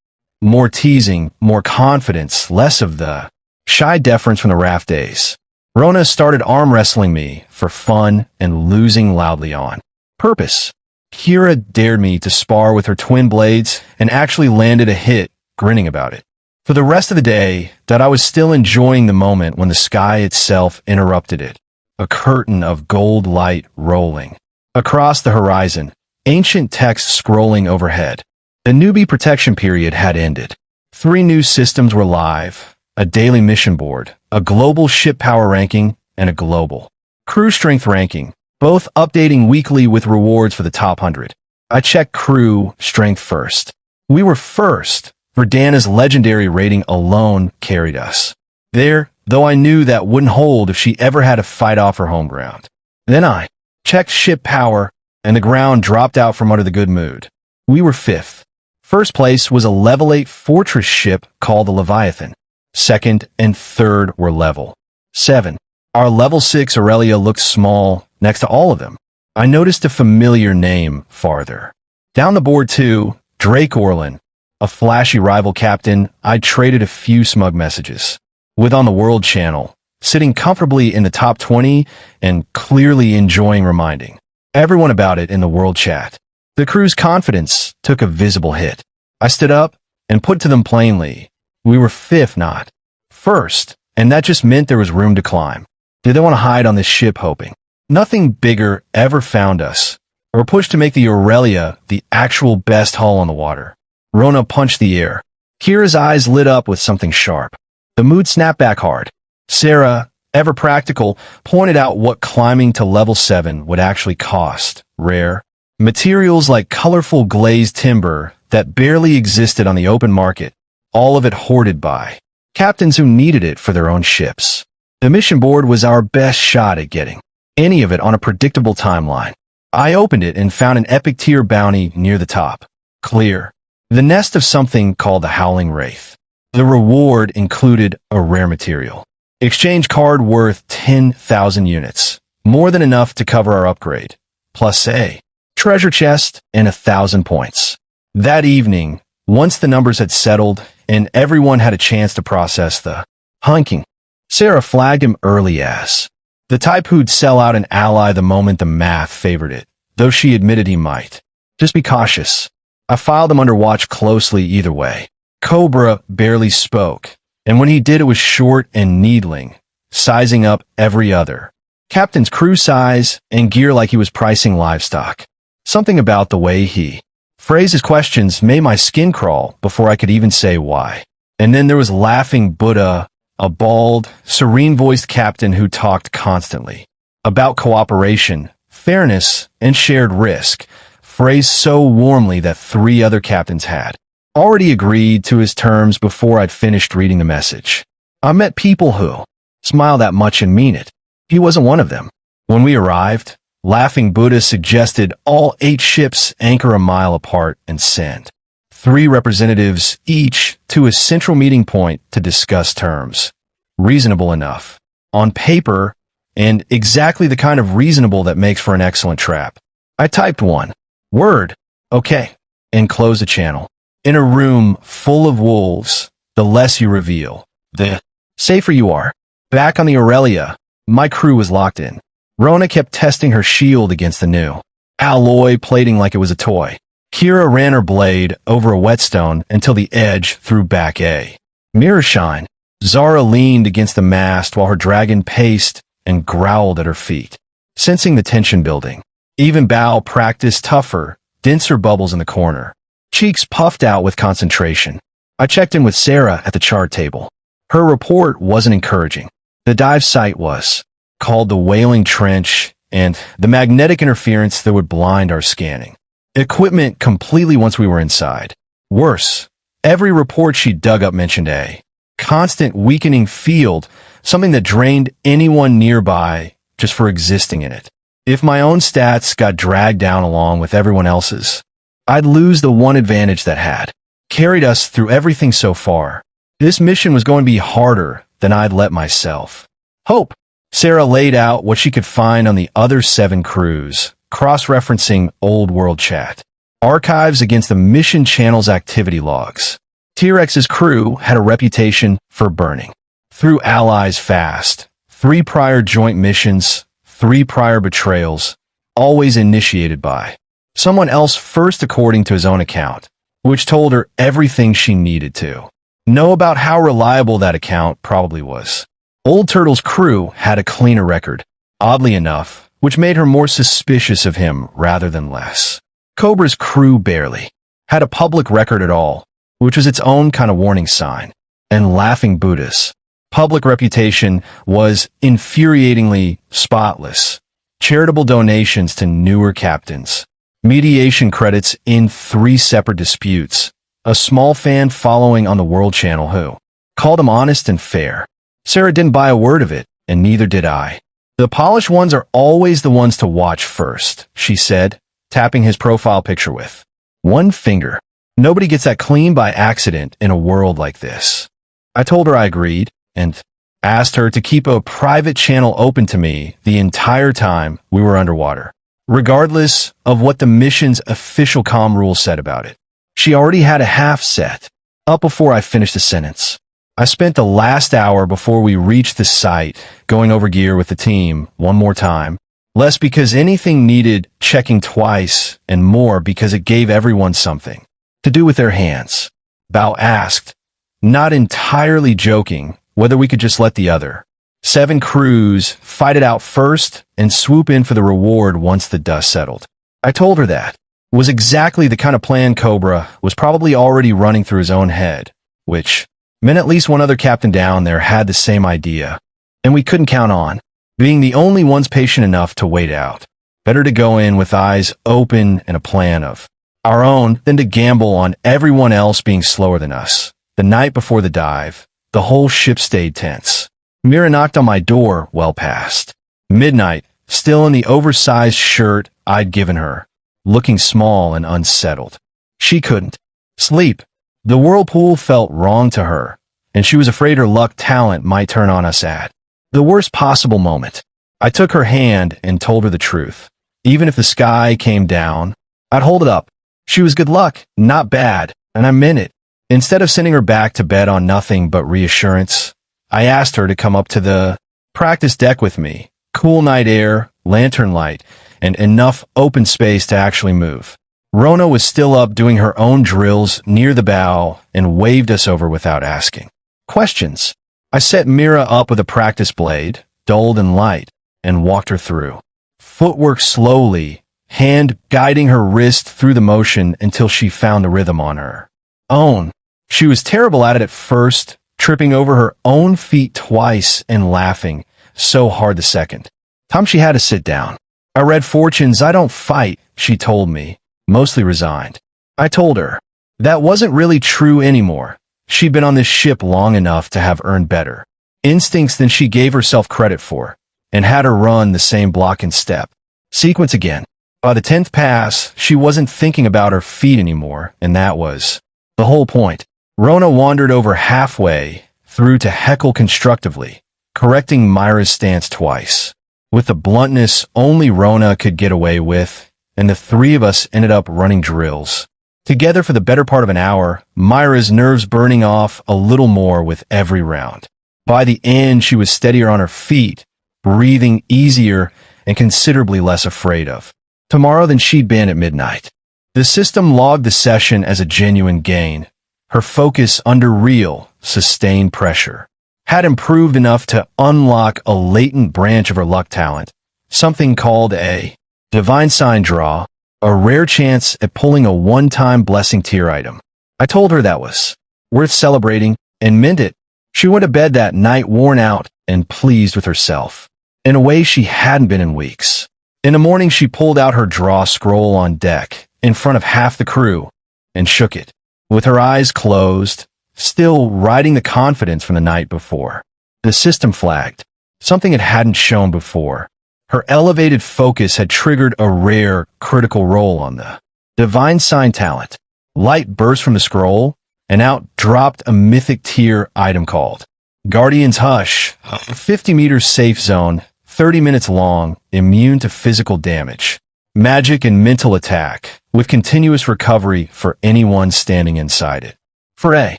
More teasing, more confidence, less of the shy deference from the raft days. Rona started arm wrestling me for fun and losing loudly on purpose. Kira dared me to spar with her twin blades and actually landed a hit, grinning about it. For the rest of the day, I was still enjoying the moment when the sky itself interrupted it. A curtain of gold light rolling across the horizon, ancient text scrolling overhead. The newbie protection period had ended. 3 new systems were live: a daily mission board, a global ship power ranking, and a global crew strength ranking, both updating weekly with rewards for the top 100. I checked crew strength first. We were first. Verdana's legendary rating alone carried us there, though I knew that wouldn't hold if she ever had to fight off her home ground. Then I checked ship power, and the ground dropped out from under the good mood. We were 5th. First place was a level 8 fortress ship called the Leviathan. 2nd and 3rd were level 7. Our level 6 Aurelia looked small next to all of them. I noticed a familiar name farther down the board too: Drake Orlin, a flashy rival captain I'd traded a few smug messages with on the World Channel, sitting comfortably in the top 20 and clearly enjoying reminding everyone about it in the world chat. The crew's confidence took a visible hit. I stood up and put to them plainly, we were 5th, not 1st, and that just meant there was room to climb. Did they want to hide on this ship hoping nothing bigger ever found us, or push to make the Aurelia the actual best hull on the water? Rona punched the air. Kira's eyes lit up with something sharp. The mood snapped back hard. Sarah, ever practical, pointed out what climbing to level 7 would actually cost: rare materials like colorful glazed timber that barely existed on the open market, all of it hoarded by captains who needed it for their own ships. The mission board was our best shot at getting any of it on a predictable timeline. I opened it and found an epic tier bounty near the top. Clear. The nest of something called the Howling Wraith. The reward included a rare material exchange card worth 10,000 units, more than enough to cover our upgrade, plus a treasure chest and 1,000 points. That evening, once the numbers had settled and everyone had a chance to process the hunking, Sarah flagged him early as the type who'd sell out an ally the moment the math favored it, though she admitted he might just be cautious. I filed him under watch closely either way. Cobra barely spoke, and when he did it was short and needling, sizing up every other captain's crew size and gear like he was pricing livestock. Something about the way he phrased his questions made my skin crawl before I could even say why. And then there was Laughing Buddha, a bald, serene-voiced captain who talked constantly about cooperation, fairness, and shared risk, phrased so warmly that 3 other captains had already agreed to his terms before I'd finished reading the message. I met people who smile that much and mean it. He wasn't one of them. When we arrived, Laughing Buddha suggested all 8 ships anchor a mile apart and send 3 representatives each to a central meeting point to discuss terms. Reasonable enough on paper, and exactly the kind of reasonable that makes for an excellent trap. I typed one word, okay, and closed the channel. In a room full of wolves, the less you reveal, the safer you are. Back on the Aurelia, my crew was locked in. Rona kept testing her shield against the new alloy plating like it was a toy. Kira ran her blade over a whetstone until the edge threw back a mirror shine. Zara leaned against the mast while her dragon paced and growled at her feet, sensing the tension building. Even Bao practiced tougher, denser bubbles in the corner, cheeks puffed out with concentration. I checked in with Sarah at the chart table. Her report wasn't encouraging. The dive site was called the Whaling Trench, and the magnetic interference that would blind our scanning equipment completely once we were inside. Worse, every report she dug up mentioned a constant weakening field, something that drained anyone nearby just for existing in it. If my own stats got dragged down along with everyone else's, I'd lose the one advantage that had carried us through everything so far. This mission was going to be harder than I'd let myself hope. Sarah laid out what she could find on the other 7 crews, cross-referencing old world chat archives against the mission channel's activity logs. T-Rex's crew had a reputation for burning through allies fast. 3 prior joint missions, 3 prior betrayals, always initiated by someone else first according to his own account, which told her everything she needed to know about how reliable that account probably was. Old Turtle's crew had a cleaner record, oddly enough, which made her more suspicious of him rather than less. Cobra's crew barely had a public record at all, which was its own kind of warning sign. And Laughing Buddha's public reputation was infuriatingly spotless. Charitable donations to newer captains, mediation credits in 3 separate disputes, a small fan following on the World Channel who called him honest and fair. Sarah didn't buy a word of it, and neither did I. The polished ones are always the ones to watch first, she said, tapping his profile picture with one finger. Nobody gets that clean by accident in a world like this. I told her I agreed, and asked her to keep a private channel open to me the entire time we were underwater, regardless of what the mission's official comm rules said about it. She already had a half set up before I finished the sentence. I spent the last hour before we reached the site going over gear with the team one more time, less because anything needed checking twice and more because it gave everyone something to do with their hands. Bao asked, not entirely joking, whether we could just let the other 7 crews fight it out first and swoop in for the reward once the dust settled. I told her that was exactly the kind of plan Cobra was probably already running through his own head, which meant at least one other captain down there had the same idea, and we couldn't count on being the only ones patient enough to wait out. Better to go in with eyes open and a plan of our own than to gamble on everyone else being slower than us. The night before the dive, the whole ship stayed tense. Mira knocked on my door well past midnight, still in the oversized shirt I'd given her, looking small and unsettled. She couldn't sleep. The whirlpool felt wrong to her, and she was afraid her luck talent might turn on us at the worst possible moment. I took her hand and told her the truth. Even if the sky came down, I'd hold it up. She was good luck, not bad, and I meant it. Instead of sending her back to bed on nothing but reassurance, I asked her to come up to the practice deck with me. Cool night air, lantern light, and enough open space to actually move. Rona was still up doing her own drills near the bow and waved us over without asking questions. I set Mira up with a practice blade, dulled and light, and walked her through. Footwork slowly, hand guiding her wrist through the motion until she found a rhythm on her own. She was terrible at it at first, tripping over her own feet twice and laughing so hard the second time she had to sit down. I read fortunes, I don't fight, she told me, mostly resigned. I told her that wasn't really true anymore. She'd been on this ship long enough to have earned better instincts than she gave herself credit for, and had her run the same block and step sequence again. By the 10th pass, she wasn't thinking about her feet anymore, and that was the whole point. Rona wandered over halfway through to heckle constructively, correcting Myra's stance twice, with the bluntness only Rona could get away with, and the 3 of us ended up running drills Together for the better part of an hour, Myra's nerves burning off a little more with every round. By the end, she was steadier on her feet, breathing easier and considerably less afraid of tomorrow than she'd been at midnight. The system logged the session as a genuine gain. Her focus under real, sustained pressure had improved enough to unlock a latent branch of her luck talent, something called a divine sign draw, a rare chance at pulling a one-time blessing tier item. I told her that was worth celebrating and meant it. She went to bed that night worn out and pleased with herself, in a way she hadn't been in weeks. In the morning, she pulled out her draw scroll on deck in front of half the crew and shook it, with her eyes closed, still riding the confidence from the night before. The system flagged, something it hadn't shown before. Her elevated focus had triggered a rare, critical roll on the divine sign talent. Light burst from the scroll, and out dropped a mythic tier item called Guardian's Hush, a 50-meter safe zone, 30 minutes long, immune to physical damage, magic and mental attack, with continuous recovery for anyone standing inside it. For a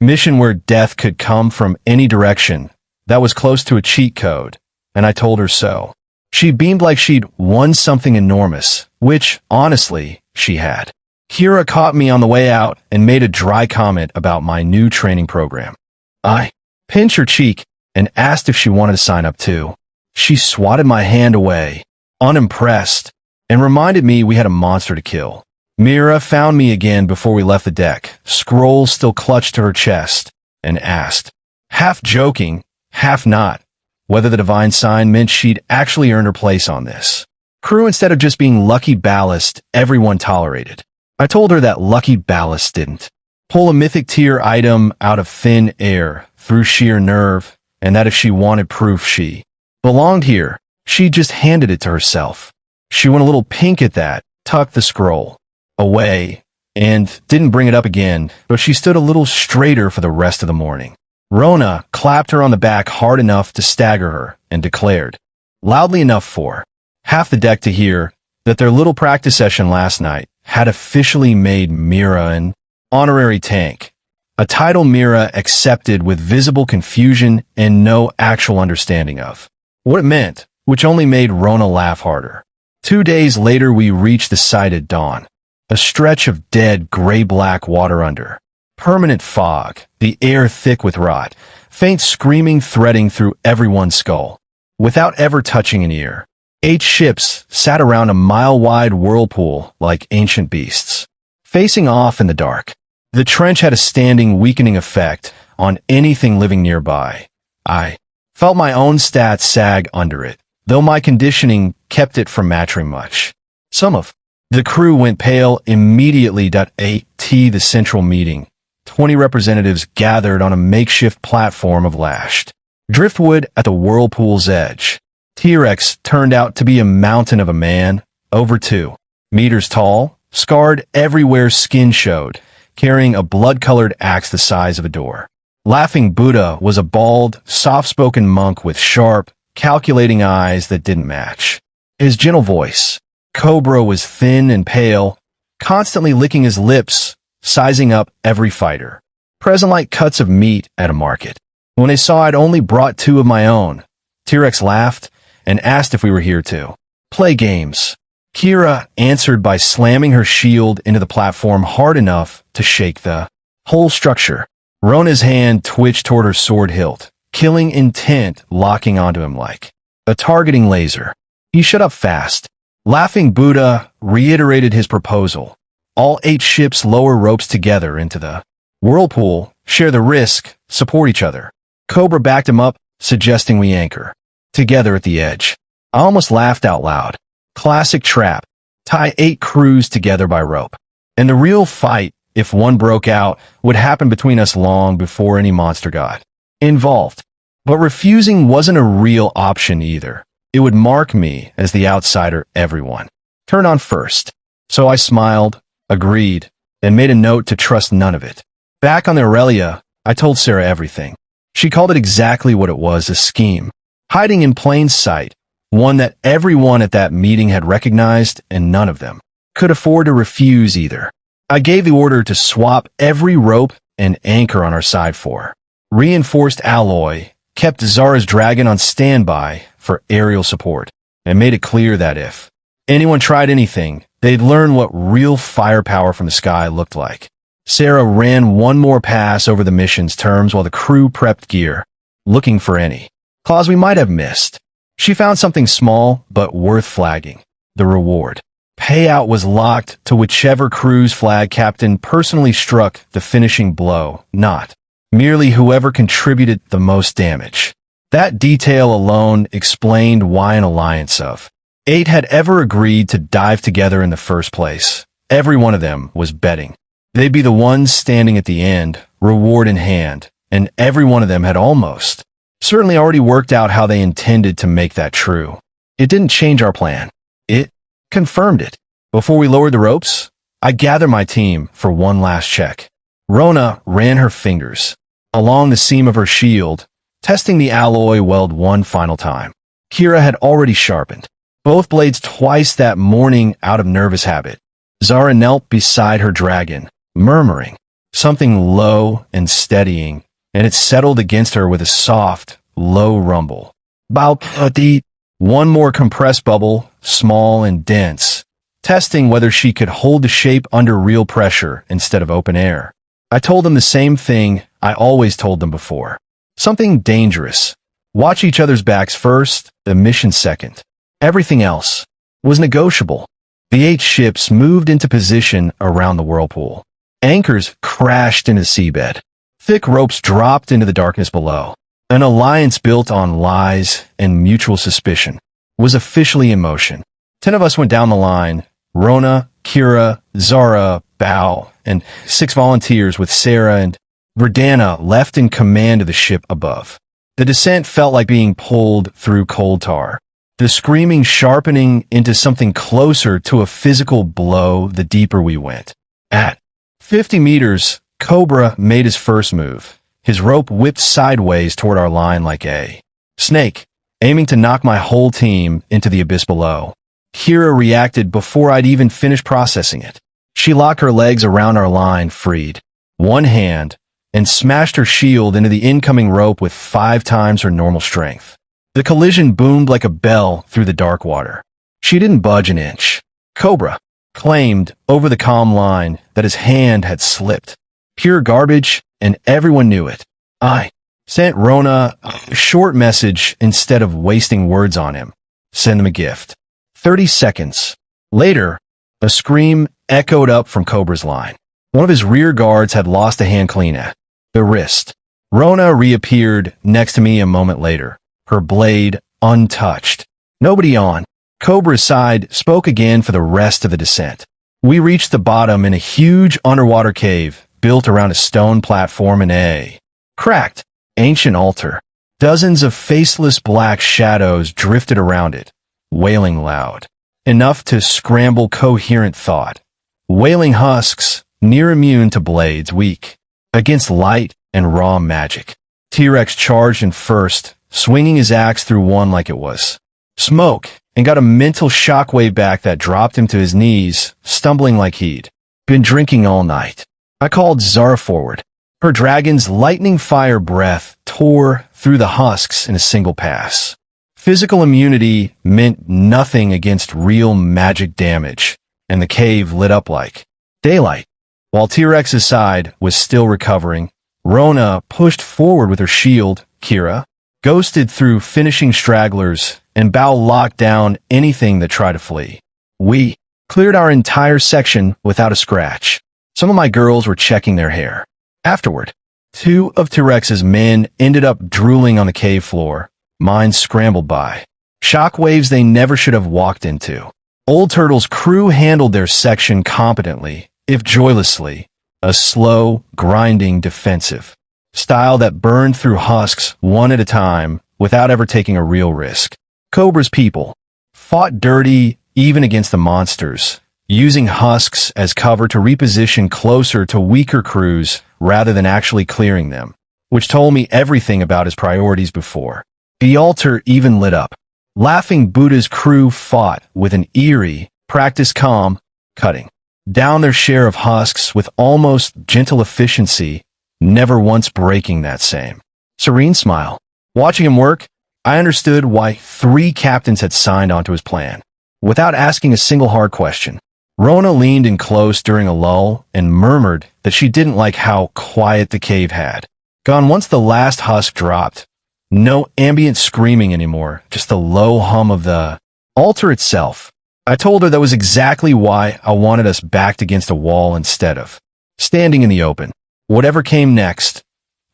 mission where death could come from any direction, that was close to a cheat code, and I told her so. She beamed like she'd won something enormous, which, honestly, she had. Kira caught me on the way out and made a dry comment about my new training program. I pinched her cheek and asked if she wanted to sign up too. She swatted my hand away, unimpressed, and reminded me we had a monster to kill. Mira found me again before we left the deck, scroll still clutched to her chest, and asked, half joking, half not, whether the divine sign meant she'd actually earned her place on this crew instead of just being lucky ballast everyone tolerated. I told her that lucky ballast didn't pull a mythic tier item out of thin air through sheer nerve, and that if she wanted proof she belonged here, she just handed it to herself. She went a little pink at that, tucked the scroll away, and didn't bring it up again, but she stood a little straighter for the rest of the morning. Rona clapped her on the back hard enough to stagger her and declared, loudly enough for half the deck to hear, that their little practice session last night had officially made Mira an honorary tank, a title Mira accepted with visible confusion and no actual understanding of what it meant, which only made Rona laugh harder. 2 days later, we reached the site at dawn, a stretch of dead gray-black water under permanent fog, the air thick with rot, faint screaming threading through everyone's skull. Without ever touching an ear, 8 ships sat around a mile-wide whirlpool like ancient beasts, facing off in the dark. The trench had a standing, weakening effect on anything living nearby. I felt my own stats sag under it, though my conditioning kept it from mattering much. Some of the crew went pale immediately. At the central meeting, 20 representatives gathered on a makeshift platform of lashed driftwood at the whirlpool's edge. T-Rex turned out to be a mountain of a man, over 2 meters tall, scarred everywhere, skin showed, carrying a blood-colored axe the size of a door. Laughing Buddha was a bald, soft-spoken monk with sharp, calculating eyes that didn't match his gentle voice. Cobra was thin and pale, constantly licking his lips, sizing up every fighter, present like cuts of meat at a market. When they saw I'd only brought 2 of my own, T-Rex laughed and asked if we were here to play games. Kira answered by slamming her shield into the platform hard enough to shake the whole structure. Rona's hand twitched toward her sword hilt, killing intent locking onto him like a targeting laser. He shut up fast. Laughing Buddha reiterated his proposal. All 8 ships lower ropes together into the whirlpool, share the risk, support each other. Cobra backed him up, suggesting we anchor together at the edge. I almost laughed out loud. Classic trap. Tie 8 crews together by rope. And the real fight, if one broke out, would happen between us long before any monster got involved. But refusing wasn't a real option either. It would mark me as the outsider everyone turned on first. So I smiled, agreed, and made a note to trust none of it. Back on the Aurelia, I told Sarah everything. She called it exactly what it was, a scheme, hiding in plain sight, one that everyone at that meeting had recognized, and none of them could afford to refuse either. I gave the order to swap every rope and anchor on our side for. Reinforced alloy kept Zara's dragon on standby for aerial support, and made it clear that if anyone tried anything, they'd learn what real firepower from the sky looked like. Sarah ran one more pass over the mission's terms while the crew prepped gear, looking for any clause we might have missed. She found something small but worth flagging: the reward. Payout was locked to whichever crew's flag captain personally struck the finishing blow, not merely whoever contributed the most damage. That detail alone explained why an alliance of 8 had ever agreed to dive together in the first place. Every one of them was betting they'd be the ones standing at the end, reward in hand, and every one of them had almost certainly already worked out how they intended to make that true. It didn't change our plan. It confirmed it. Before we lowered the ropes, I gathered my team for one last check. Rona ran her fingers along the seam of her shield, testing the alloy weld one final time. Kira had already sharpened both blades twice that morning out of nervous habit. Zara knelt beside her dragon, murmuring something low and steadying, and it settled against her with a soft, low rumble. Bow petit. One more compressed bubble, small and dense, testing whether she could hold the shape under real pressure instead of open air. I told them the same thing I always told them before. Something dangerous. Watch each other's backs first, the mission second. Everything else was negotiable. The 8 ships moved into position around the whirlpool. Anchors crashed into the seabed. Thick ropes dropped into the darkness below. An alliance built on lies and mutual suspicion was officially in motion. 10 of us went down the line: Rona, Kira, Zara, Bao, and 6 volunteers with Sarah and Verdana left in command of the ship above. The descent felt like being pulled through coal tar, the screaming sharpening into something closer to a physical blow the deeper we went. At 50 meters, Cobra made his first move. His rope whipped sideways toward our line like a snake, aiming to knock my whole team into the abyss below. Kira reacted before I'd even finished processing it. She locked her legs around our line, freed one hand, and smashed her shield into the incoming rope with 5 times her normal strength. The collision boomed like a bell through the dark water. She didn't budge an inch. Cobra claimed over the comm line that his hand had slipped. Pure garbage, and everyone knew it. I sent Rona a short message instead of wasting words on him. Send him a gift. 30 seconds later, a scream echoed up from Cobra's line. One of his rear guards had lost a hand clean at the wrist. Rona reappeared next to me a moment later, her blade untouched. Nobody on Cobra's side spoke again for the rest of the descent. We reached the bottom in a huge underwater cave built around a stone platform and a cracked, ancient altar. Dozens of faceless black shadows drifted around it, wailing loud, enough to scramble coherent thought. Wailing husks, near immune to blades, weak against light and raw magic. T-Rex charged in first, swinging his axe through one like it was smoke, and got a mental shockwave back that dropped him to his knees, stumbling like he'd been drinking all night. I called Zara forward. Her dragon's lightning fire breath tore through the husks in a single pass. Physical immunity meant nothing against real magic damage, and the cave lit up like daylight. While T-Rex's side was still recovering, Rona pushed forward with her shield. Kira ghosted through finishing stragglers, and Bao locked down anything that tried to flee. We cleared our entire section without a scratch. Some of my girls were checking their hair. Afterward, 2 of T-Rex's men ended up drooling on the cave floor. Mine scrambled by. Shockwaves they never should have walked into. Old Turtle's crew handled their section competently, if joylessly, a slow, grinding defensive style that burned through husks one at a time without ever taking a real risk. Cobra's people fought dirty even against the monsters, using husks as cover to reposition closer to weaker crews rather than actually clearing them, which told me everything about his priorities before. The altar even lit up. Laughing Buddha's crew fought with an eerie, practiced calm, cutting down their share of husks with almost gentle efficiency, never once breaking that same serene smile. Watching him work, I understood why 3 captains had signed onto his plan. Without asking a single hard question, Rona leaned in close during a lull and murmured that she didn't like how quiet the cave had gone once the last husk dropped. No ambient screaming anymore, just the low hum of the altar itself. I told her that was exactly why I wanted us backed against a wall instead of standing in the open. Whatever came next,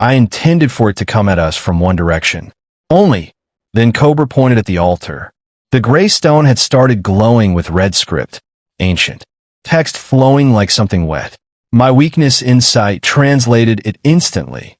I intended for it to come at us from one direction only. Then Cobra pointed at the altar. The gray stone had started glowing with red script, ancient text flowing like something wet. My weakness insight translated it instantly.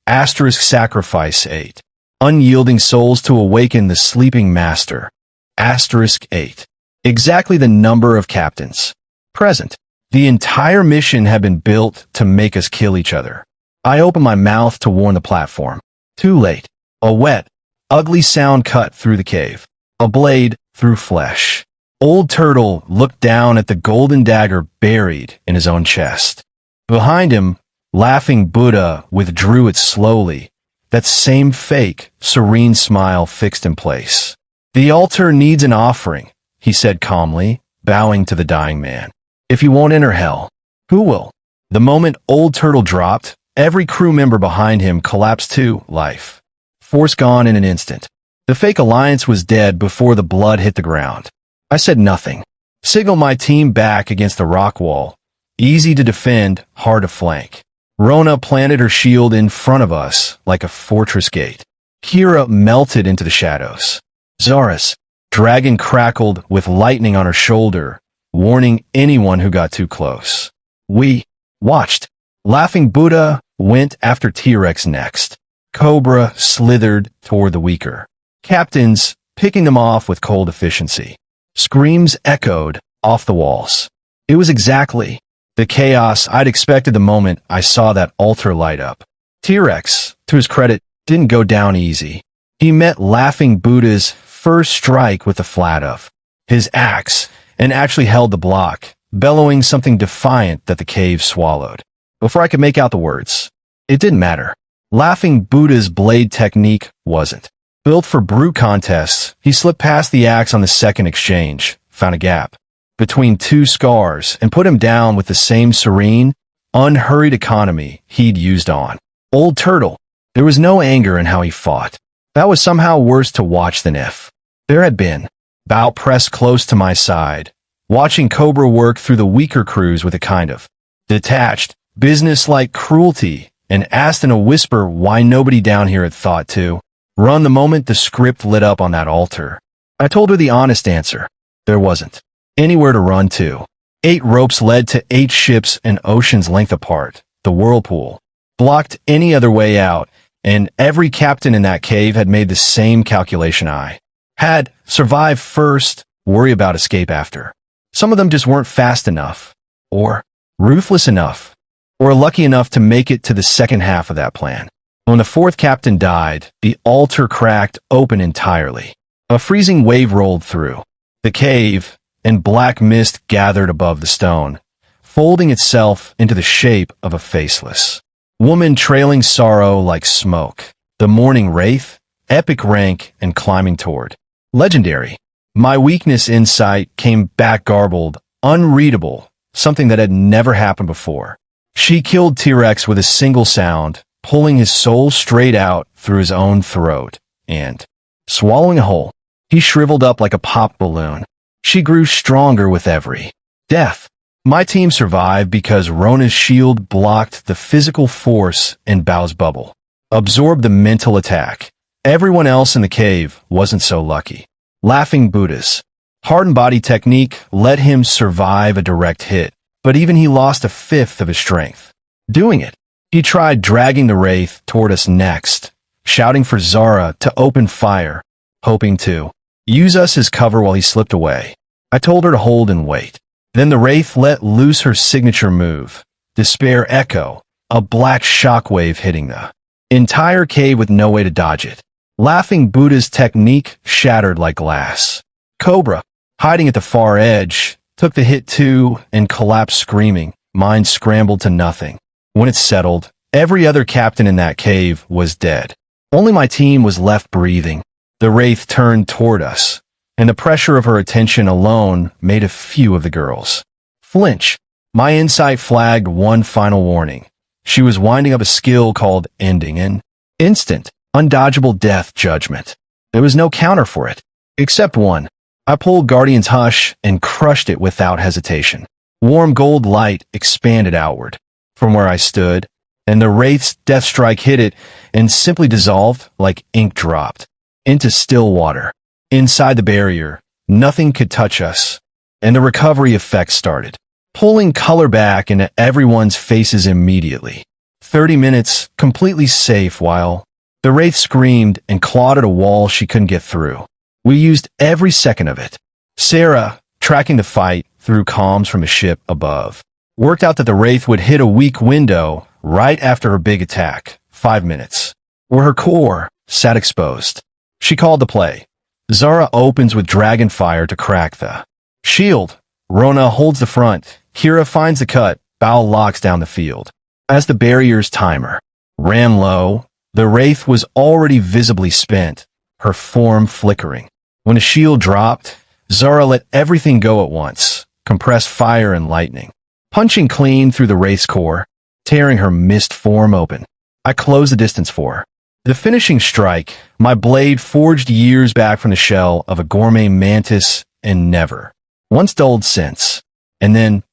Asterisk sacrifice 8. Unyielding souls to awaken the sleeping master. Asterisk 8. Exactly the number of captains present. The entire mission had been built to make us kill each other. I opened my mouth to warn the platform. Too late. A wet, ugly sound cut through the cave. A blade through flesh. Old Turtle looked down at the golden dagger buried in his own chest. Behind him, laughing Buddha withdrew it slowly, that same fake, serene smile fixed in place. The altar needs an offering, he said calmly, bowing to the dying man. If you won't enter hell, who will? The moment Old Turtle dropped, every crew member behind him collapsed to life. Force gone in an instant. The fake alliance was dead before the blood hit the ground. I said nothing. Signaled my team back against the rock wall. Easy to defend, hard to flank. Rona planted her shield in front of us like a fortress gate. Kira melted into the shadows. Zara's dragon crackled with lightning on her shoulder, warning anyone who got too close. We watched. Laughing Buddha went after T-Rex next. Cobra slithered toward the weaker captains, picking them off with cold efficiency. Screams echoed off the walls. It was exactly the chaos I'd expected the moment I saw that altar light up. T-Rex, to his credit, didn't go down easy. He met Laughing Buddha's first strike with the flat of his axe and actually held the block, bellowing something defiant that the cave swallowed. Before I could make out the words, it didn't matter. Laughing Buddha's blade technique wasn't built for brute contests. He slipped past the axe on the second exchange, found a gap between 2 scars, and put him down with the same serene, unhurried economy he'd used on Old Turtle. There was no anger in how he fought. That was somehow worse to watch than if there had been. Bow pressed close to my side, watching Cobra work through the weaker crews with a kind of detached, business-like cruelty, and asked in a whisper why nobody down here had thought to run the moment the script lit up on that altar. I told her the honest answer. There wasn't anywhere to run to. 8 ropes led to 8 ships an ocean's length apart. The whirlpool blocked any other way out, and every captain in that cave had made the same calculation I had. Survive first, worry about escape after. Some of them just weren't fast enough, or ruthless enough, or lucky enough to make it to the second half of that plan. When the 4th captain died, the altar cracked open entirely. A freezing wave rolled through the cave, and black mist gathered above the stone, folding itself into the shape of a faceless woman trailing sorrow like smoke. The morning wraith, epic rank and climbing toward legendary. My weakness insight came back garbled, unreadable, something that had never happened before. She killed T-Rex with a single sound, pulling his soul straight out through his own throat, and swallowing a whole. He shriveled up like a pop balloon. She grew stronger with every death. My team survived because Rona's shield blocked the physical force in Bao's bubble, absorbed the mental attack. Everyone else in the cave wasn't so lucky. Laughing Buddha's hardened body technique let him survive a direct hit, but even he lost 1/5 of his strength doing it. He tried dragging the wraith toward us next, shouting for Zara to open fire, hoping to use us as cover while he slipped away. I told her to hold and wait. Then the wraith let loose her signature move, Despair Echo, a black shockwave hitting the entire cave with no way to dodge it. Laughing Buddha's technique shattered like glass. Cobra, hiding at the far edge, took the hit too, and collapsed screaming. Mine scrambled to nothing. When it settled, every other captain in that cave was dead. Only my team was left breathing. The wraith turned toward us, and the pressure of her attention alone made a few of the girls flinch. My insight flagged one final warning. She was winding up a skill called ending an instant, undodgeable death judgment. There was no counter for it, except one. I pulled Guardian's Hush and crushed it without hesitation. Warm gold light expanded outward from where I stood, and the wraith's death strike hit it and simply dissolved like ink dropped into still water. Inside the barrier, nothing could touch us, and the recovery effect started, pulling color back into everyone's faces immediately. 30 minutes, completely safe, while the wraith screamed and clawed at a wall she couldn't get through. We used every second of it. Sarah, tracking the fight through comms from a ship above, worked out that the wraith would hit a weak window right after her big attack, 5 minutes, where her core sat exposed. She called the play. Zara opens with dragon fire to crack the shield. Rona holds the front. Kira finds the cut. Bao locks down the field. As the barrier's timer ran low, the wraith was already visibly spent, her form flickering. When the shield dropped, Zara let everything go at once, compressed fire and lightning, punching clean through the wraith's core, tearing her mist form open. I closed the distance for her. The finishing strike, my blade forged years back from the shell of a gourmet mantis and never once dulled since. And then,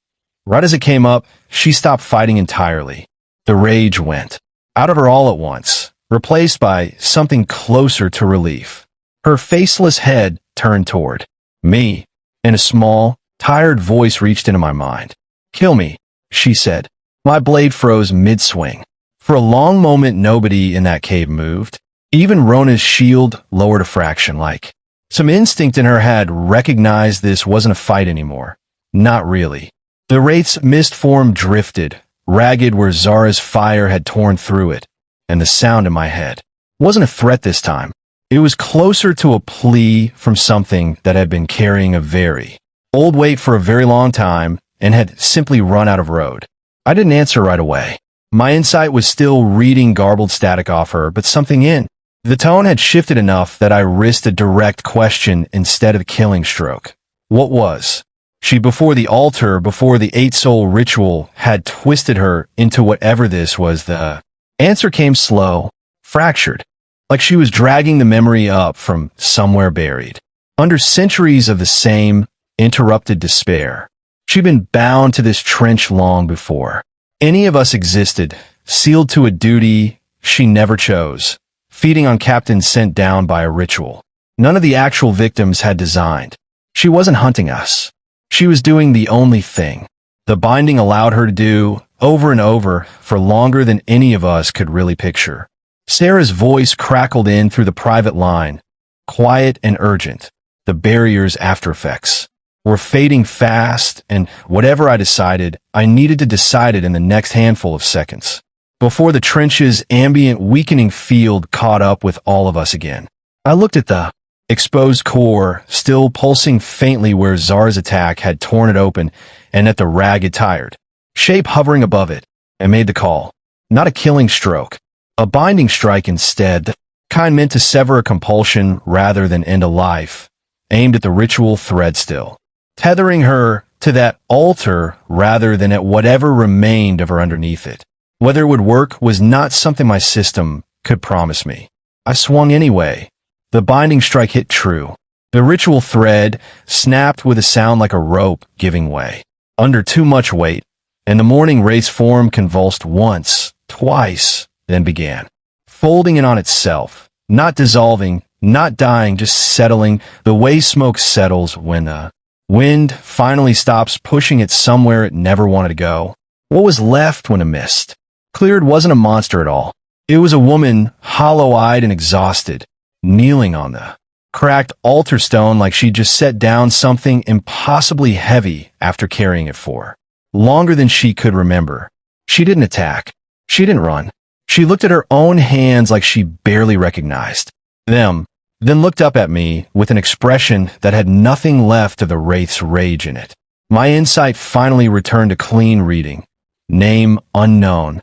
right as it came up, she stopped fighting entirely. The rage went out of her all at once, replaced by something closer to relief. Her faceless head turned toward me, and a small, tired voice reached into my mind. "Kill me," she said. My blade froze mid-swing. For a long moment, nobody in that cave moved. Even Rona's shield lowered a fraction, like some instinct in her had recognized this wasn't a fight anymore. Not really. The wraith's mist form drifted, ragged where Zara's fire had torn through it, and the sound in my head wasn't a threat this time. It was closer to a plea from something that had been carrying a very old weight for a very long time and had simply run out of road. I didn't answer right away. My insight was still reading garbled static off her, but something in the tone had shifted enough that I risked a direct question instead of the killing stroke. What was she before the altar, before the 8-soul ritual had twisted her into whatever this was? The answer came slow, fractured, like she was dragging the memory up from somewhere buried. Under centuries of the same interrupted despair, she'd been bound to this trench long before any of us existed, sealed to a duty she never chose, feeding on captains sent down by a ritual none of the actual victims had designed. She wasn't hunting us. She was doing the only thing the binding allowed her to do, over and over, for longer than any of us could really picture. Sarah's voice crackled in through the private line, quiet and urgent. The barrier's aftereffects were fading fast, and whatever I decided, I needed to decide it in the next handful of seconds, before the trench's ambient weakening field caught up with all of us again. I looked at the exposed core, still pulsing faintly where Zara's attack had torn it open, and at the ragged, tired shape hovering above it, and made the call. Not a killing stroke, a binding strike instead, the kind meant to sever a compulsion rather than end a life, aimed at the ritual thread still, tethering her to that altar rather than at whatever remained of her underneath it. Whether it would work was not something my system could promise me. I swung anyway. The binding strike hit true. The ritual thread snapped with a sound like a rope giving way under too much weight, and the morning wraith's form convulsed once, twice, then began folding in on itself, not dissolving, not dying, just settling, the way smoke settles when the wind finally stops pushing it somewhere it never wanted to go. What was left when a mist cleared wasn't a monster at all. It was a woman, hollow-eyed and exhausted, kneeling on the cracked altar stone like she'd just set down something impossibly heavy after carrying it for longer than she could remember. She didn't attack. She didn't run. She looked at her own hands like she barely recognized them, then looked up at me with an expression that had nothing left of the wraith's rage in it. My insight finally returned to clean reading. Name unknown.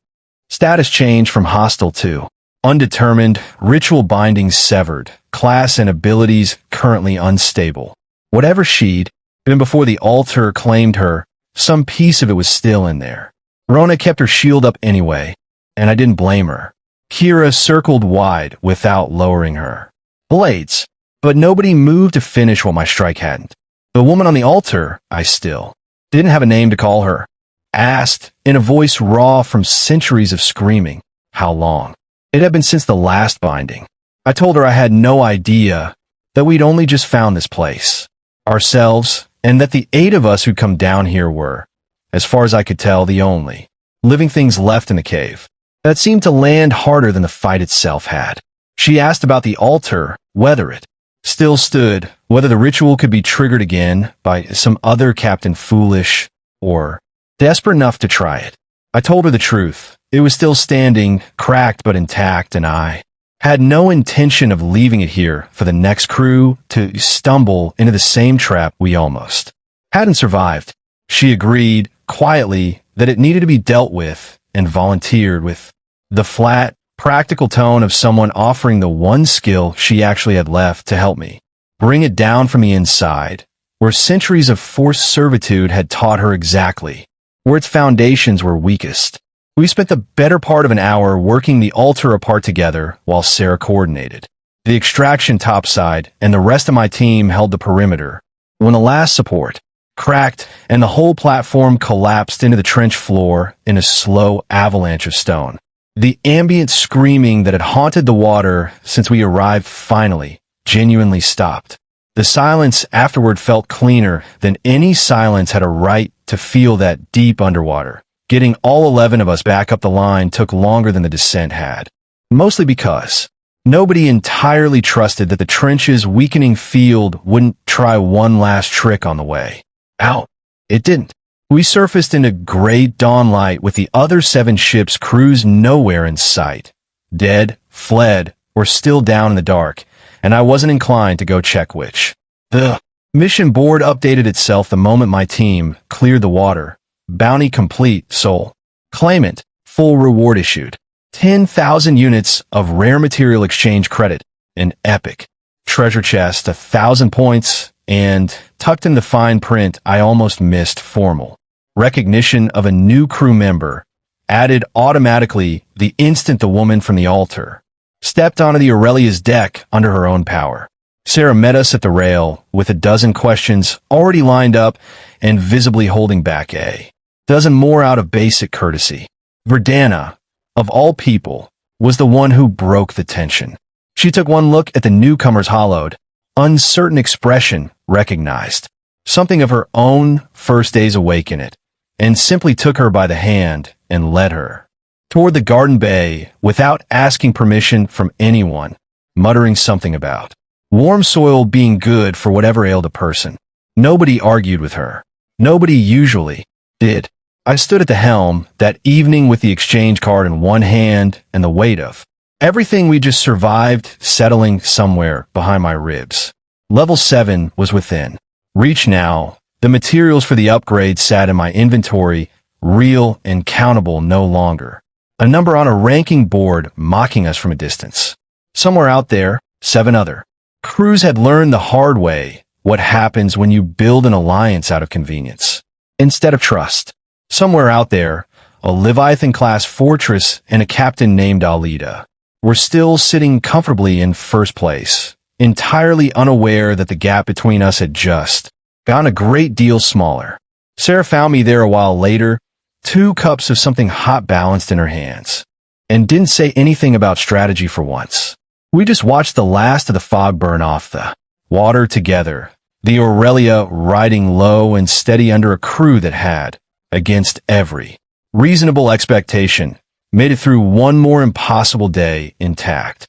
Status change from hostile to undetermined, ritual bindings severed, class and abilities currently unstable. Whatever she'd been before the altar claimed her, some piece of it was still in there. Rona kept her shield up anyway, and I didn't blame her. Kira circled wide without lowering her blades, but nobody moved to finish what my strike hadn't. The woman on the altar, I still didn't have a name to call her, asked in a voice raw from centuries of screaming, how long? It had been since the last binding. I told her I had no idea, that we'd only just found this place, ourselves, and that the 8 of us who'd come down here were, as far as I could tell, the only living things left in the cave. That seemed to land harder than the fight itself had. She asked about the altar, whether it still stood, whether the ritual could be triggered again by some other captain foolish or desperate enough to try it. I told her the truth. It was still standing, cracked but intact, and I had no intention of leaving it here for the next crew to stumble into the same trap we almost hadn't survived. She agreed, quietly, that it needed to be dealt with, and volunteered with the flat, practical tone of someone offering the one skill she actually had left to help me bring it down from the inside, where centuries of forced servitude had taught her exactly where its foundations were weakest. We spent the better part of an hour working the altar apart together while Sarah coordinated the extraction topside, and the rest of my team held the perimeter. When the last support cracked and the whole platform collapsed into the trench floor in a slow avalanche of stone, the ambient screaming that had haunted the water since we arrived finally, genuinely stopped. The silence afterward felt cleaner than any silence had a right to feel that deep underwater. Getting all 11 of us back up the line took longer than the descent had. Mostly because nobody entirely trusted that the trench's weakening field wouldn't try one last trick on the way out. It didn't. We surfaced into gray dawn light with the other 7 ships' crews nowhere in sight. Dead, fled, or still down in the dark, and I wasn't inclined to go check which. The mission board updated itself the moment my team cleared the water. Bounty complete, soul claimant, full reward issued. 10,000 units of rare material exchange credit, an epic treasure chest, 1,000 points, and, tucked in the fine print I almost missed, formal recognition of a new crew member, added automatically the instant the woman from the altar stepped onto the Aurelia's deck under her own power. Sarah met us at the rail with a dozen questions already lined up and visibly holding back a dozen more out of basic courtesy. Verdana, of all people, was the one who broke the tension. She took one look at the newcomer's hollowed, uncertain expression, recognized something of her own first days awake in it, and simply took her by the hand and led her toward the garden bay without asking permission from anyone, muttering something about warm soil being good for whatever ailed a person. Nobody argued with her. Nobody usually did. I stood at the helm that evening with the exchange card in one hand and the weight of everything we just survived settling somewhere behind my ribs. Level 7 was within reach now. The materials for the upgrade sat in my inventory, real and countable no longer. A number on a ranking board mocking us from a distance. Somewhere out there, 7 other crews had learned the hard way what happens when you build an alliance out of convenience instead of trust. Somewhere out there, a Leviathan-class fortress and a captain named Alida were still sitting comfortably in first place, entirely unaware that the gap between us had just gotten a great deal smaller. Sarah found me there a while later, 2 cups of something hot balanced in her hands, and didn't say anything about strategy for once. We just watched the last of the fog burn off the water together, the Aurelia riding low and steady under a crew that had, against every reasonable expectation, made it through one more impossible day intact.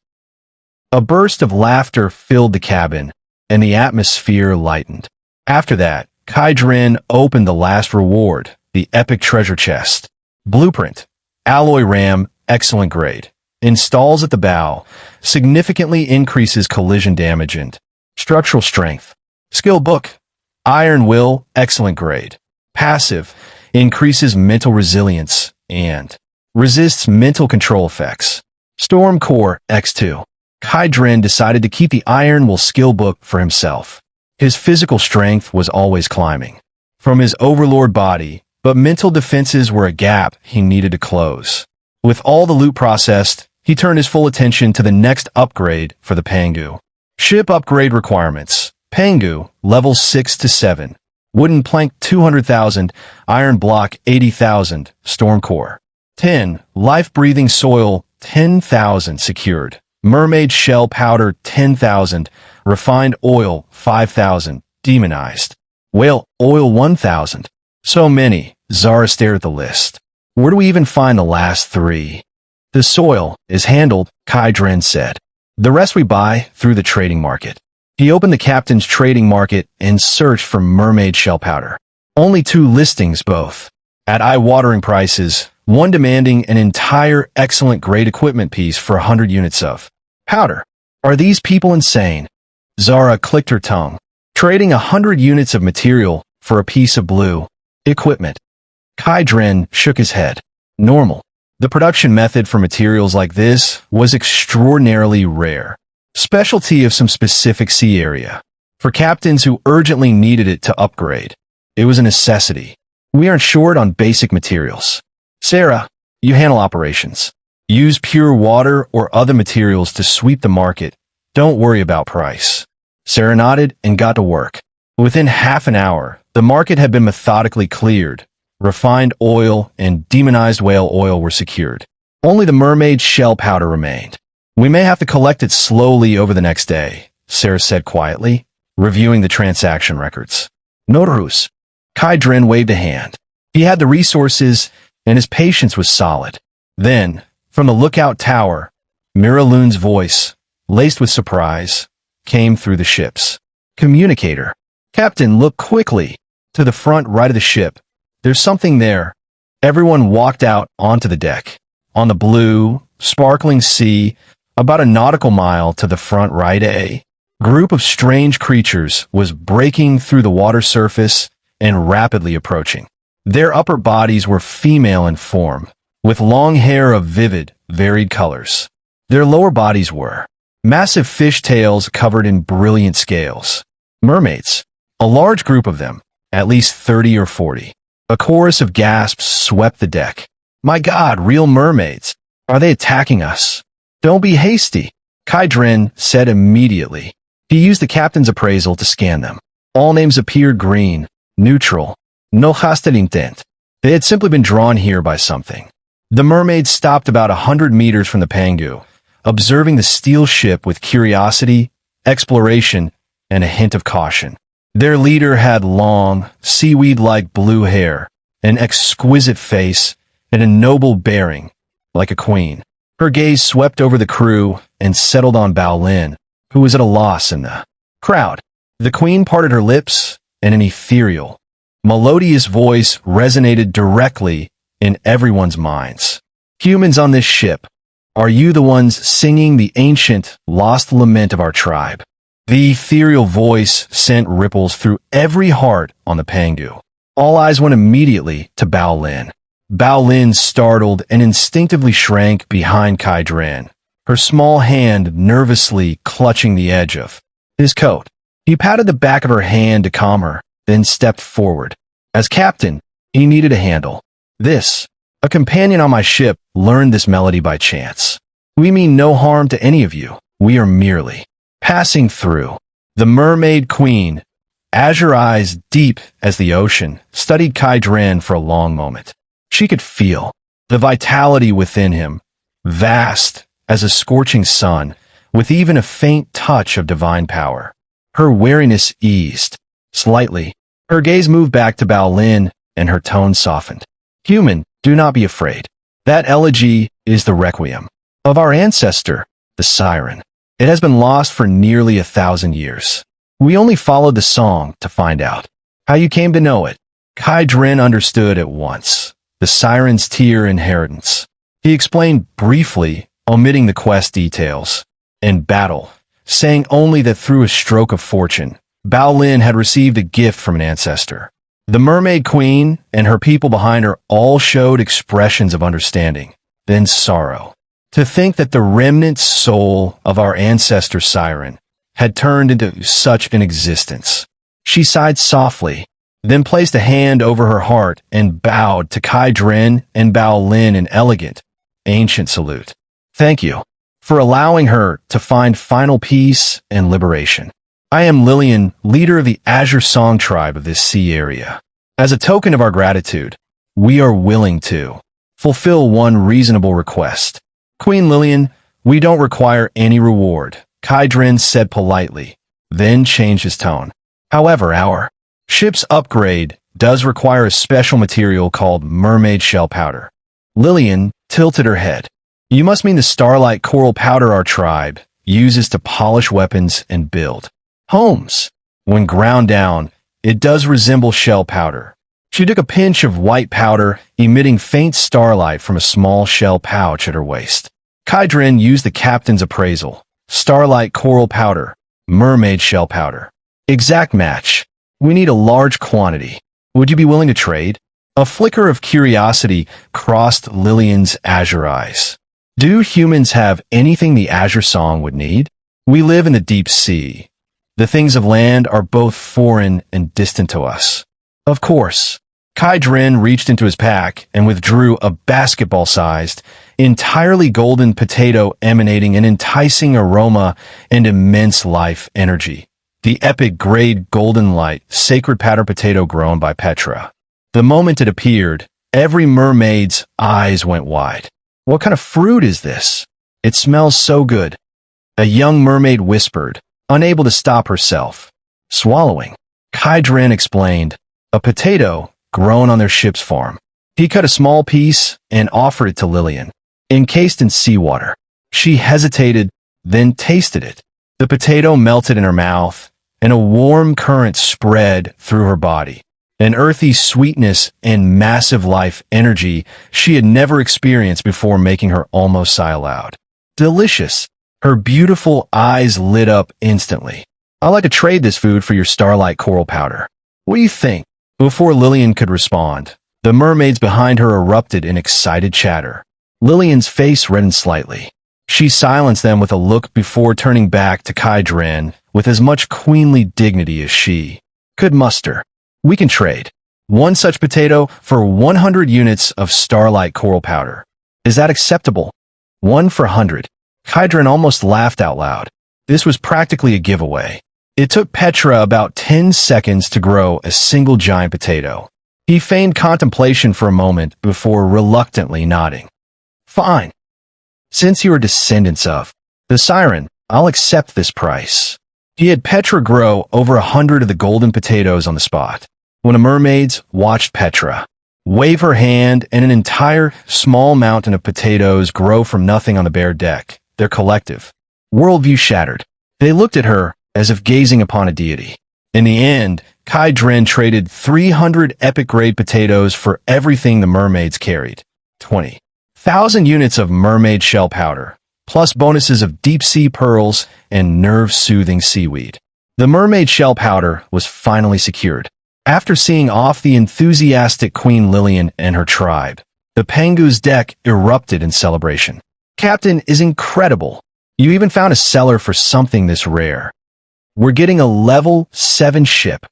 A burst of laughter filled the cabin, and the atmosphere lightened. After that, Kaidrin opened the last reward, the epic treasure chest. Blueprint, alloy ram, excellent grade. Installs at the bow, significantly increases collision damage and structural strength. Skill book, iron will, excellent grade. passive, increases mental resilience, and resists mental control effects. Storm Core X2. Kai Dren decided to keep the Iron Will skill book for himself. His physical strength was always climbing from his overlord body, but mental defenses were a gap he needed to close. With all the loot processed, he turned his full attention to the next upgrade for the Pangu. Ship upgrade requirements. Pangu, levels 6 to 7. Wooden plank 200,000, iron block 80,000, storm core. 10. Life-breathing soil 10,000 secured. Mermaid shell powder 10,000, refined oil 5,000, demonized. Whale oil 1,000. So many. Zara stared at the list. Where do we even find the last 3? The soil is handled, Kai Dren said. The rest we buy through the trading market. He opened the captain's trading market and searched for mermaid shell powder. Only 2 listings both. At eye-watering prices, one demanding an entire excellent grade equipment piece for 100 units of powder. Are these people insane? Zara clicked her tongue. Trading 100 units of material for a piece of blue equipment. Kai Dren shook his head. Normal. The production method for materials like this was extraordinarily rare. Specialty of some specific sea area. For captains who urgently needed it to upgrade. It was a necessity. We aren't short on basic materials. Sarah, you handle operations. Use pure water or other materials to sweep the market. Don't worry about price. Sarah nodded and got to work. Within half an hour, the market had been methodically cleared. Refined oil and demonized whale oil were secured. Only the mermaid shell powder remained. We may have to collect it slowly over the next day, Sarah said quietly, reviewing the transaction records. Notarus. Kai Dren waved a hand. He had the resources, and his patience was solid. Then, from the lookout tower, Miraloon's voice, laced with surprise, came through the ships. Communicator. Captain, look quickly to the front right of the ship. There's something there. Everyone walked out onto the deck. On the blue, sparkling sea, about a nautical mile to the front right, a group of strange creatures was breaking through the water surface and rapidly approaching. Their upper bodies were female in form, with long hair of vivid, varied colors. Their lower bodies were massive fish tails covered in brilliant scales. Mermaids. A large group of them, at least 30 or 40. A chorus of gasps swept the deck. My God, real mermaids. Are they attacking us? Don't be hasty, Kai Dren said immediately. He used the captain's appraisal to scan them. All names appeared green, neutral, no hostile intent. They had simply been drawn here by something. The mermaids stopped about 100 meters from the Pangu, observing the steel ship with curiosity, exploration, and a hint of caution. Their leader had long, seaweed-like blue hair, an exquisite face, and a noble bearing, like a queen. Her gaze swept over the crew and settled on Bao Lin, who was at a loss in the crowd. The queen parted her lips, and an ethereal, melodious voice resonated directly in everyone's minds. Humans on this ship, are you the ones singing the ancient, lost lament of our tribe? The ethereal voice sent ripples through every heart on the Pangu. All eyes went immediately to Bao Lin. Bao Lin startled and instinctively shrank behind Kai Dren, her small hand nervously clutching the edge of his coat. He patted the back of her hand to calm her, then stepped forward. As captain, he needed a handle. This, a companion on my ship, learned this melody by chance. We mean no harm to any of you. We are merely passing through. The mermaid queen, azure eyes deep as the ocean, studied Kai Dren for a long moment. She could feel the vitality within him, vast as a scorching sun, with even a faint touch of divine power. Her weariness eased slightly. Her gaze moved back to Bao Lin, and her tone softened. Human, do not be afraid. That elegy is the requiem of our ancestor, the siren. It has been lost for nearly 1,000 years. We only followed the song to find out how you came to know it. Kai Dren understood at once. The siren's tear inheritance. He explained briefly, omitting the quest details. In battle, saying only that through a stroke of fortune, Bao Lin had received a gift from an ancestor. The Mermaid Queen and her people behind her all showed expressions of understanding, then sorrow. To think that the remnant soul of our ancestor Siren had turned into such an existence. She sighed softly, then placed a hand over her heart and bowed to Kai Dren and Bao Lin in elegant, ancient salute. Thank you for allowing her to find final peace and liberation. I am Lillian, leader of the Azure Song tribe of this sea area. As a token of our gratitude, we are willing to fulfill one reasonable request. Queen Lillian, we don't require any reward, Kai Dren said politely, then changed his tone. However, our ship's upgrade does require a special material called mermaid shell powder. Lillian tilted her head. You must mean the starlight coral powder our tribe uses to polish weapons and build homes. When ground down, it does resemble shell powder. She took a pinch of white powder, emitting faint starlight from a small shell pouch at her waist. Kai Dren used the captain's appraisal. Starlight coral powder, mermaid shell powder. Exact match. We need a large quantity. Would you be willing to trade? A flicker of curiosity crossed Lillian's azure eyes. Do humans have anything the Azure Song would need? We live in the deep sea. The things of land are both foreign and distant to us. Of course. Kai Dren reached into his pack and withdrew a basketball-sized, entirely golden potato emanating an enticing aroma and immense life energy. The epic grade golden light, sacred powder potato grown by Petra. The moment it appeared, every mermaid's eyes went wide. What kind of fruit is this? It smells so good. A young mermaid whispered, unable to stop herself. Swallowing. Kai Dren explained, a potato grown on their ship's farm. He cut a small piece and offered it to Lillian, encased in seawater. She hesitated, then tasted it. The potato melted in her mouth, and a warm current spread through her body. An earthy sweetness and massive life energy she had never experienced before, making her almost sigh aloud. Delicious. Her beautiful eyes lit up instantly. I'd like to trade this food for your starlight coral powder. What do you think? Before Lillian could respond, the mermaids behind her erupted in excited chatter. Lillian's face reddened slightly. She silenced them with a look before turning back to Kai Dren with as much queenly dignity as she could muster. We can trade one such potato for 100 units of starlight coral powder. Is that acceptable? 1 for 100. Kai Dren almost laughed out loud. This was practically a giveaway. It took Petra about 10 seconds to grow a single giant potato. He feigned contemplation for a moment before reluctantly nodding. Fine. Since you are descendants of the Siren, I'll accept this price. He had Petra grow over 100 of the golden potatoes on the spot. When the mermaids watched Petra wave her hand and an entire small mountain of potatoes grow from nothing on the bare deck, their collective worldview shattered. They looked at her as if gazing upon a deity. In the end, Kai Dren traded 300 epic-grade potatoes for everything the mermaids carried. 20,000 units of mermaid shell powder, plus bonuses of deep-sea pearls and nerve-soothing seaweed. The mermaid shell powder was finally secured. After seeing off the enthusiastic Queen Lillian and her tribe, the Pangu's deck erupted in celebration. Captain is incredible. You even found a seller for something this rare. We're getting a level 7 ship.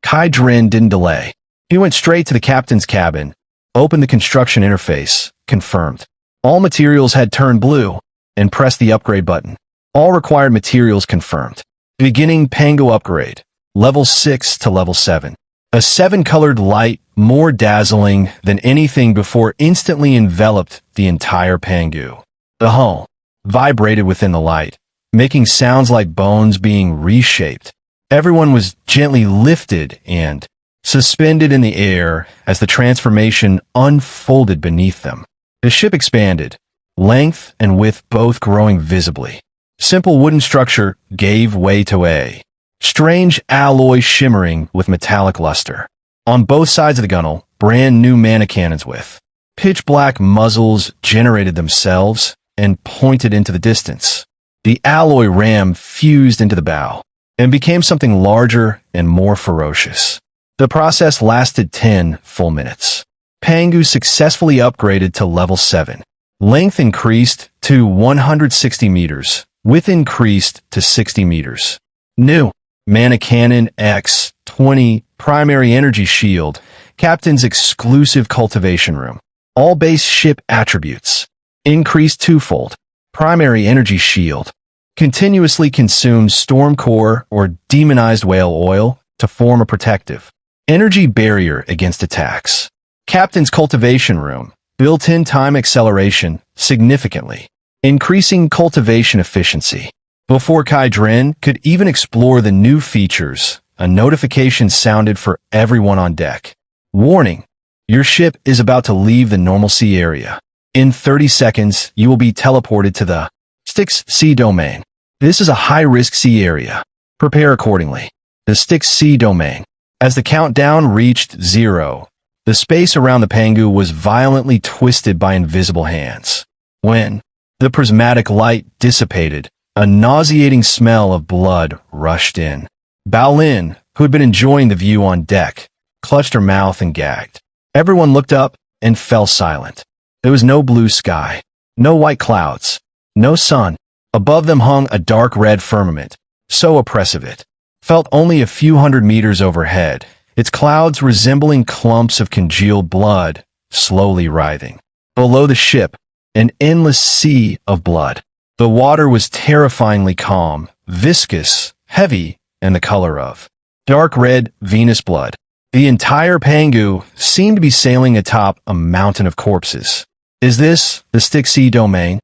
Kai Dren didn't delay. He went straight to the captain's cabin, opened the construction interface, confirmed. All materials had turned blue, and pressed the upgrade button. All required materials confirmed. Beginning Pangu upgrade. Level 6 to level 7. A 7-colored light, more dazzling than anything before, instantly enveloped the entire Pangu. The hull vibrated within the light, making sounds like bones being reshaped. Everyone was gently lifted and suspended in the air as the transformation unfolded beneath them. The ship expanded, length and width both growing visibly. Simple wooden structure gave way to a strange alloy shimmering with metallic luster. On both sides of the gunnel, brand new mana cannons with pitch-black muzzles generated themselves and pointed into the distance. The alloy ram fused into the bow and became something larger and more ferocious. The process lasted 10 full minutes. Pangu successfully upgraded to level 7. Length increased to 160 meters. Width increased to 60 meters. New. Mana Cannon X-20 Primary Energy Shield. Captain's exclusive cultivation room. All base ship attributes. Increased twofold. Primary Energy Shield. Continuously consumes storm core or demonized whale oil to form a protective energy barrier against attacks. Captain's cultivation room. Built-in time acceleration significantly, increasing cultivation efficiency. Before Kai Dren could even explore the new features, a notification sounded for everyone on deck. Warning, your ship is about to leave the normal sea area. In 30 seconds, you will be teleported to the Styx Sea Domain. This is a high-risk sea area. Prepare accordingly. The Styx Sea Domain. As the countdown reached 0, the space around the Pangu was violently twisted by invisible hands. When the prismatic light dissipated, a nauseating smell of blood rushed in. Bao Lin, who had been enjoying the view on deck, clutched her mouth and gagged. Everyone looked up and fell silent. There was no blue sky, no white clouds, no sun. Above them hung a dark red firmament, so oppressive it felt only a few hundred meters overhead, its clouds resembling clumps of congealed blood, slowly writhing. Below the ship, an endless sea of blood. The water was terrifyingly calm, viscous, heavy, and the color of dark red Venus blood. The entire Pangu seemed to be sailing atop a mountain of corpses. Is this the Styx Sea Domain?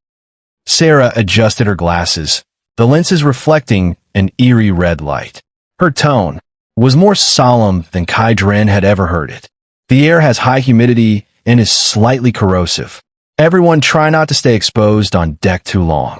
Sarah adjusted her glasses, the lenses reflecting an eerie red light. Her tone was more solemn than Kai Dren had ever heard it. The air has high humidity and is slightly corrosive. Everyone try not to stay exposed on deck too long.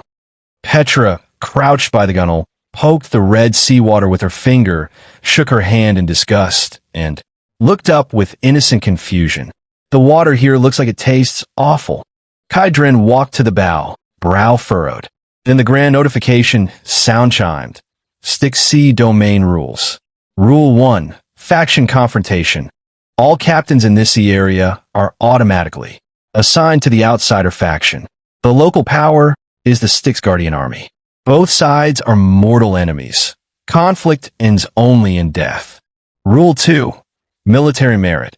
Petra, crouched by the gunwale, poked the red seawater with her finger, shook her hand in disgust, and looked up with innocent confusion. The water here looks like it tastes awful. Kai Dren walked to the bow, brow furrowed. Then the grand notification sound chimed. Styx Sea Domain Rules. Rule 1. Faction Confrontation. All captains in this sea area are automatically assigned to the outsider faction. The local power is the Styx Guardian Army. Both sides are mortal enemies. Conflict ends only in death. Rule 2. Military Merit.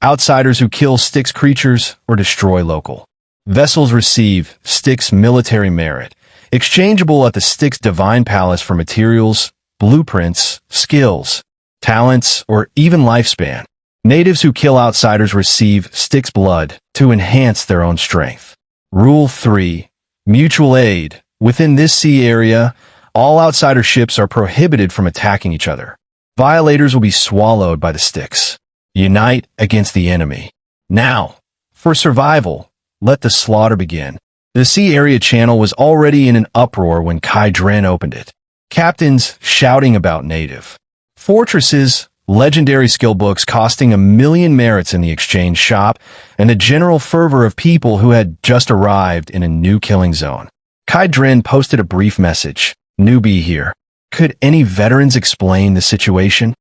Outsiders who kill Styx creatures or destroy local vessels receive Styx Military Merit, exchangeable at the Styx Divine Palace for materials, blueprints, skills, talents, or even lifespan. Natives who kill outsiders receive Styx blood to enhance their own strength. Rule 3. Mutual aid. Within this sea area, all outsider ships are prohibited from attacking each other. Violators will be swallowed by the Styx. Unite against the enemy. Now, for survival, let the slaughter begin. The sea area channel was already in an uproar when Kai Dren opened it. Captains shouting about native fortresses, legendary skill books costing 1 million merits in the exchange shop, and the general fervor of people who had just arrived in a new killing zone. Kai Dren posted a brief message. Newbie here. Could any veterans explain the situation?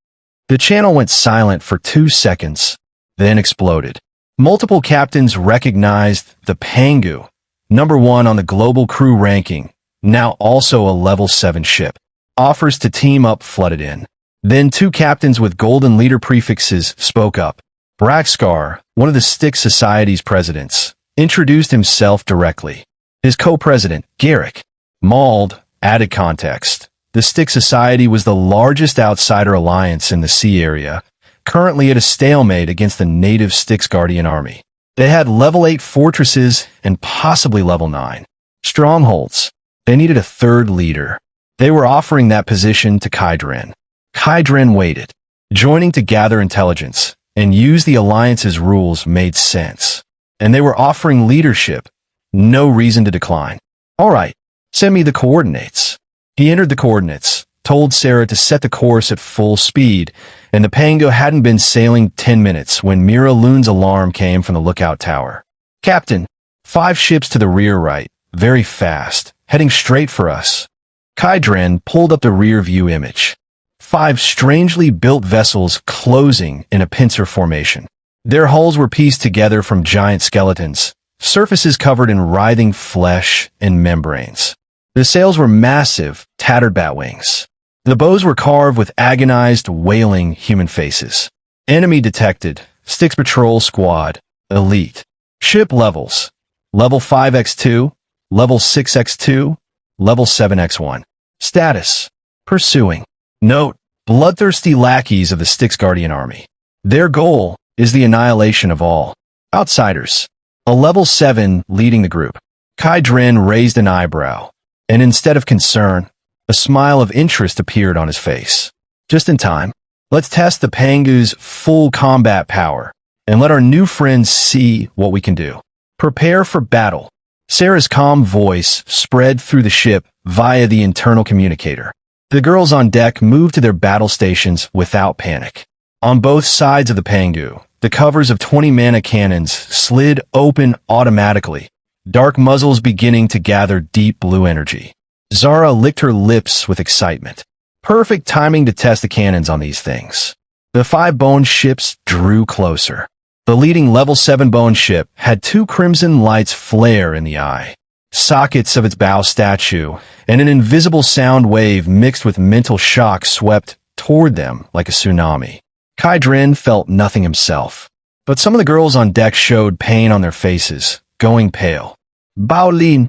The channel went silent for 2 seconds, then exploded. Multiple captains recognized the Pangu, #1 on the global crew ranking, now also a level 7 ship. Offers to team up flooded in. Then 2 captains with golden leader prefixes spoke up. Braxkar, one of the Styx Society's presidents, introduced himself directly. His co-president, Garrick Mauld, added context. The Styx Society was the largest outsider alliance in the sea area, currently at a stalemate against the native Styx Guardian Army. They had level 8 fortresses and possibly level 9 strongholds. They needed a third leader. They were offering that position to Kai Dren. Kai Dren waited. Joining to gather intelligence and use the alliance's rules made sense. And they were offering leadership. No reason to decline. All right, send me the coordinates. He entered the coordinates, told Sarah to set the course at full speed, and the Pangu hadn't been sailing 10 minutes when Mira Loon's alarm came from the lookout tower. Captain, 5 ships to the rear right, very fast, heading straight for us. Kai Dren pulled up the rear view image. 5 strangely built vessels closing in a pincer formation. Their hulls were pieced together from giant skeletons, surfaces covered in writhing flesh and membranes. The sails were massive, tattered bat wings. The bows were carved with agonized, wailing human faces. Enemy detected. Styx Patrol Squad. Elite. Ship levels. Level 5x2, Level 6x2, Level 7x1. Status. Pursuing. Note: bloodthirsty lackeys of the Styx Guardian Army. Their goal is the annihilation of all outsiders. A Level 7 leading the group. Kai Dren raised an eyebrow, and instead of concern, a smile of interest appeared on his face. Just in time. Let's test the Pangu's full combat power, and let our new friends see what we can do. Prepare for battle. Sarah's calm voice spread through the ship via the internal communicator. The girls on deck moved to their battle stations without panic. On both sides of the Pangu, the covers of 20 mana cannons slid open automatically, dark muzzles beginning to gather deep blue energy. Zara licked her lips with excitement. Perfect timing to test the cannons on these things. The 5 bone ships drew closer. The leading Level 7 bone ship had 2 crimson lights flare in the eye. Sockets of its bow statue and an invisible sound wave mixed with mental shock swept toward them like a tsunami. Kai Dren felt nothing himself, but some of the girls on deck showed pain on their faces, going pale. Bao Lin.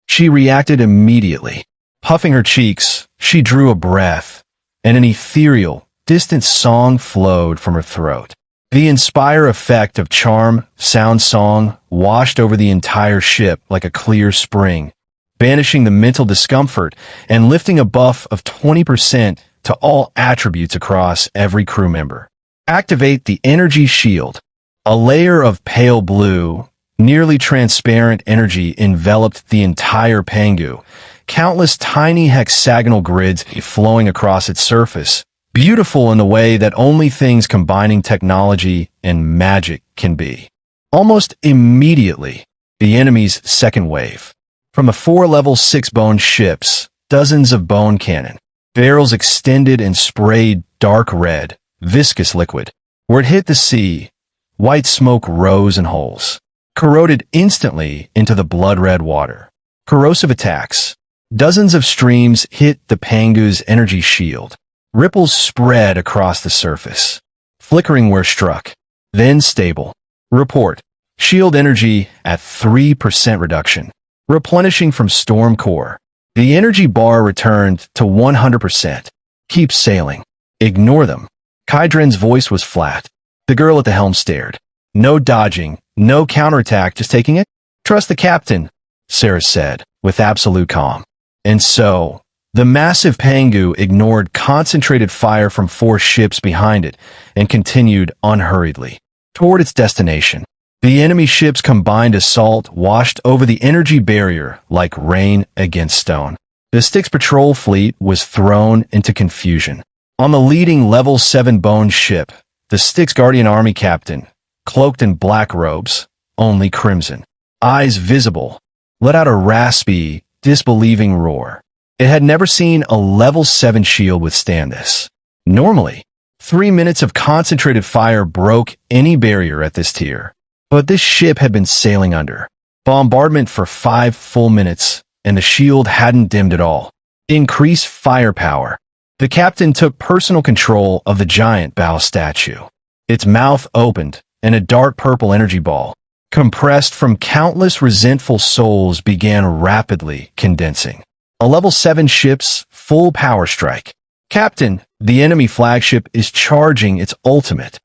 She reacted immediately. Puffing her cheeks, she drew a breath, and an ethereal, distant song flowed from her throat. The inspire effect of charm, sound song, washed over the entire ship like a clear spring, banishing the mental discomfort and lifting a buff of 20% to all attributes across every crew member. Activate the energy shield. A layer of pale blue, nearly transparent energy enveloped the entire Pangu, countless tiny hexagonal grids flowing across its surface, beautiful in the way that only things combining technology and magic can be. Almost immediately, the enemy's second wave. From the 4 Level 6 bone ships, dozens of bone cannon, barrels extended and sprayed dark red, viscous liquid. Where it hit the sea, white smoke rose in holes, corroded instantly into the blood-red water. Corrosive attacks. Dozens of streams hit the Pangu's energy shield. Ripples spread across the surface, flickering where struck, then stable. Report. Shield energy at 3% reduction. Replenishing from storm core. The energy bar returned to 100%. Keep sailing. Ignore them. Kai Dren's voice was flat. The girl at the helm stared. No dodging, no counterattack, just taking it? Trust the captain, Sarah said, with absolute calm. And so, the massive Pangu ignored concentrated fire from 4 ships behind it and continued unhurriedly toward its destination. The enemy ship's combined assault washed over the energy barrier like rain against stone. The Styx patrol fleet was thrown into confusion. On the leading Level 7 bone ship, the Styx Guardian Army captain, cloaked in black robes, only crimson, eyes visible, let out a raspy, disbelieving roar. It had never seen a Level 7 shield withstand this. Normally, 3 minutes of concentrated fire broke any barrier at this tier. But this ship had been sailing under bombardment for 5 full minutes, and the shield hadn't dimmed at all. Increased firepower. The captain took personal control of the giant bow statue. Its mouth opened, and a dark purple energy ball, compressed from countless resentful souls, began rapidly condensing. A Level 7 ship's full power strike. Captain, the enemy flagship is charging its ultimate.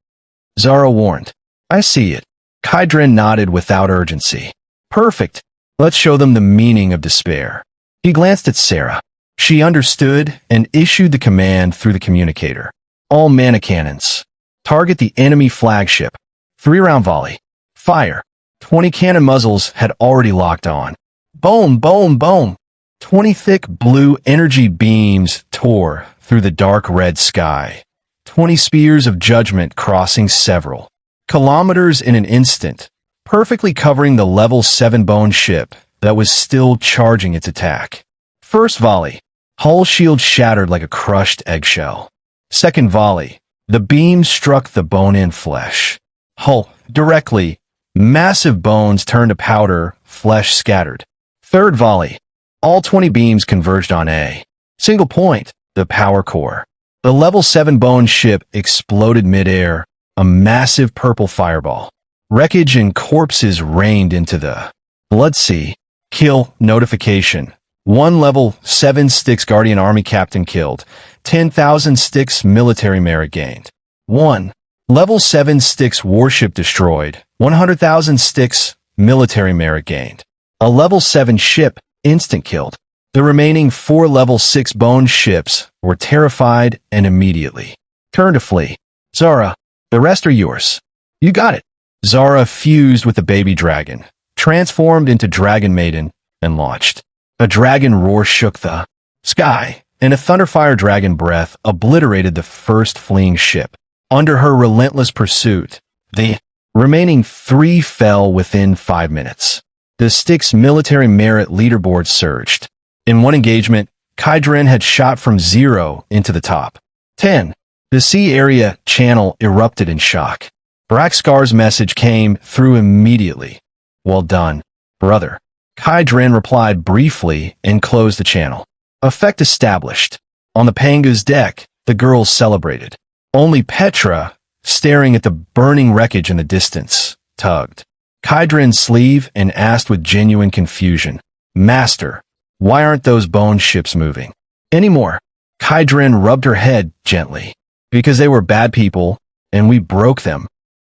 Zara warned. I see it. Kai Dren nodded without urgency. Perfect. Let's show them the meaning of despair. He glanced at Sarah. She understood and issued the command through the communicator. All mana cannons. Target the enemy flagship. 3-round volley. Fire. 20 cannon muzzles had already locked on. Boom, boom, boom. 20 thick blue energy beams tore through the dark red sky. 20 spears of judgment crossing several kilometers in an instant, perfectly covering the Level 7 bone ship that was still charging its attack. First volley. Hull shield shattered like a crushed eggshell. Second volley. The beam struck the bone-in flesh. Hull, directly. Massive bones turned to powder, flesh scattered. Third volley. All 20 beams converged on a single point, the power core. The level 7 bone ship exploded midair, a massive purple fireball. Wreckage and corpses rained into the blood sea. Kill notification. 1 level 7 Styx Guardian Army Captain killed. 10,000 Styx military merit gained. 1. Level 7 Styx warship destroyed. 100,000 Styx military merit gained. A level 7 ship instant killed. The remaining 4 level 6 bone ships were terrified and immediately turned to flee. Zara, the rest are yours. You got it. Zara fused with the baby dragon, transformed into Dragon Maiden, and launched. A dragon roar shook the sky, and a thunderfire dragon breath obliterated the first fleeing ship. Under her relentless pursuit, the remaining 3 fell within 5 minutes. The Styx military merit leaderboard surged. In one engagement, Kydren had shot from 0 into the top 10. The sea area channel erupted in shock. Braxcar's message came through immediately. Well done, brother. Kydren replied briefly and closed the channel. Effect established. On the Panga's deck, the girls celebrated. Only Petra, staring at the burning wreckage in the distance, tugged Kydren's sleeve and asked with genuine confusion, Master, why aren't those bone ships moving anymore? Kydren rubbed her head gently. Because they were bad people, and we broke them.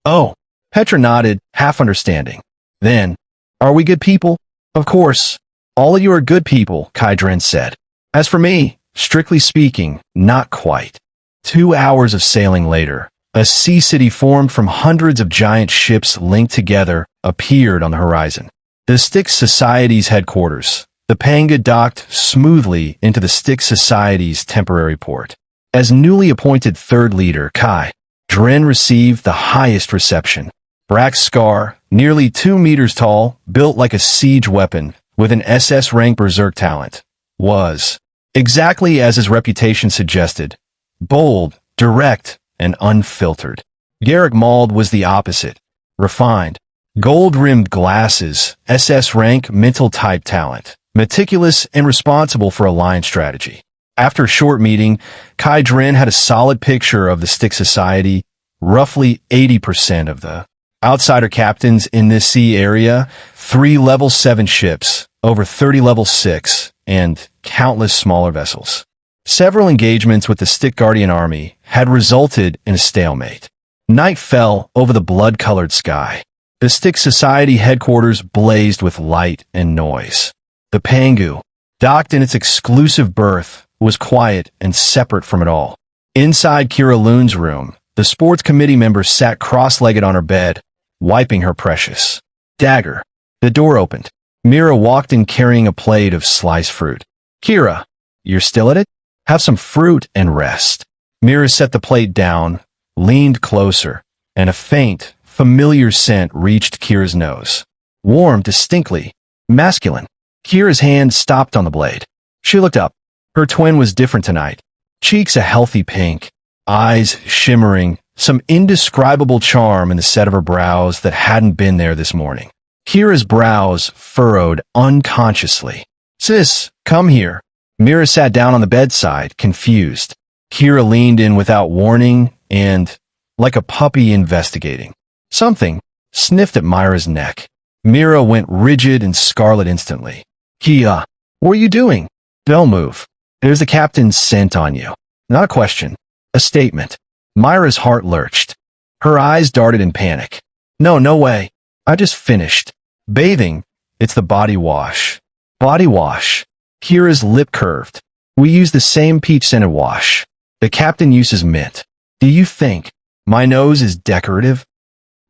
Oh, Petra nodded, half understanding. Then, are we good people? Of course. All of you are good people, Kydren said. As for me, strictly speaking, not quite. 2 hours of sailing later, a sea city formed from hundreds of giant ships linked together appeared on the horizon. The Styx Society's headquarters. The Panga docked smoothly into the Styx Society's temporary port. As newly appointed third leader, Kydren received the highest reception. Braxcar, nearly 2 meters tall, built like a siege weapon, with an SS rank berserk talent, was exactly as his reputation suggested. Bold, direct, and unfiltered. Garrick Mauld was the opposite. Refined, gold-rimmed glasses, SS rank mental type talent, meticulous and responsible for alliance strategy. After a short meeting, Kydren had a solid picture of the Styx Society. Roughly 80% of the outsider captains in this sea area, 3 level 7 ships, over 30 level 6, and countless smaller vessels. Several engagements with the Styx Guardian Army had resulted in a stalemate. Night fell over the blood-colored sky. The Styx Society headquarters blazed with light and noise. The Pangu, docked in its exclusive berth, was quiet and separate from it all. Inside Kira Loon's room, the sports committee member sat cross-legged on her bed, wiping her precious dagger. The door opened. Mira walked in carrying a plate of sliced fruit. Kira, you're still at it? Have some fruit and rest. Mira set the plate down, leaned closer, and a faint, familiar scent reached Kira's nose. Warm, distinctly masculine. Kira's hand stopped on the blade. She looked up. Her twin was different tonight. Cheeks a healthy pink, eyes shimmering, some indescribable charm in the set of her brows that hadn't been there this morning. Kira's brows furrowed unconsciously. Sis, come here. Mira sat down on the bedside, confused. Kira leaned in without warning and, like a puppy investigating something, sniffed at Myra's neck. Mira went rigid and scarlet instantly. Kia, what are you doing? Don't move. There's the captain's scent on you. Not a question. A statement. Myra's heart lurched. Her eyes darted in panic. No way. I just finished. Bathing. It's the body wash. Body wash. Kira's lip curved. We use the same peach-scented wash. The captain uses mint. Do you think my nose is decorative?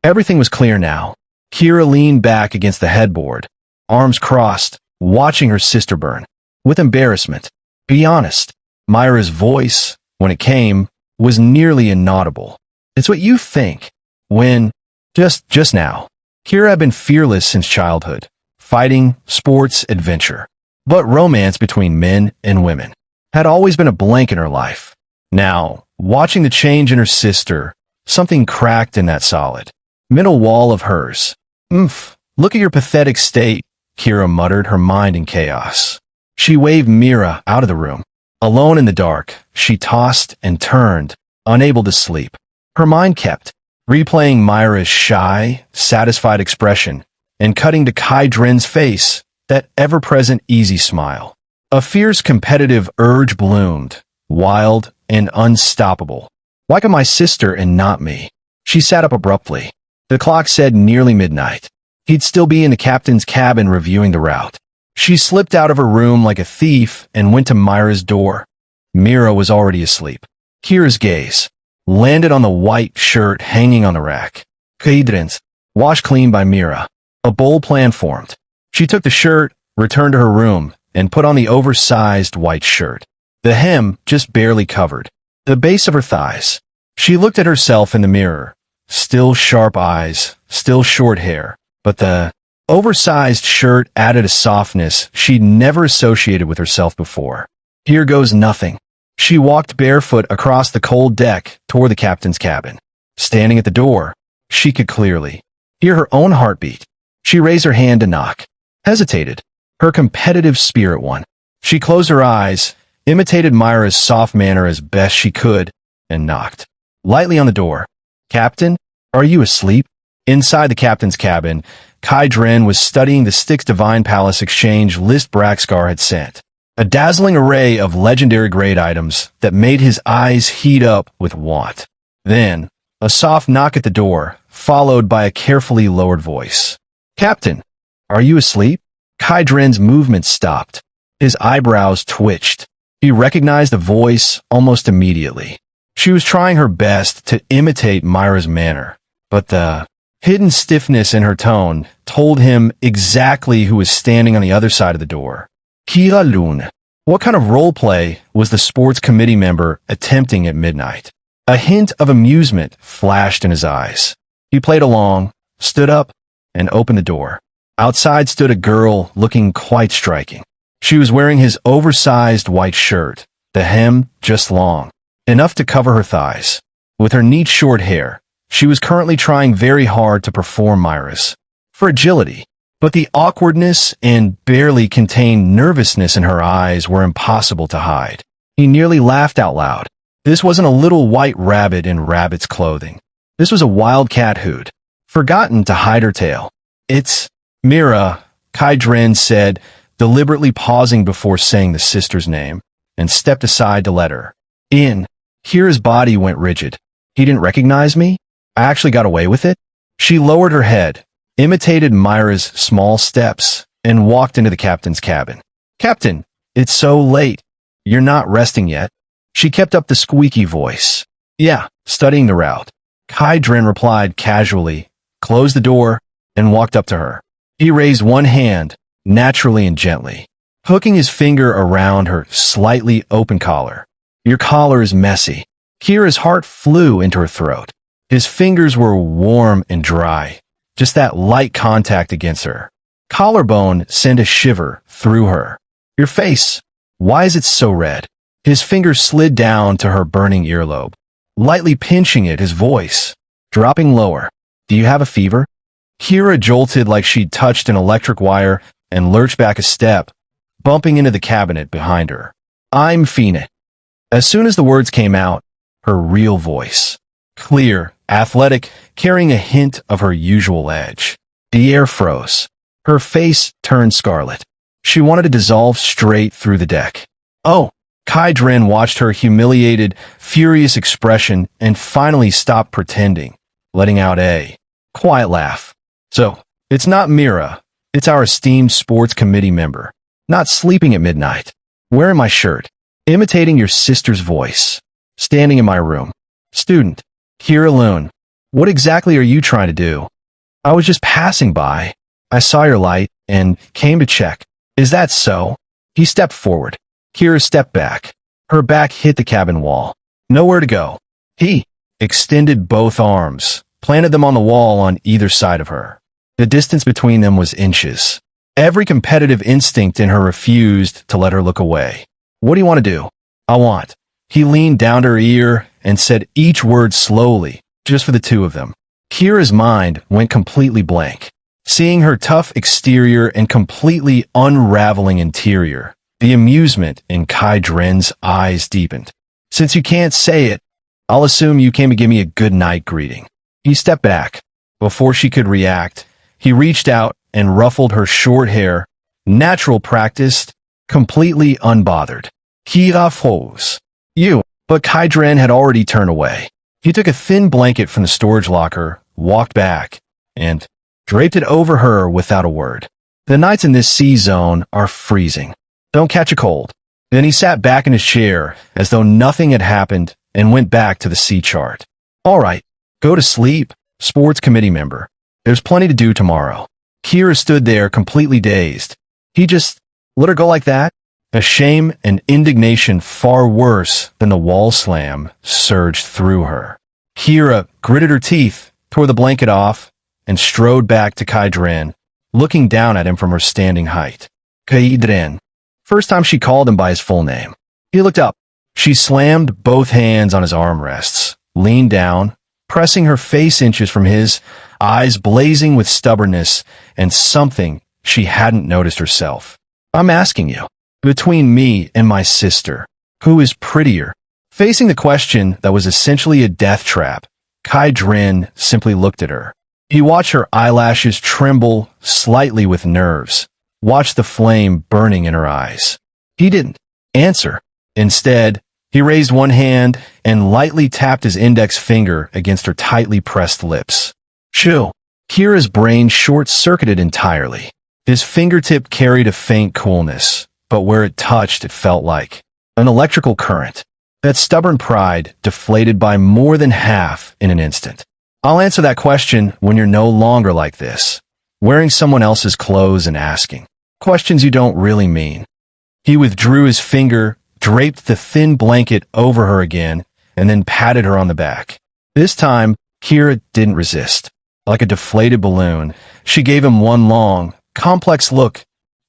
Everything was clear now. Kira leaned back against the headboard, arms crossed, watching her sister burn. With embarrassment. Be honest. Myra's voice, when it came, was nearly inaudible. It's what you think. When? Just now. Kira had been fearless since childhood. Fighting, sports, adventure. But romance between men and women had always been a blank in her life. Now, watching the change in her sister. Something cracked in that solid middle wall of hers. Look at your pathetic state, Kira muttered, her mind in chaos. She waved Mira out of the room. Alone in the dark, she tossed and turned, unable to sleep. Her mind kept replaying Myra's shy, satisfied expression and cutting to Kai Dren's face, that ever-present easy smile. A fierce competitive urge bloomed, wild and unstoppable. Why could my sister and not me? She sat up abruptly. The clock said nearly midnight. He'd still be in the captain's cabin reviewing the route. She slipped out of her room like a thief and went to Myra's door. Mira was already asleep. Kira's gaze landed on the white shirt hanging on the rack. Kaidrins, washed clean by Mira. A bold plan formed. She took the shirt, returned to her room, and put on the oversized white shirt. The hem just barely covered the base of her thighs. She looked at herself in the mirror. Still sharp eyes, still short hair, but the oversized shirt added a softness she'd never associated with herself before. Here goes nothing. She walked barefoot across the cold deck toward the captain's cabin. Standing at the door, she could clearly hear her own heartbeat. She raised her hand to knock, hesitated. Her competitive spirit won. She closed her eyes, imitated Myra's soft manner as best she could, and knocked lightly on the door. Captain, are you asleep? Inside the captain's cabin, Kai Dren was studying the Styx Divine Palace exchange list Braxcar had sent. A dazzling array of legendary grade items that made his eyes heat up with want. Then, a soft knock at the door, followed by a carefully lowered voice. Captain, are you asleep? Kai Dren's movement stopped. His eyebrows twitched. He recognized the voice almost immediately. She was trying her best to imitate Myra's manner, but the hidden stiffness in her tone told him exactly who was standing on the other side of the door. Kira Lun. What kind of role play was the sports committee member attempting at midnight? A hint of amusement flashed in his eyes. He played along, stood up, and opened the door. Outside stood a girl looking quite striking. She was wearing his oversized white shirt, the hem just long, enough to cover her thighs. With her neat short hair, she was currently trying very hard to perform Myra's fragility, but the awkwardness and barely contained nervousness in her eyes were impossible to hide. He nearly laughed out loud. This wasn't a little white rabbit in rabbit's clothing. This was a wildcat who'd forgotten to hide her tail. It's Mira, Kai Dren said, deliberately pausing before saying the sister's name, and stepped aside to let her in. Kira's body went rigid. He didn't recognize me? I actually got away with it? She lowered her head, imitated Myra's small steps, and walked into the captain's cabin. Captain, it's so late. You're not resting yet. She kept up the squeaky voice. Yeah, studying the route. Kai Dren replied casually, closed the door, and walked up to her. He raised one hand, naturally and gently, hooking his finger around her slightly open collar. Your collar is messy. Kira's heart flew into her throat. His fingers were warm and dry, just that light contact against her collarbone sent a shiver through her. Your face, why is it so red? His fingers slid down to her burning earlobe, lightly pinching it, his voice dropping lower. Do you have a fever? Kira jolted like she'd touched an electric wire and lurched back a step, bumping into the cabinet behind her. I'm Fina. As soon as the words came out, her real voice, clear, athletic, carrying a hint of her usual edge. The air froze. Her face turned scarlet. She wanted to dissolve straight through the deck. Oh, Kai Dren watched her humiliated, furious expression and finally stopped pretending, letting out a quiet laugh. So, it's not Mira. It's our esteemed sports committee member, not sleeping at midnight, wearing my shirt, imitating your sister's voice, standing in my room. Student, Kira Lun, what exactly are you trying to do? I was just passing by. I saw your light and came to check. Is that so? He stepped forward. Kira stepped back. Her back hit the cabin wall. Nowhere to go. He extended both arms, planted them on the wall on either side of her. The distance between them was inches. Every competitive instinct in her refused to let her look away. What do you want to do? I want. He leaned down to her ear and said each word slowly, just for the two of them. Kira's mind went completely blank. Seeing her tough exterior and completely unraveling interior, the amusement in Kai Dren's eyes deepened. Since you can't say it, I'll assume you came to give me a good night greeting. He stepped back. Before she could react, he reached out and ruffled her short hair, natural practiced, completely unbothered. Kira froze. You, but Kai Dren had already turned away. He took a thin blanket from the storage locker, walked back, and draped it over her without a word. The nights in this sea zone are freezing. Don't catch a cold. Then he sat back in his chair as though nothing had happened and went back to the sea chart. All right, go to sleep, sports committee member. There's plenty to do tomorrow. Kira stood there completely dazed. He just let her go like that? A shame and indignation far worse than the wall slam surged through her. Kira gritted her teeth, tore the blanket off, and strode back to Kai Dren, looking down at him from her standing height. Kai Dren. First time she called him by his full name. He looked up. She slammed both hands on his armrests, leaned down, pressing her face inches from his, eyes blazing with stubbornness and something she hadn't noticed herself. I'm asking you, between me and my sister, who is prettier? Facing the question that was essentially a death trap, Kai Dren simply looked at her. He watched her eyelashes tremble slightly with nerves, watched the flame burning in her eyes. He didn't answer. Instead, he raised one hand and lightly tapped his index finger against her tightly pressed lips. Shoo! Kira's brain short-circuited entirely. His fingertip carried a faint coolness, but where it touched it felt like an electrical current. That stubborn pride deflated by more than half in an instant. I'll answer that question when you're no longer like this, wearing someone else's clothes and asking questions you don't really mean. He withdrew his finger, draped the thin blanket over her again, and then patted her on the back. This time, Kira didn't resist. Like a deflated balloon, she gave him one long, complex look,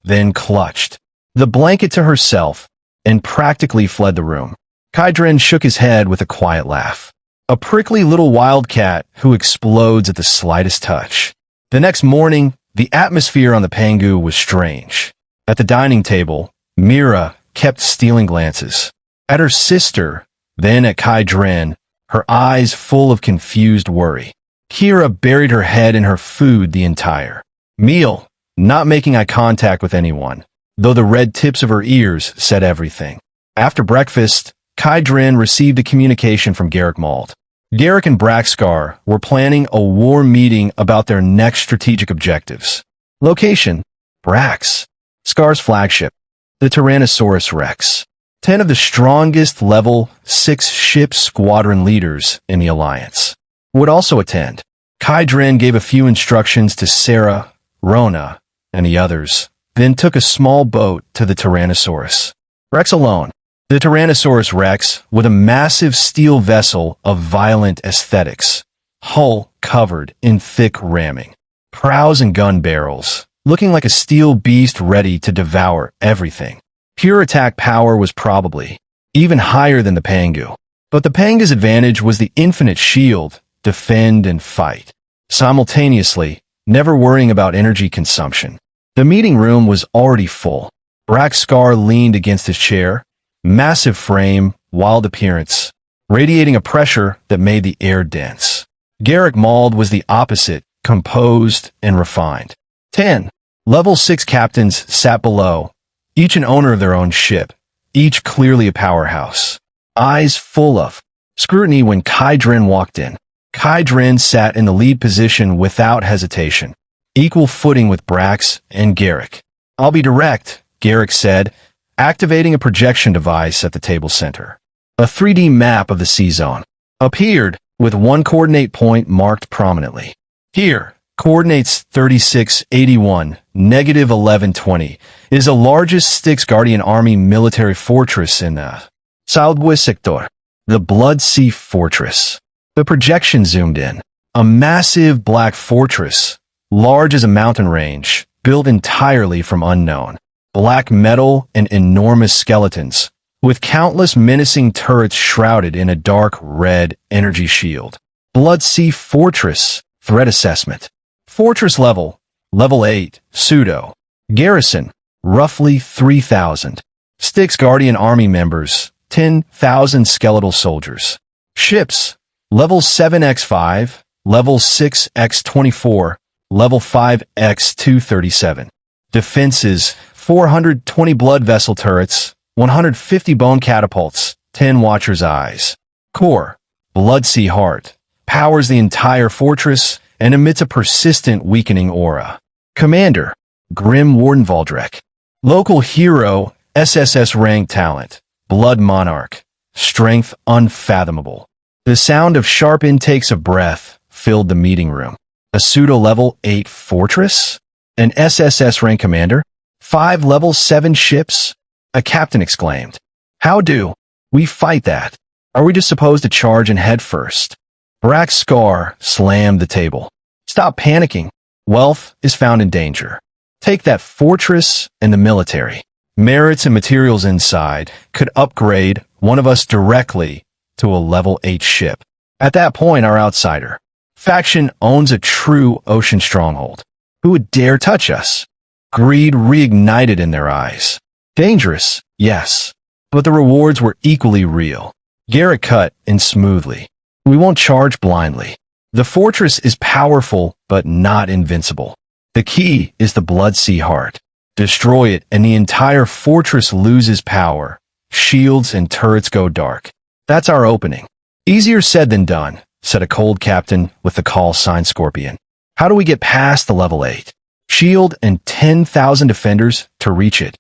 then clutched the blanket to herself and practically fled the room. Kai Dren shook his head with a quiet laugh. A prickly little wildcat who explodes at the slightest touch. The next morning, the atmosphere on the Pangu was strange. At the dining table, Mira kept stealing glances. At her sister, then at Kai Dren, her eyes full of confused worry. Kira buried her head in her food the entire meal, not making eye contact with anyone, though the red tips of her ears said everything. After breakfast, Kai Dren received a communication from GIRLS.My. Garrick and Braxcar were planning a war meeting about their next strategic objectives. Location: Brax. Scar's flagship, the Tyrannosaurus Rex. 10 of the strongest Level 6 ship squadron leaders in the Alliance would also attend. Kai Dren gave a few instructions to Sarah, Rona, and the others, then took a small boat to the Tyrannosaurus Rex alone. The Tyrannosaurus Rex, with a massive steel vessel of violent aesthetics, hull covered in thick ramming, prows and gun barrels, looking like a steel beast ready to devour everything. Pure attack power was probably even higher than the Pangu. But the Panga's advantage was the infinite shield, defend and fight, simultaneously, never worrying about energy consumption. The meeting room was already full. Braxcar leaned against his chair, massive frame, wild appearance, radiating a pressure that made the air dense. GIRLS.My was the opposite, composed and refined. 10 Level 6 captains sat below, each an owner of their own ship, each clearly a powerhouse. Eyes full of scrutiny when Kai Dren walked in. Kai Dren sat in the lead position without hesitation, equal footing with Brax and Garrick. I'll be direct, Garrick said, activating a projection device at the table center. A 3D map of the sea zone appeared, with one coordinate point marked prominently. Here, coordinates 3681, -1120, is the largest Styx Guardian Army military fortress in the Southwest Sector, the Blood Sea Fortress. The projection zoomed in. A massive black fortress, large as a mountain range, built entirely from unknown black metal and enormous skeletons, with countless menacing turrets shrouded in a dark red energy shield. Blood Sea Fortress, threat assessment. Fortress level, level 8, pseudo. Garrison, roughly 3,000. Styx Guardian Army members, 10,000 skeletal soldiers. Ships, level 7x5, level 6x24, level 5x237. Defenses, 420 blood vessel turrets, 150 bone catapults, 10 Watcher's Eyes. Core, Blood Sea Heart, powers the entire fortress and emits a persistent weakening aura. Commander, Grim Warden Valdrek. Local hero, SSS rank talent, Blood Monarch, strength unfathomable. The sound of sharp intakes of breath filled the meeting room. A pseudo-level 8 fortress? An SSS rank commander? 5 level 7 ships? A captain exclaimed. How do we fight that? Are we just supposed to charge and head first? Brak Scar slammed the table. Stop panicking. Wealth is found in danger. Take that fortress and the military. Merits and materials inside could upgrade one of us directly to a level 8 ship. At that point, our outsider faction owns a true ocean stronghold. Who would dare touch us? Greed reignited in their eyes. Dangerous, yes, but the rewards were equally real. Garrett cut in smoothly. We won't charge blindly. The fortress is powerful, but not invincible. The key is the Blood Sea Heart. Destroy it, and the entire fortress loses power. Shields and turrets go dark. That's our opening. Easier said than done, said a cold captain with the call sign Scorpion. How do we get past the level 8? Shield and 10,000 defenders to reach it.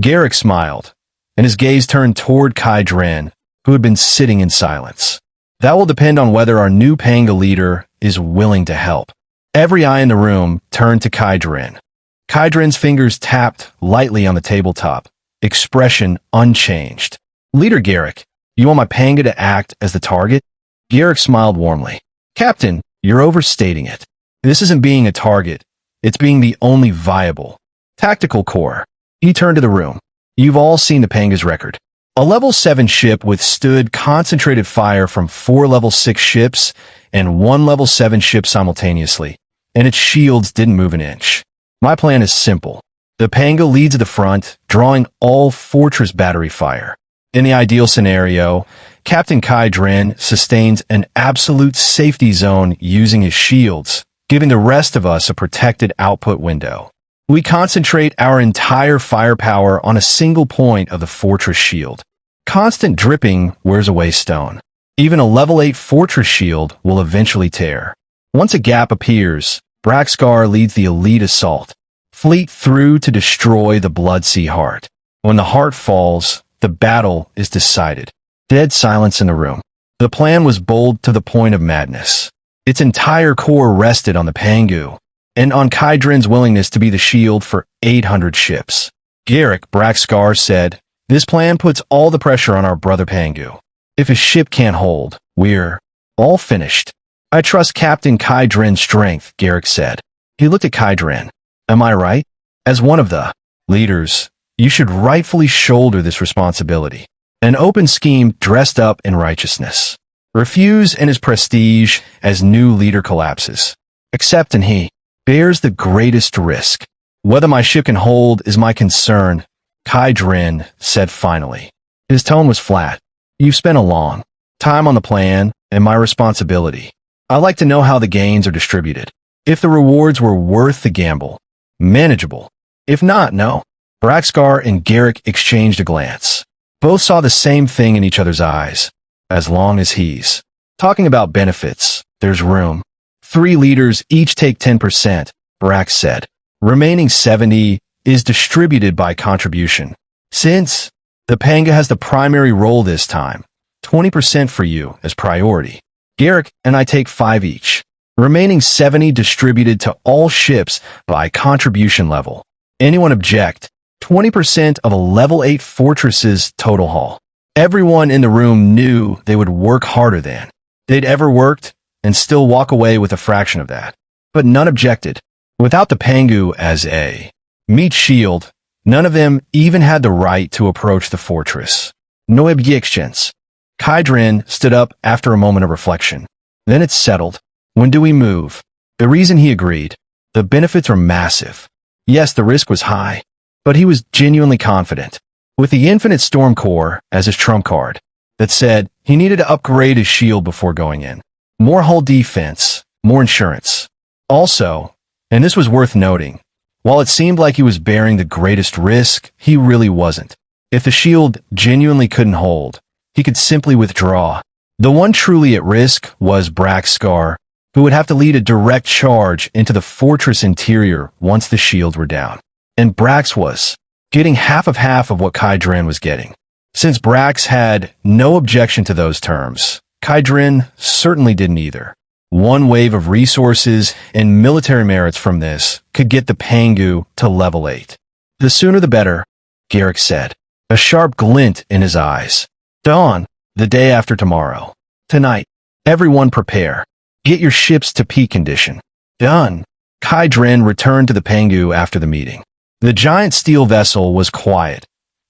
Garrick smiled, and his gaze turned toward Kai Dren, who had been sitting in silence. That will depend on whether our new Panga leader is willing to help. Every eye in the room turned to Kai Dren. Kai Dren's fingers tapped lightly on the tabletop, expression unchanged. Leader Garrick, you want my Panga to act as the target? Garrick smiled warmly. Captain, you're overstating it. This isn't being a target. It's being the only viable. Tactical core. He turned to the room. You've all seen the Panga's record. A level 7 ship withstood concentrated fire from 4 level 6 ships and 1 level 7 ship simultaneously, and its shields didn't move an inch. My plan is simple. The Panga leads at the front, drawing all fortress battery fire. In the ideal scenario, Captain Kai Dren sustains an absolute safety zone using his shields, giving the rest of us a protected output window. We concentrate our entire firepower on a single point of the fortress shield. Constant dripping wears away stone. Even a level 8 fortress shield will eventually tear. Once a gap appears, Braxcar leads the elite assault. Fleet through to destroy the Blood Sea Heart. When the heart falls, the battle is decided. Dead silence in the room. The plan was bold to the point of madness. Its entire core rested on the Pangu, and on Kai Dren's willingness to be the shield for 800 ships. Garrick Braxcar said, this plan puts all the pressure on our brother Pangu. If his ship can't hold, we're all finished. I trust Captain Kai Dren's strength, Garrick said. He looked at Kai Dren. Am I right? As one of the leaders, you should rightfully shoulder this responsibility. An open scheme dressed up in righteousness. Refuse and his prestige as new leader collapses. Accept and he bears the greatest risk. Whether my ship can hold is my concern, Kai Dren said finally. His tone was flat. You've spent a long time on the plan and my responsibility. I like to know how the gains are distributed. If the rewards were worth the gamble, manageable. If not, no. Braxcar and Garrick exchanged a glance. Both saw the same thing in each other's eyes. As long as he's talking about benefits, there's room. 3 leaders each take 10%, Brax said. Remaining 70 is distributed by contribution. Since the Panga has the primary role this time, 20% for you as priority. Garrick and I take 5 each. Remaining 70 distributed to all ships by contribution level. Anyone object? 20% of a level 8 fortress's total haul. Everyone in the room knew they would work harder than they'd ever worked and still walk away with a fraction of that. But none objected. Without the Pangu as a meat shield, none of them even had the right to approach the fortress. No objections. Kydrin stood up after a moment of reflection. Then it's settled. When do we move? The reason he agreed. The benefits are massive. Yes, the risk was high, but he was genuinely confident. With the Infinite Storm Core as his trump card, that said he needed to upgrade his shield before going in. More hull defense, more insurance. Also, and this was worth noting, while it seemed like he was bearing the greatest risk, he really wasn't. If the shield genuinely couldn't hold, he could simply withdraw. The one truly at risk was Brack's Scar, who would have to lead a direct charge into the fortress interior once the shields were down. And Brax was getting half of what Kydrin was getting. Since Brax had no objection to those terms, Kydrin certainly didn't either. One wave of resources and military merits from this could get the Pangu to level 8. The sooner the better, Garrick said, a sharp glint in his eyes. Dawn, the day after tomorrow. Tonight, everyone prepare. Get your ships to peak condition. Done. Kydrin returned to the Pangu after the meeting. The giant steel vessel was quiet,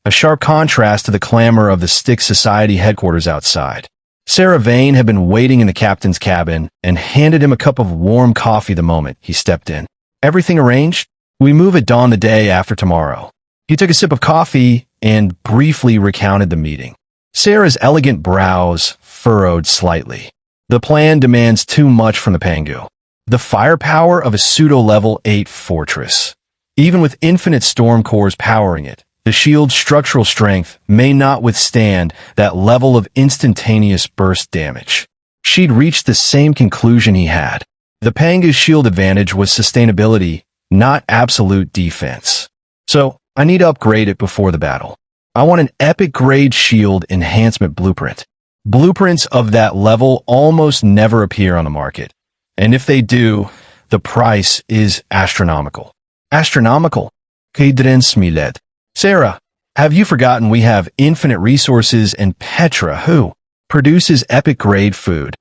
a sharp contrast to the clamor of the Styx Society headquarters outside. Sarah Vane had been waiting in the captain's cabin and handed him a cup of warm coffee the moment he stepped in. Everything arranged? We move at dawn the day after tomorrow. He took a sip of coffee and briefly recounted the meeting. Sarah's elegant brows furrowed slightly. The plan demands too much from the Pangu. The firepower of a pseudo-level 8 fortress. Even with infinite storm cores powering it, the shield's structural strength may not withstand that level of instantaneous burst damage. She'd reached the same conclusion he had. The Pangu's shield advantage was sustainability, not absolute defense. So, I need to upgrade it before the battle. I want an epic-grade shield enhancement blueprint. Blueprints of that level almost never appear on the market. And if they do, the price is astronomical. Astronomical? Kydrin smiled. Sarah, have you forgotten we have infinite resources and Petra, who produces epic-grade food?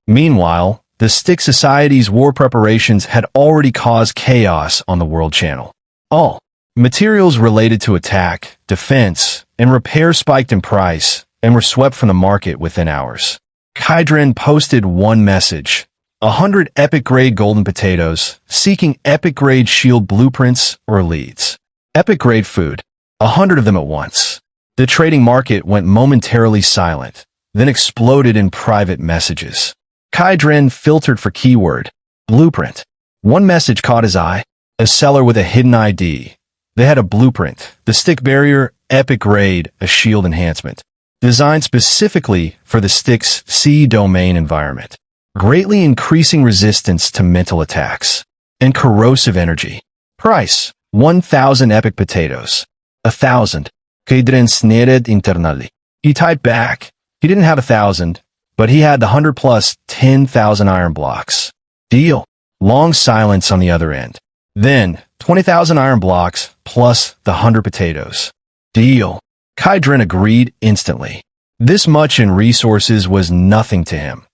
Meanwhile, the Styx Society's war preparations had already caused chaos on the World Channel. All materials related to attack, defense, and repair spiked in price and were swept from the market within hours. Kydrin posted one message: 100 epic-grade golden potatoes, seeking epic-grade shield blueprints or leads. Epic-grade food. 100 of them at once. The trading market went momentarily silent, then exploded in private messages. Kydrin filtered for keyword blueprint. One message caught his eye: a seller with a hidden ID. They had a blueprint, the stick barrier, epic grade, a shield enhancement, designed specifically for the Styx C domain environment, greatly increasing resistance to mental attacks and corrosive energy. Price: 1,000 epic potatoes. 1,000. Kydrin sneered internally. He typed back. He didn't have 1,000, but he had the 100 plus 10,000 iron blocks. Deal. Long silence on the other end. Then, 20,000 iron blocks plus the 100 potatoes. Deal. Kydrin agreed instantly. This much in resources was nothing to him,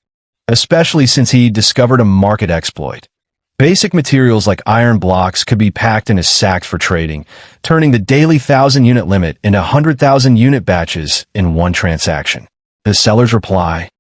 especially since he discovered a market exploit. Basic materials like iron blocks could be packed into sacks for trading, turning the daily 1,000-unit limit into 100,000-unit batches in one transaction. The seller's reply: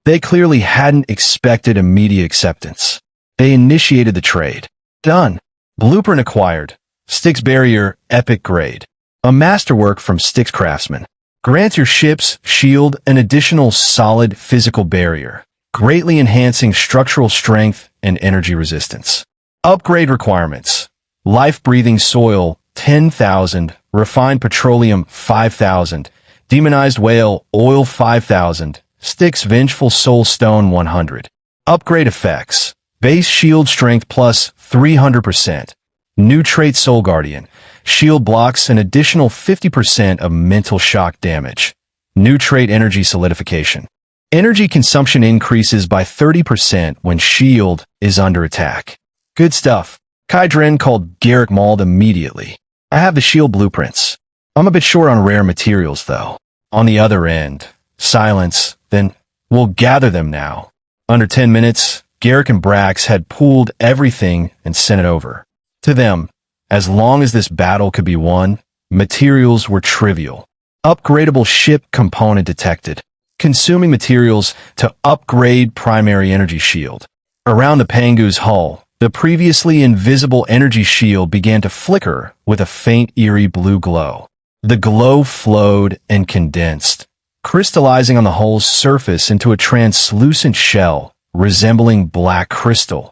they clearly hadn't expected immediate acceptance. They initiated the trade. Done. Blueprint acquired. Styx barrier, epic grade. A masterwork from Styx craftsman. Grants your ship's shield an additional solid physical barrier, greatly enhancing structural strength and energy resistance. Upgrade requirements: life-breathing soil 10,000, refined petroleum 5,000, demonized whale oil 5,000, Styx vengeful soul stone 100. Upgrade effects: base shield strength plus 300%. New trait Soul Guardian. Shield blocks an additional 50% of mental shock damage. New trait Energy Solidification. Energy consumption increases by 30% when shield is under attack. Good stuff. Kydrin called Garrick Mauld immediately. I have the shield blueprints. I'm a bit short on rare materials, though. On the other end, silence. Then we'll gather them now. Under 10 minutes, Garrick and Brax had pooled everything and sent it over. To them, as long as this battle could be won, materials were trivial. Upgradable ship component detected. Consuming materials to upgrade primary energy shield. Around the Pangu's hull, the previously invisible energy shield began to flicker with a faint eerie blue glow. The glow flowed and condensed, crystallizing on the hull's surface into a translucent shell resembling black crystal,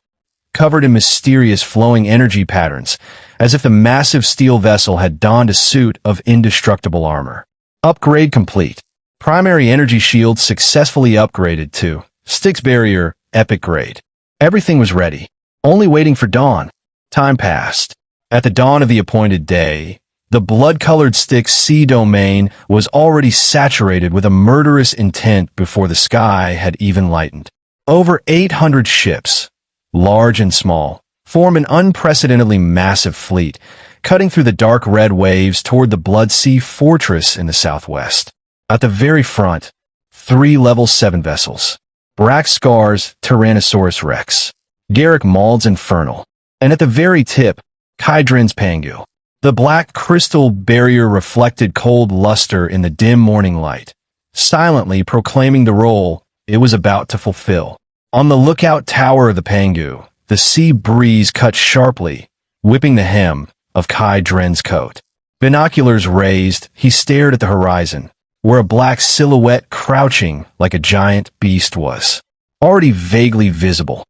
covered in mysterious flowing energy patterns, as if the massive steel vessel had donned a suit of indestructible armor. Upgrade complete. Primary energy shield successfully upgraded to Styx Barrier Epic Grade. Everything was ready, only waiting for dawn. Time passed. At the dawn of the appointed day, the blood-colored Styx sea domain was already saturated with a murderous intent before the sky had even lightened. Over 800 ships, large and small, form an unprecedentedly massive fleet, cutting through the dark red waves toward the Blood Sea Fortress in the southwest. At the very front, 3 Level 7 vessels. Braxcar's Tyrannosaurus Rex, Garrick Mauld's Infernal, and at the very tip, Kydrin's Pangu. The black crystal barrier reflected cold luster in the dim morning light, silently proclaiming the role it was about to fulfill. On the lookout tower of the Pangu, the sea breeze cut sharply, whipping the hem of Kydrin's coat. Binoculars raised, he stared at the horizon, where a black silhouette crouching like a giant beast was already vaguely visible.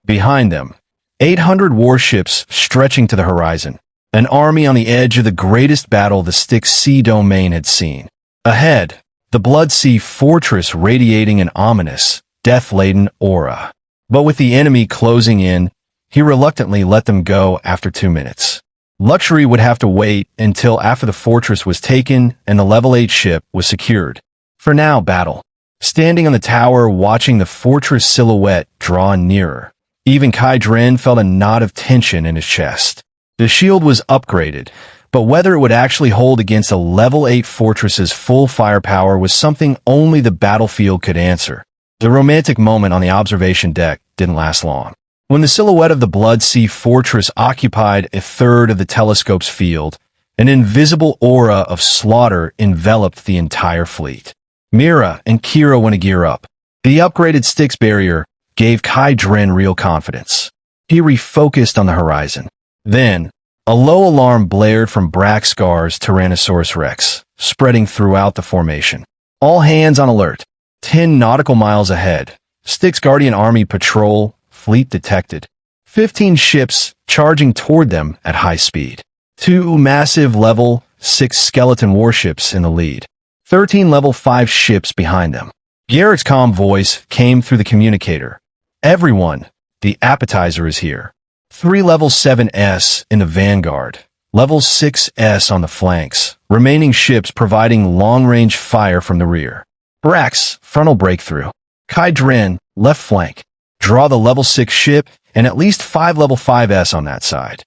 Behind them, 800 warships stretching to the horizon, an army on the edge of the greatest battle the Styx sea domain had seen. Ahead, the Blood Sea Fortress radiating an ominous, death-laden aura. But with the enemy closing in, he reluctantly let them go after 2 minutes. Luxury would have to wait until after the fortress was taken and the level 8 ship was secured. For now, battle. Standing on the tower watching the fortress silhouette draw nearer, even Kydrin felt a knot of tension in his chest. The shield was upgraded, but whether it would actually hold against a level 8 fortress's full firepower was something only the battlefield could answer. The romantic moment on the observation deck didn't last long. When the silhouette of the Blood Sea Fortress occupied a third of the telescope's field, an invisible aura of slaughter enveloped the entire fleet. Mira and Kira went to gear up. The upgraded Styx barrier gave Kydrin real confidence. He refocused on the horizon. Then, a low alarm blared from Braxcar's Tyrannosaurus Rex, spreading throughout the formation. All hands on alert. 10 nautical miles ahead, Styx Guardian Army Patrol fleet detected. 15 ships charging toward them at high speed. 2 massive level 6 skeleton warships in the lead. 13 level 5 ships behind them. Garrick's calm voice came through the communicator. Everyone, the appetizer is here. 3 level 7S in the vanguard. Level 6S on the flanks. Remaining ships providing long-range fire from the rear. Brax, frontal breakthrough. Kydrin, left flank. Draw the level 6 ship and at least 5 level 5S on that side.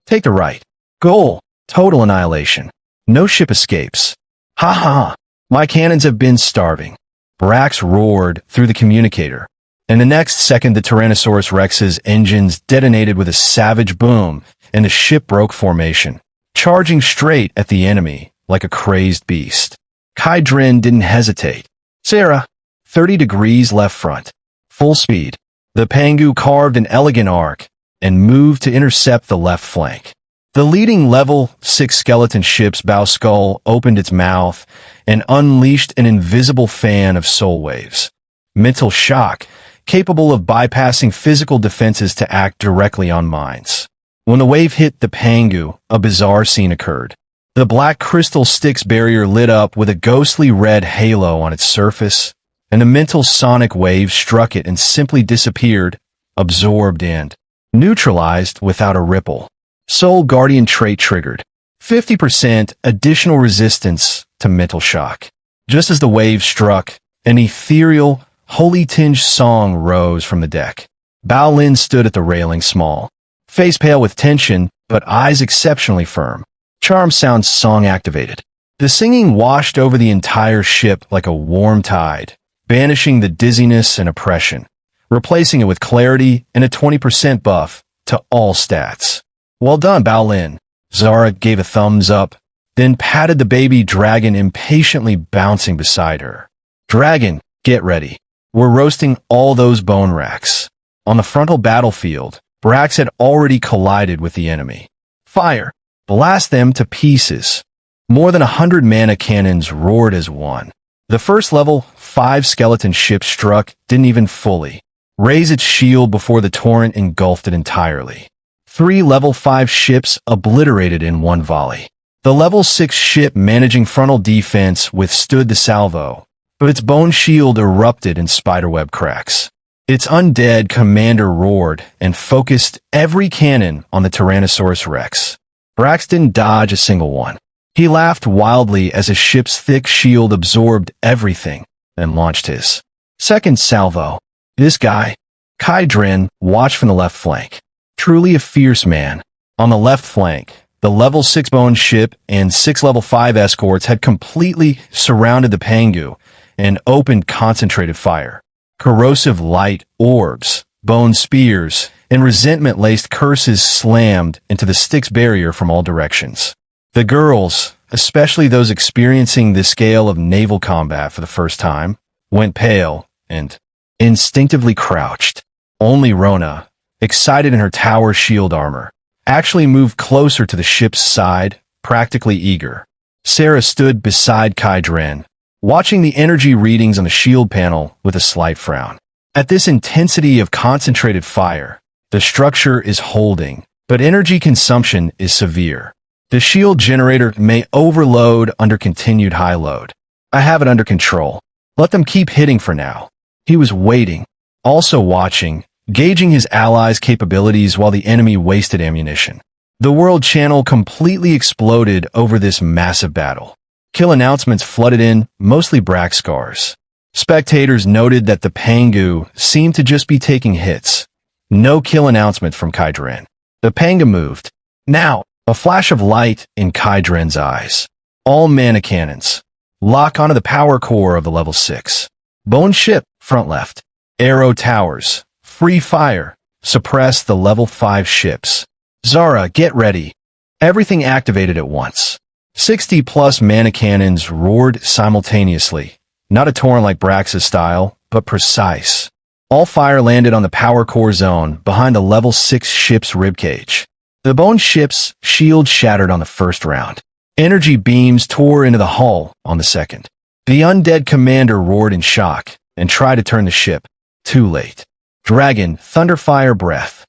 Take the right. Goal, total annihilation. No ship escapes. Ha ha, my cannons have been starving. Brax roared through the communicator, and the next second the Tyrannosaurus Rex's engines detonated with a savage boom and the ship broke formation, charging straight at the enemy like a crazed beast. Kydrin didn't hesitate. Sarah, 30 degrees left front. Full speed. The Pangu carved an elegant arc and moved to intercept the left flank. The leading level 6 skeleton ship's bow skull opened its mouth and unleashed an invisible fan of soul waves. Mental shock, capable of bypassing physical defenses to act directly on minds. When the wave hit the Pangu, a bizarre scene occurred. The black crystal Styx barrier lit up with a ghostly red halo on its surface, and a mental sonic wave struck it and simply disappeared, absorbed and neutralized without a ripple. Soul Guardian trait triggered. 50% additional resistance to mental shock. Just as the wave struck, an ethereal, holy-tinged song rose from the deck. Bao Lin stood at the railing small, face pale with tension, but eyes exceptionally firm. Charm sound song activated. The singing washed over the entire ship like a warm tide, banishing the dizziness and oppression, replacing it with clarity and a 20% buff to all stats. Well done, Bao Lin. Zara gave a thumbs up, then patted the baby dragon impatiently bouncing beside her. Dragon, get ready. We're roasting all those bone racks. On the frontal battlefield, Brax had already collided with the enemy. Fire! Blast them to pieces. More than 100 mana cannons roared as one. The first level 5 skeleton ship struck didn't even fully raise its shield before the torrent engulfed it entirely. 3 level 5 ships obliterated in one volley. The level 6 ship managing frontal defense withstood the salvo, but its bone shield erupted in spiderweb cracks. Its undead commander roared and focused every cannon on the Tyrannosaurus Rex. Brax didn't dodge a single one. He laughed wildly as his ship's thick shield absorbed everything and launched his second salvo. This guy, Kai Dren, watched from the left flank. Truly a fierce man. On the left flank, the level 6 bone ship and 6 level 5 escorts had completely surrounded the Pangu and opened concentrated fire. Corrosive light orbs, bone spears, and resentment-laced curses slammed into the Styx barrier from all directions. The girls, especially those experiencing this scale of naval combat for the first time, went pale and instinctively crouched. Only Rona, excited in her tower shield armor, actually moved closer to the ship's side, practically eager. Sarah stood beside Kai Dren, watching the energy readings on the shield panel with a slight frown. At this intensity of concentrated fire, the structure is holding, but energy consumption is severe. The shield generator may overload under continued high load. I have it under control. Let them keep hitting for now. He was waiting, also watching, gauging his allies' capabilities while the enemy wasted ammunition. The World Channel completely exploded over this massive battle. Kill announcements flooded in, mostly Brax scars. Spectators noted that the Pangu seemed to just be taking hits. No kill announcement from Kai Dren. The Panga moved. Now, a flash of light in Kai Dren's eyes. All mana cannons. Lock onto the power core of the level 6. Bone ship, front left. Arrow towers. Free fire. Suppress the level 5 ships. Zara, get ready. Everything activated at once. 60+ mana cannons roared simultaneously. Not a torrent like Brax's style, but precise. All fire landed on the power core zone behind the level 6 ship's ribcage. The bone ship's shield shattered on the first round. Energy beams tore into the hull on the second. The undead commander roared in shock and tried to turn the ship. Too late. Dragon, thunderfire breath.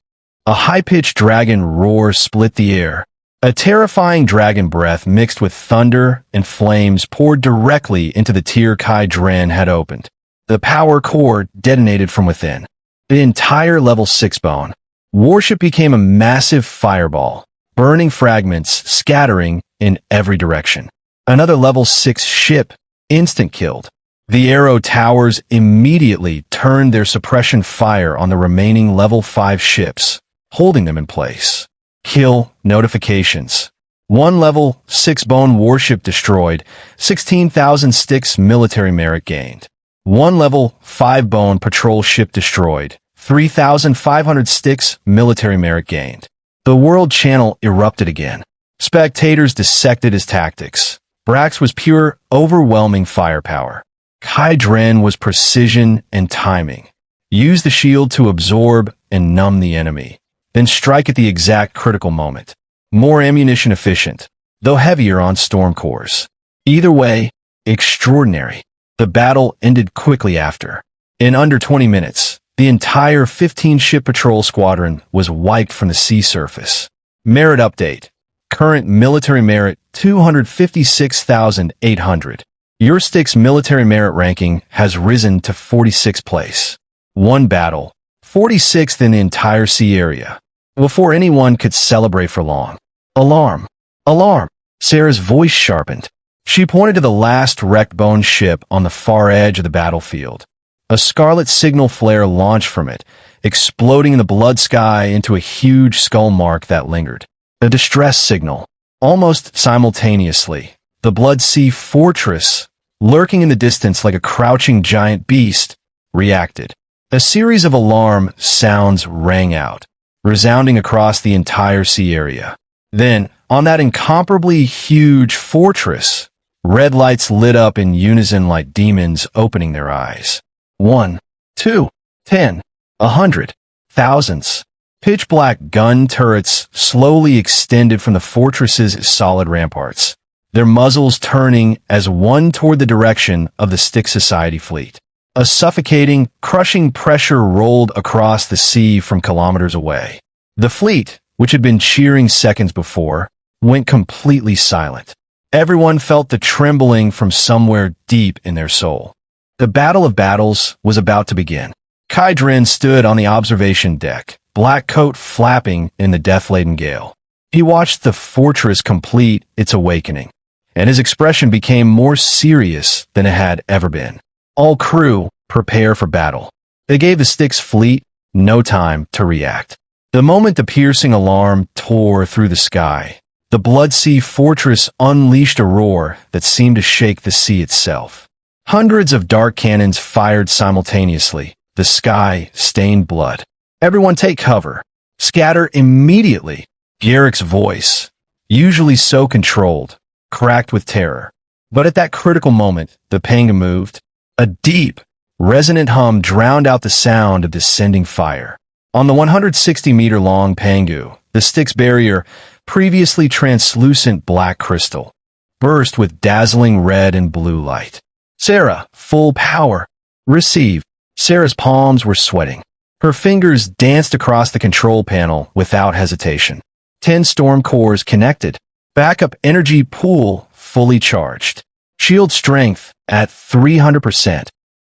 A high-pitched dragon roar split the air. A terrifying dragon breath mixed with thunder and flames poured directly into the tier Kai Dren had opened. The power core detonated from within. The entire level 6 bone warship became a massive fireball, burning fragments scattering in every direction. Another level 6 ship, instant killed. The arrow towers immediately turned their suppression fire on the remaining level 5 ships, holding them in place. Kill notifications. 1 level 6 bone warship destroyed, 16,000 Styx military merit gained. 1 level 5 bone patrol ship destroyed, 3,500 Styx military merit gained. The World Channel erupted again. Spectators dissected his tactics. Brax was pure, overwhelming firepower. Kai Dren was precision and timing. Use the shield to absorb and numb the enemy, then strike at the exact critical moment. More ammunition efficient, though heavier on storm cores. Either way, extraordinary. The battle ended quickly after. In under 20 minutes, the entire 15-ship patrol squadron was wiped from the sea surface. Merit update. Current military merit 256,800. Your Styx military merit ranking has risen to 46th place. 1 battle, 46th in the entire sea area. Before anyone could celebrate for long. Alarm! Alarm! Sarah's voice sharpened. She pointed to the last wrecked bone ship on the far edge of the battlefield. A scarlet signal flare launched from it, exploding in the blood sky into a huge skull mark that lingered. A distress signal. Almost simultaneously, the Blood Sea fortress, lurking in the distance like a crouching giant beast, reacted. A series of alarm sounds rang out, resounding across the entire sea area. Then, on that incomparably huge fortress, red lights lit up in unison like demons opening their eyes. 1, 2, 10, 100, thousands. Pitch-black gun turrets slowly extended from the fortress's solid ramparts, their muzzles turning as one toward the direction of the Stick Society fleet. A suffocating, crushing pressure rolled across the sea from kilometers away. The fleet, which had been cheering seconds before, went completely silent. Everyone felt the trembling from somewhere deep in their soul. The Battle of Battles was about to begin. Kai Dren stood on the observation deck, black coat flapping in the death-laden gale. He watched the fortress complete its awakening, and his expression became more serious than it had ever been. All crew, prepare for battle. They gave the Stick's fleet no time to react. The moment the piercing alarm tore through the sky, the Blood-Sea fortress unleashed a roar that seemed to shake the sea itself. Hundreds of dark cannons fired simultaneously, the sky stained blood. Everyone take cover. Scatter immediately. Garrick's voice, usually so controlled, cracked with terror. But at that critical moment, the panga moved. A deep, resonant hum drowned out the sound of descending fire. On the 160-meter-long pangu, the Stick's barrier, previously translucent black crystal, burst with dazzling red and blue light. Sarah, full power. Receive. Sarah's palms were sweating. Her fingers danced across the control panel without hesitation. 10 storm cores connected. Backup energy pool fully charged. Shield strength at 300%.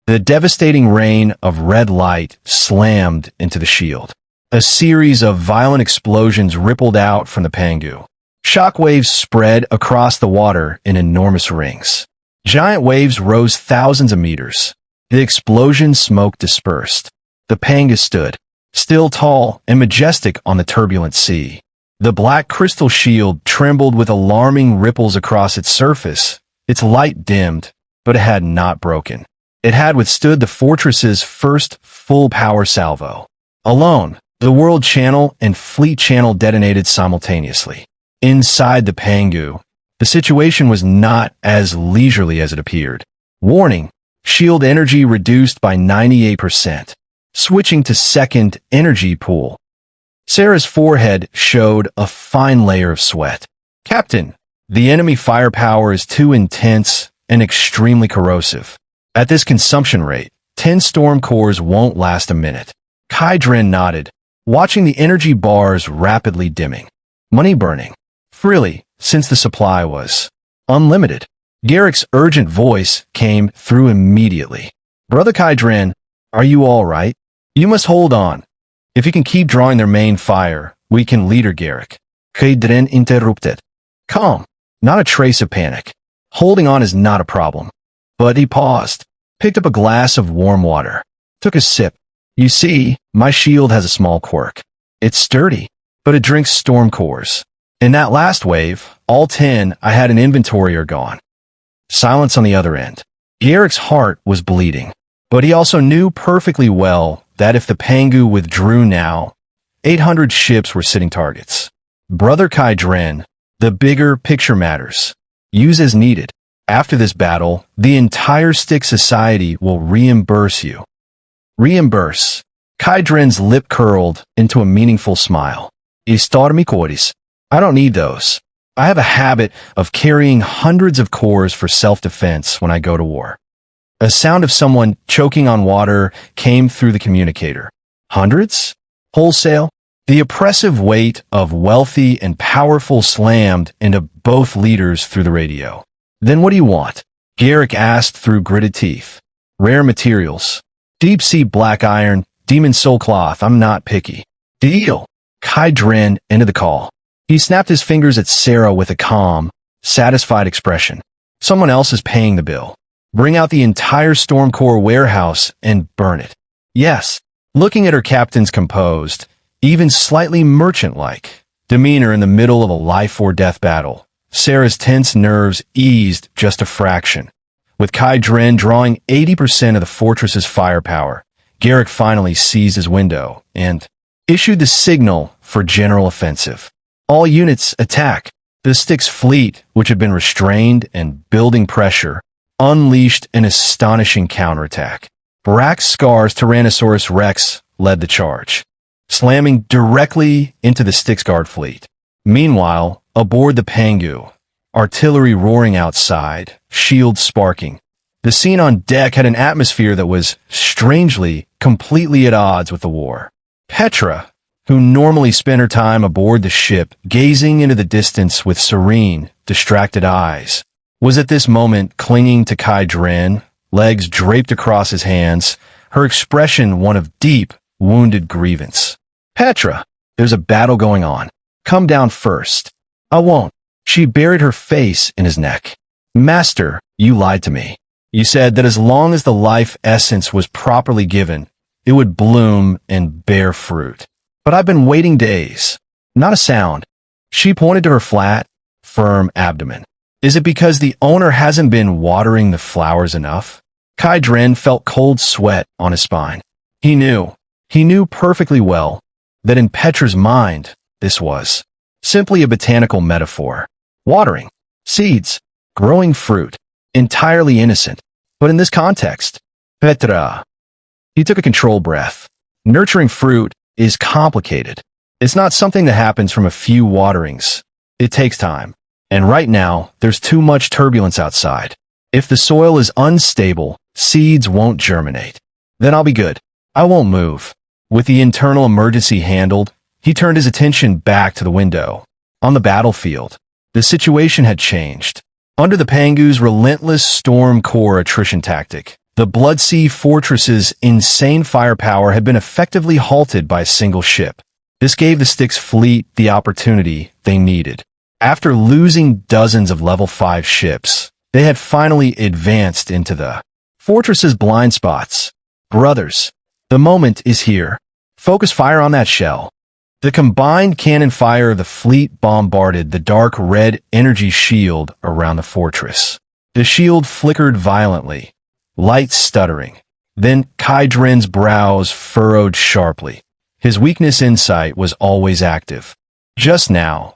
The devastating rain of red light slammed into the shield. A series of violent explosions rippled out from the pangu. Shockwaves spread across the water in enormous rings. Giant waves rose thousands of meters. The explosion smoke dispersed. The panga stood, still tall and majestic on the turbulent sea. The black crystal shield trembled with alarming ripples across its surface. Its light dimmed, but it had not broken. It had withstood the fortress's first full power salvo. Alone, the World Channel and Fleet Channel detonated simultaneously. Inside the pangu, the situation was not as leisurely as it appeared. Warning, shield energy reduced by 98%. Switching to second energy pool. Sarah's forehead showed a fine layer of sweat. Captain, the enemy firepower is too intense and extremely corrosive. At this consumption rate, 10 storm cores won't last a minute. Kai Dren nodded, watching the energy bars rapidly dimming. Money burning. Freely, since the supply was unlimited. Garrick's urgent voice came through immediately. Brother Kai Dren, are you all right? You must hold on. If you can keep drawing their main fire, we can leader Garrick. Kai Dren interrupted. Calm. Not a trace of panic. Holding on is not a problem. But he paused, picked up a glass of warm water, took a sip. You see, my shield has a small quirk. It's sturdy, but it drinks storm cores. In that last wave, all 10 I had in inventory are gone. Silence on the other end. Garrick's heart was bleeding, but he also knew perfectly well that if the pangu withdrew now, 800 ships were sitting targets. Brother Kai Dren, the bigger picture matters. Use as needed. After this battle, the entire Stick Society will reimburse you. Reimburse. Kai Dren's lip curled into a meaningful smile. Istormi cores. I don't need those. I have a habit of carrying hundreds of cores for self-defense when I go to war. A sound of someone choking on water came through the communicator. Hundreds? Wholesale? The oppressive weight of wealthy and powerful slammed into both leaders through the radio. Then what do you want? Garrick asked through gritted teeth. Rare materials. Deep-sea black iron, demon soul cloth, I'm not picky. Deal. Kai Dren ended the call. He snapped his fingers at Sarah with a calm, satisfied expression. Someone else is paying the bill. Bring out the entire Stormcore warehouse and burn it. Yes. Looking at her captain's composed, even slightly merchant-like demeanor in the middle of a life-or-death battle, Sarah's tense nerves eased just a fraction. With Kai Dren drawing 80% of the fortress's firepower, Garrick finally seized his window and issued the signal for general offensive. All units attack. The stick's fleet, which had been restrained and building pressure, unleashed an astonishing counterattack. Scar's Tyrannosaurus Rex led the charge, slamming directly into the stick's guard fleet. Meanwhile, aboard the Pangu, artillery roaring outside, shields sparking. The scene on deck had an atmosphere that was, strangely, completely at odds with the war. Petra, who normally spent her time aboard the ship, gazing into the distance with serene, distracted eyes, was at this moment clinging to Kai Dren, legs draped across his hands, her expression one of deep, wounded grievance. Petra, there's a battle going on. Come down first. I won't. She buried her face in his neck. Master, you lied to me. You said that as long as the life essence was properly given, it would bloom and bear fruit. But I've been waiting days. Not a sound. She pointed to her flat, firm abdomen. Is it because the owner hasn't been watering the flowers enough? Kai Dren felt cold sweat on his spine. He knew perfectly well that in Petra's mind, this was simply a botanical metaphor. Watering, seeds, growing fruit, entirely innocent. But in this context, Petra. He took a controlled breath. Nurturing fruit is complicated. It's not something that happens from a few waterings. It takes time. And right now, there's too much turbulence outside. If the soil is unstable, seeds won't germinate. Then I'll be good. I won't move. With the internal emergency handled, he turned his attention back to the window. On the battlefield, the situation had changed. Under the Pangu's relentless storm core attrition tactic, the Bloodsea Fortress's insane firepower had been effectively halted by a single ship. This gave the Styx fleet the opportunity they needed. After losing dozens of level 5 ships, they had finally advanced into the fortress's blind spots. Brothers, the moment is here. Focus fire on that shell. The combined cannon fire of the fleet bombarded the dark red energy shield around the fortress. The shield flickered violently, light stuttering. Then Kai Dren's brows furrowed sharply. His weakness insight was always active. Just now,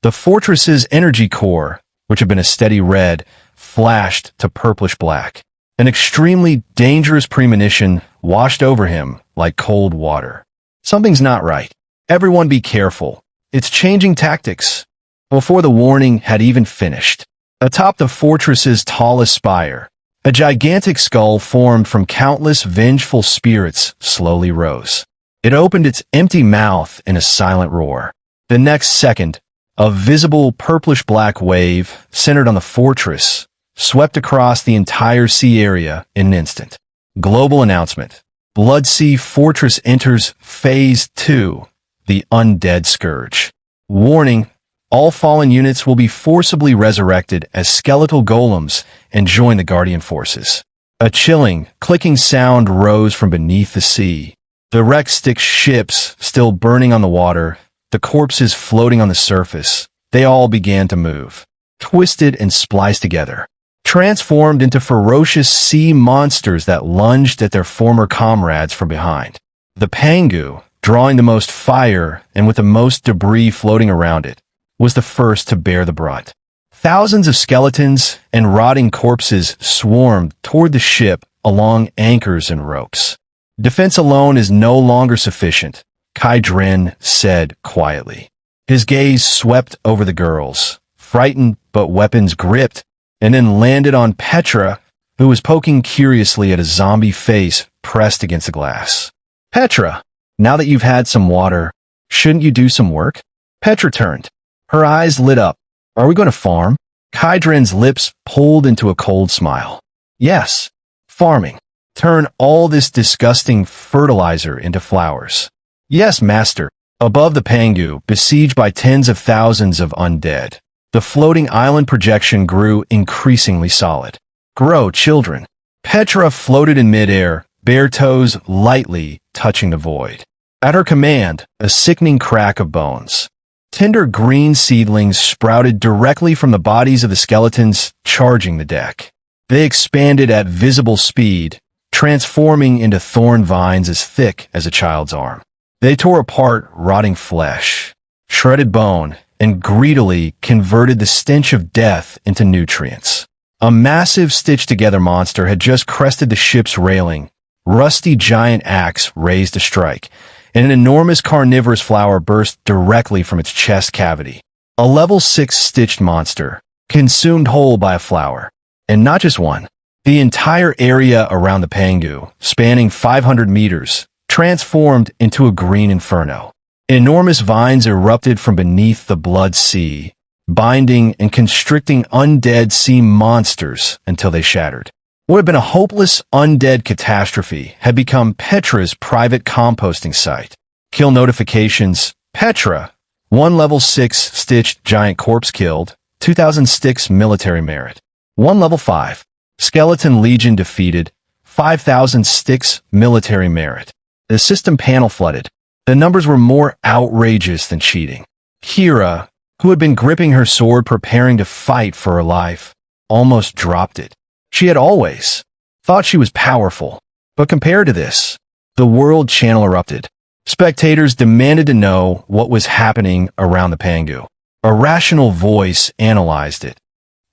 the fortress's energy core, which had been a steady red, flashed to purplish black. An extremely dangerous premonition washed over him like cold water. Something's not right. Everyone be careful. It's changing tactics. Before the warning had even finished, atop the fortress's tallest spire, a gigantic skull formed from countless vengeful spirits slowly rose. It opened its empty mouth in a silent roar. The next second, a visible purplish-black wave centered on the fortress swept across the entire sea area in an instant. Global announcement. Bloodsea Fortress enters Phase 2. The Undead Scourge. Warning, all fallen units will be forcibly resurrected as skeletal golems and join the Guardian forces. A chilling, clicking sound rose from beneath the sea. The wrecked Styx ships still burning on the water, the corpses floating on the surface, they all began to move, twisted and spliced together, transformed into ferocious sea monsters that lunged at their former comrades from behind. The Pangu, drawing the most fire and with the most debris floating around it, was the first to bear the brunt. Thousands of skeletons and rotting corpses swarmed toward the ship along anchors and ropes. Defense alone is no longer sufficient, Kai Dren said quietly. His gaze swept over the girls, frightened but weapons gripped, and then landed on Petra, who was poking curiously at a zombie face pressed against the glass. Petra, now that you've had some water, shouldn't you do some work? Petra turned. Her eyes lit up. Are we going to farm? Kai Dren's lips pulled into a cold smile. Yes, farming. Turn all this disgusting fertilizer into flowers. Yes, master. Above the Pangu, besieged by tens of thousands of undead, the floating island projection grew increasingly solid. Grow, children. Petra floated in midair, bare toes lightly touching the void. At her command, a sickening crack of bones. Tender green seedlings sprouted directly from the bodies of the skeletons charging the deck. They expanded at visible speed, transforming into thorn vines as thick as a child's arm. They tore apart rotting flesh, shredded bone, and greedily converted the stench of death into nutrients. A massive stitched-together monster had just crested the ship's railing, rusty giant axe raised to strike, and an enormous carnivorous flower burst directly from its chest cavity. A level 6 stitched monster, consumed whole by a flower. And not just one. The entire area around the Pangu, spanning 500 meters, transformed into a green inferno. Enormous vines erupted from beneath the blood sea, binding and constricting undead sea monsters until they shattered. What had been a hopeless undead catastrophe had become Petra's private composting site. Kill notifications: Petra, 1 level 6 stitched giant corpse killed, 2000 sticks military merit. 1 level 5 skeleton legion defeated, 5000 sticks military merit. The system panel flooded. The numbers were more outrageous than cheating. Kira, who had been gripping her sword preparing to fight for her life, almost dropped it. She had always thought she was powerful, but compared to this, the world channel erupted. Spectators demanded to know what was happening around the Pangu. A rational voice analyzed it.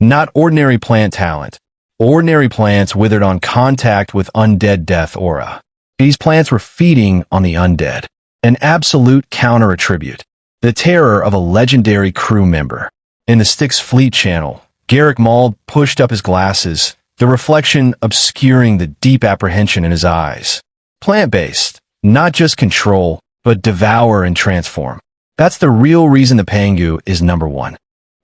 Not ordinary plant talent. Ordinary plants withered on contact with undead death aura. These plants were feeding on the undead. An absolute counter-attribute. The terror of a legendary crew member. In the Styx Fleet channel, Garrick Mauld pushed up his glasses, the reflection obscuring the deep apprehension in his eyes. Plant-based, not just control, but devour and transform. That's the real reason the Pangu is number 1.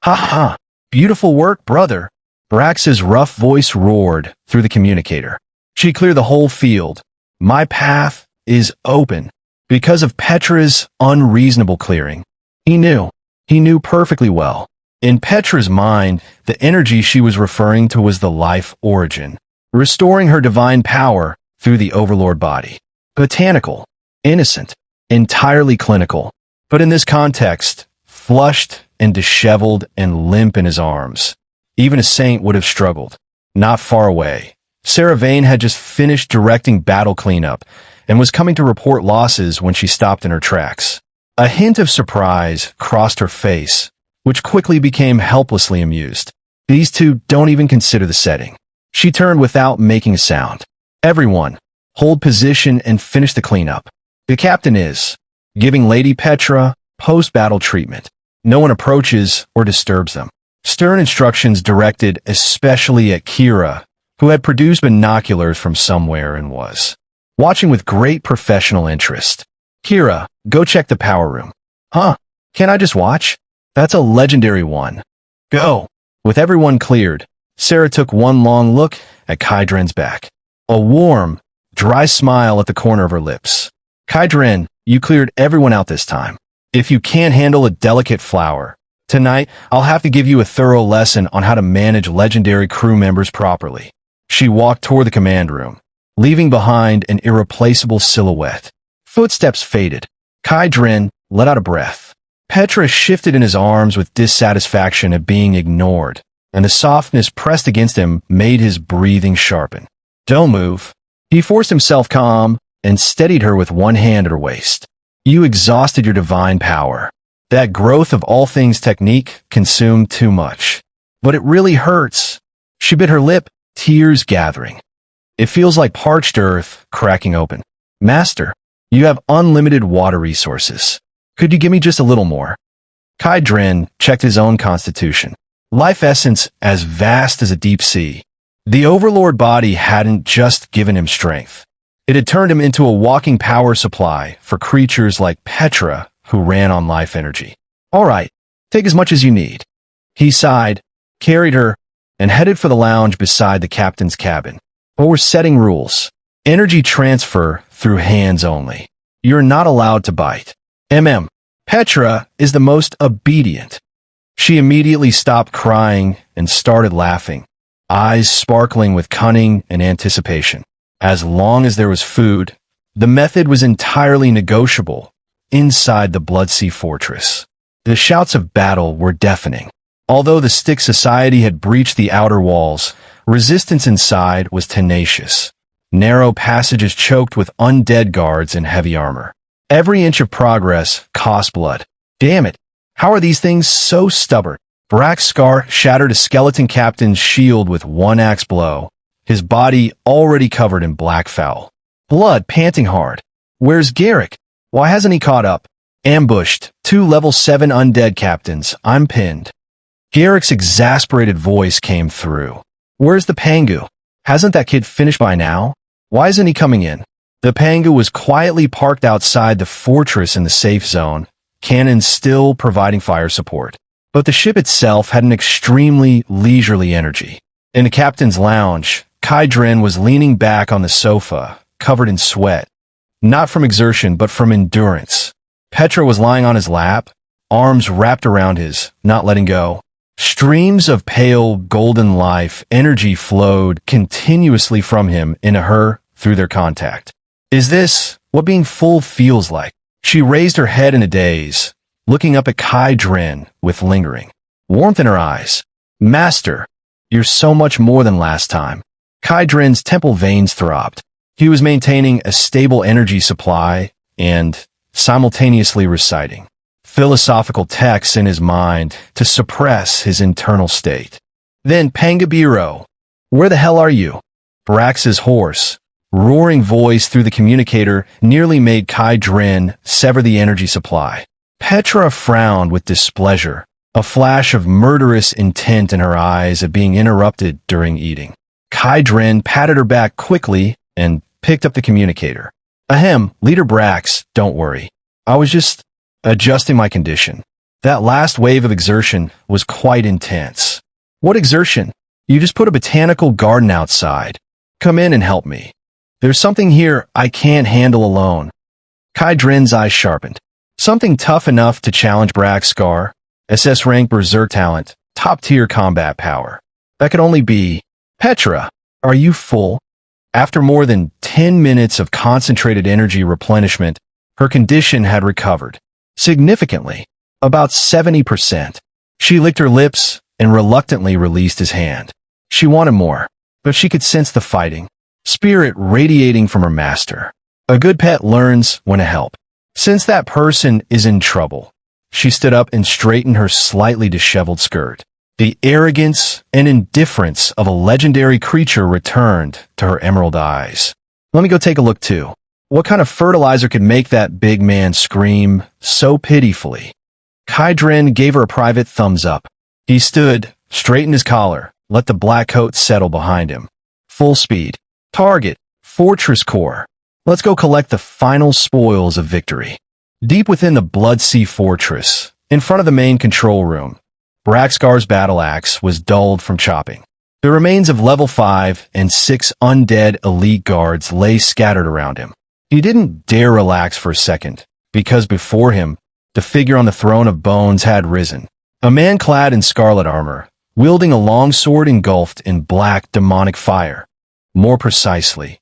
Ha ha! Beautiful work, brother! Brax's rough voice roared through the communicator. She cleared the whole field. My path is open. Because of Petra's unreasonable clearing. He knew perfectly well. In Petra's mind, the energy she was referring to was the life origin, restoring her divine power through the overlord body. Botanical, innocent, entirely clinical, but in this context, flushed and disheveled and limp in his arms. Even a saint would have struggled. Not far away, Sarah Vane had just finished directing battle cleanup and was coming to report losses when she stopped in her tracks. A hint of surprise crossed her face, which quickly became helplessly amused. These two don't even consider the setting. She turned without making a sound. Everyone, hold position and finish the cleanup. The captain is giving Lady Petra post-battle treatment. No one approaches or disturbs them. Stern instructions directed especially at Kira, who had produced binoculars from somewhere and was watching with great professional interest. Kira, go check the power room. Huh? Can I just watch? That's a legendary one. Go. With everyone cleared, Sarah took one long look at Kydren's back. A warm, dry smile at the corner of her lips. Kydren, you cleared everyone out this time. If you can't handle a delicate flower, tonight I'll have to give you a thorough lesson on how to manage legendary crew members properly. She walked toward the command room, leaving behind an irreplaceable silhouette. Footsteps faded. Kydren let out a breath. Petra shifted in his arms with dissatisfaction at being ignored, and the softness pressed against him made his breathing sharpen. Don't move. He forced himself calm and steadied her with one hand at her waist. You exhausted your divine power. That growth of all things technique consumed too much. But it really hurts. She bit her lip, tears gathering. It feels like parched earth cracking open. Master, you have unlimited water resources. Could you give me just a little more? Kydren checked his own constitution. Life essence as vast as a deep sea. The overlord body hadn't just given him strength. It had turned him into a walking power supply for creatures like Petra who ran on life energy. All right, take as much as you need. He sighed, carried her, and headed for the lounge beside the captain's cabin. But we're setting rules. Energy transfer through hands only. You're not allowed to bite. Petra is the most obedient. She immediately stopped crying and started laughing, eyes sparkling with cunning and anticipation. As long as there was food, the method was entirely negotiable inside the Bloodsea Fortress. The shouts of battle were deafening. Although the Styx Society had breached the outer walls, resistance inside was tenacious. Narrow passages choked with undead guards in heavy armor. Every inch of progress cost blood. Damn it, How are these things so stubborn? Brack's scar shattered a skeleton captain's shield with one axe blow, his body already covered in black foul. Blood panting hard. Where's Garrick? Why hasn't he caught up? Ambushed. 2 level 7 undead captains. I'm pinned. Garrick's exasperated voice came through. Where's the Pangu? Hasn't that kid finished by now? Why isn't he coming in? The Pangu was quietly parked outside the fortress in the safe zone, cannons still providing fire support. But the ship itself had an extremely leisurely energy. In the captain's lounge, Kai Dren was leaning back on the sofa, covered in sweat. Not from exertion, but from endurance. Petra was lying on his lap, arms wrapped around his, not letting go. Streams of pale, golden life energy flowed continuously from him into her through their contact. Is this what being full feels like? She raised her head in a daze, looking up at Kai Dren with lingering warmth in her eyes. Master, you're so much more than last time. Kai Dren's temple veins throbbed. He was maintaining a stable energy supply and simultaneously reciting philosophical texts in his mind to suppress his internal state. Then Pangabiro, where the hell are you? Brax's hoarse, roaring voice through the communicator nearly made Kai Dren sever the energy supply. Petra frowned with displeasure, a flash of murderous intent in her eyes at being interrupted during eating. Kai Dren patted her back quickly and picked up the communicator. Ahem, Leader Brax, don't worry. I was just adjusting my condition. That last wave of exertion was quite intense. What exertion? You just put a botanical garden outside. Come in and help me. There's something here I can't handle alone. Kai Dren's eyes sharpened. Something tough enough to challenge Brax's scar. SS rank berserk talent, top tier combat power. That could only be Petra. Are you full? After more than 10 minutes of concentrated energy replenishment, her condition had recovered. Significantly. About 70%. She licked her lips and reluctantly released his hand. She wanted more, but she could sense the fighting spirit radiating from her master. A good pet learns when to help. Since that person is in trouble, she stood up and straightened her slightly disheveled skirt. The arrogance and indifference of a legendary creature returned to her emerald eyes. Let me go take a look too. What kind of fertilizer could make that big man scream so pitifully? Kai Dren gave her a private thumbs up. He stood, straightened his collar, let the black coat settle behind him. Full speed. Target. Fortress core. Let's go collect the final spoils of victory. Deep within the Blood Sea Fortress, in front of the main control room, Braxkar's battle axe was dulled from chopping. The remains of level 5 and 6 undead elite guards lay scattered around him. He didn't dare relax for a second, because before him, the figure on the throne of bones had risen. A man clad in scarlet armor, wielding a long sword engulfed in black demonic fire. More precisely,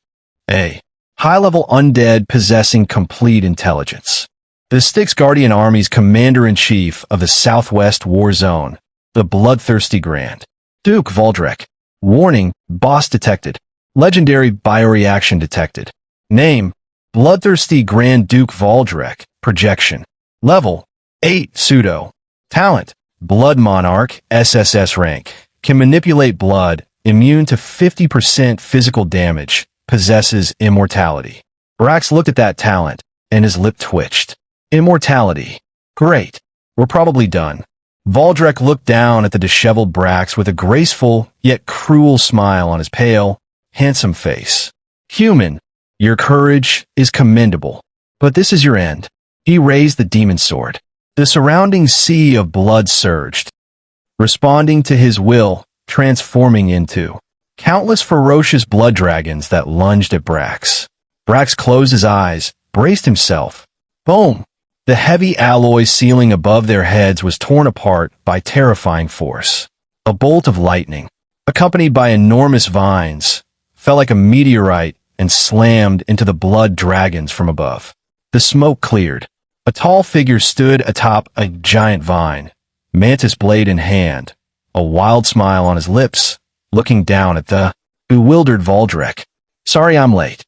a high-level undead possessing complete intelligence. The Styx Guardian Army's commander-in-chief of the Southwest War Zone, the bloodthirsty Grand Duke Valdrek. Warning, boss detected. Legendary bioreaction detected. Name, Bloodthirsty Grand Duke Valdrek. Projection. Level, 8 pseudo. Talent, Blood Monarch, SSS rank. Can manipulate blood, immune to 50% physical damage, possesses immortality. Brax looked at that talent, and his lip twitched. Immortality. Great. We're probably done. Valdrek looked down at the disheveled Brax with a graceful, yet cruel smile on his pale, handsome face. Human, your courage is commendable, but this is your end. He raised the demon sword. The surrounding sea of blood surged, responding to his will, transforming into countless ferocious blood dragons that lunged at Brax. Brax closed his eyes, braced himself. Boom! The heavy alloy ceiling above their heads was torn apart by terrifying force. A bolt of lightning, accompanied by enormous vines, fell like a meteorite and slammed into the blood dragons from above. The smoke cleared. A tall figure stood atop a giant vine, mantis blade in hand, a wild smile on his lips, looking down at the bewildered Valdrek. Sorry I'm late.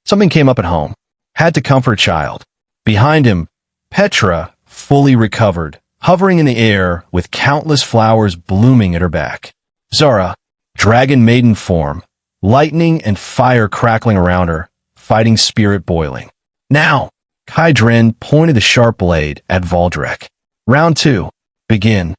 Something came up at home. Had to comfort child. Behind him, Petra, fully recovered, hovering in the air with countless flowers blooming at her back. Zara, dragon maiden form, lightning and fire crackling around her, fighting spirit boiling. Now, Kai Dren pointed the sharp blade at Valdrek. Round 2. Begin.